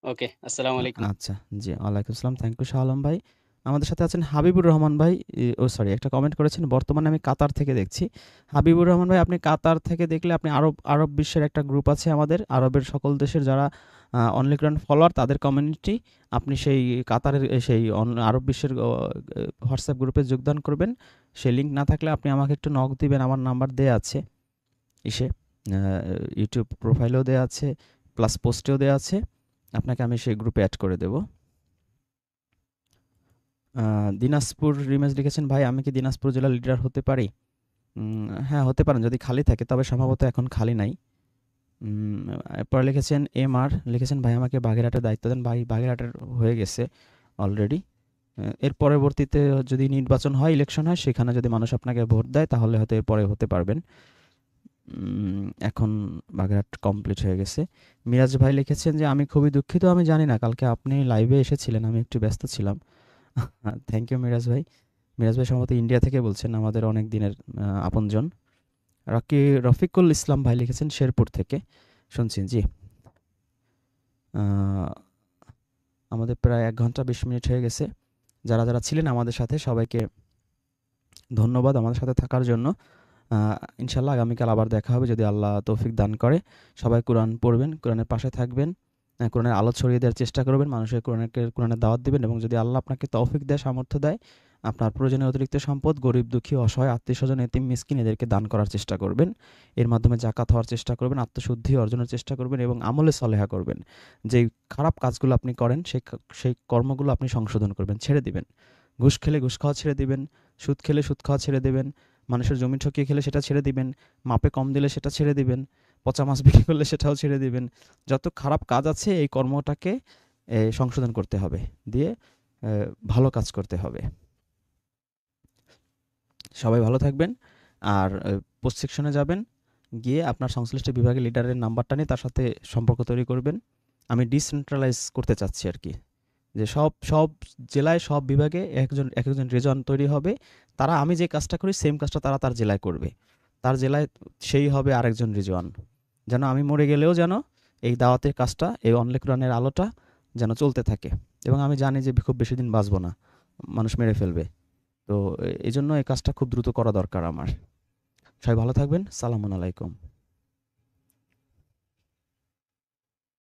ওকে, আসসালামু আলাইকুম। আচ্ছা, জি ওয়ালাইকুম আসসালাম। থ্যাংক ইউ শাহ আলম ভাই। আমাদের সাথে আছেন হাবিবুর রহমান ভাই। সরি, একটা কমেন্ট করেছেন, বর্তমানে আমি কাতার থেকে দেখছি। হাবিবুর রহমান ভাই, আপনি কাতার থেকে দেখলে আপনি আরব বিশ্বের একটা গ্রুপ আছে আমাদের, আরবের সকল দেশের যারা অনলি কোরআন ফলোয়ার তাদের কমিউনিটি, আপনি সেই কাতারের আরব বিশ্বের হোয়াটসঅ্যাপ গ্রুপে যোগদান করবেন। সেই লিঙ্ক না থাকলে আপনি আমাকে একটু নক দিবেন, আমার নাম্বার দেয়া আছে ইউটিউব প্রোফাইলেও দেয়া আছে, প্লাস পোস্টেও দেয়া আছে, আপনাকে আমি সেই গ্রুপে অ্যাড করে দেব। দিনাজপুর রিমেজ লিখেছেন, ভাই আমি কি দিনাজপুর জেলার লিডার হতে পারি? হ্যাঁ হতে পারেন, যদি খালি থাকে, তবে সম্ভবত এখন খালি নাই। এরপরে লিখেছেন লিখেছেন, ভাই আমাকে বাগেরহাটের দায়িত্ব দেন। ভাই বাগেরহাটের হয়ে গেছে অলরেডি। এর পরবর্তীতে যদি নির্বাচন হয়, ইলেকশন হয়, সেখানে যদি মানুষ আপনাকে ভোট দেয় তাহলে হয়তো এরপরে হতে পারবেন। এখন বাগেরহাট কমপ্লিট হয়ে গেছে। মিরাজ ভাই লিখেছেন যে আমি খুবই দুঃখিত, আমি জানি না কালকে আপনি লাইভে এসেছিলেন, আমি একটু ব্যস্ত ছিলাম। থ্যাংক ইউ মিরাজ ভাই। মিরাজ ভাই সম্ভবত ইন্ডিয়া থেকে বলছেন, আমাদের অনেক দিনের আপনজন। রফিকুল ইসলাম ভাই লিখেছেন শেরপুর থেকে, শুনছি জি। আমাদের প্রায় 1 ঘন্টা 20 মিনিট হয়ে গেছে। যারা যারা ছিলেন আমাদের সাথে সবাইকে ধন্যবাদ আমাদের সাথে থাকার জন্য। ইনশাল্লাহ আগামীকাল আবার দেখা হবে যদি আল্লাহ তৌফিক দান করে। সবাই কোরআন পড়বেন, কোরআনের পাশে থাকবেন, কোরআনের আলো ছড়িয়ে দেওয়ার চেষ্টা করবেন, মানুষের কোরআনের দাওয়াত দিবেন, এবং যদি আল্লাহ আপনাকে তৌফিক দেয়, সামর্থ্য দেয়, আপনার প্রয়োজনীয় অতিরিক্ত সম্পদ গরিব দুঃখী অসহায় আত্মীয়স্বজন এতিম মিসকিন এদেরকে দান করার চেষ্টা করবেন। এর মাধ্যমে জাকাত হওয়ার চেষ্টা করবেন, আত্মশুদ্ধি অর্জনের চেষ্টা করবেন এবং আমলে সলেহা করবেন। যেই খারাপ কাজগুলো আপনি করেন সেই কর্মগুলো আপনি সংশোধন করবেন, ছেড়ে দিবেন। ঘুষ খেলে ঘুষ খাওয়া ছেড়ে দিবেন, সুদ খেলে সুদ খাওয়া ছেড়ে দিবেন, মানুষের জমি ঠকিয়ে খেলে সেটা ছেড়ে দিবেন, মাপে কম দিলে সেটা ছেড়ে দিবেন, পচা মাছ বিক্রি করলে সেটাও ছেড়ে দিবেন। যত খারাপ কাজ আছে এই কর্মটাকে সংশোধন করতে হবে, দিয়ে ভালো কাজ করতে হবে। সবাই ভালো থাকবেন। আর পোস্ট সেকশনে যাবেন, গিয়ে আপনার সংশ্লিষ্ট বিভাগের লিডারের নাম্বারটা নিয়ে তার সাথে সম্পর্ক তৈরি করবেন। আমি ডিসেন্ট্রালাইজ করতে চাচ্ছি আর কি, যে সব জেলায় সব বিভাগে একজন রেজন তৈরি হবে। তারা আমি যে কাজটা করি সেম কাজটা তার জেলায় করবে, তার জেলায় সেই হবে আরেকজন রিজওয়ান। যেন আমি মরে গেলেও যেন এই দাওয়াতের কাজটা, এই অনলি কোরআনের আলোটা যেন চলতে থাকে। এবং আমি জানি যে খুব বেশি দিন বাঁচবো না, মানুষ মেরে ফেলবে, তো এই জন্য এই কাজটা খুব দ্রুত করা দরকার আমার। সবাই ভালো থাকবেন। সালামুন আলাইকুম।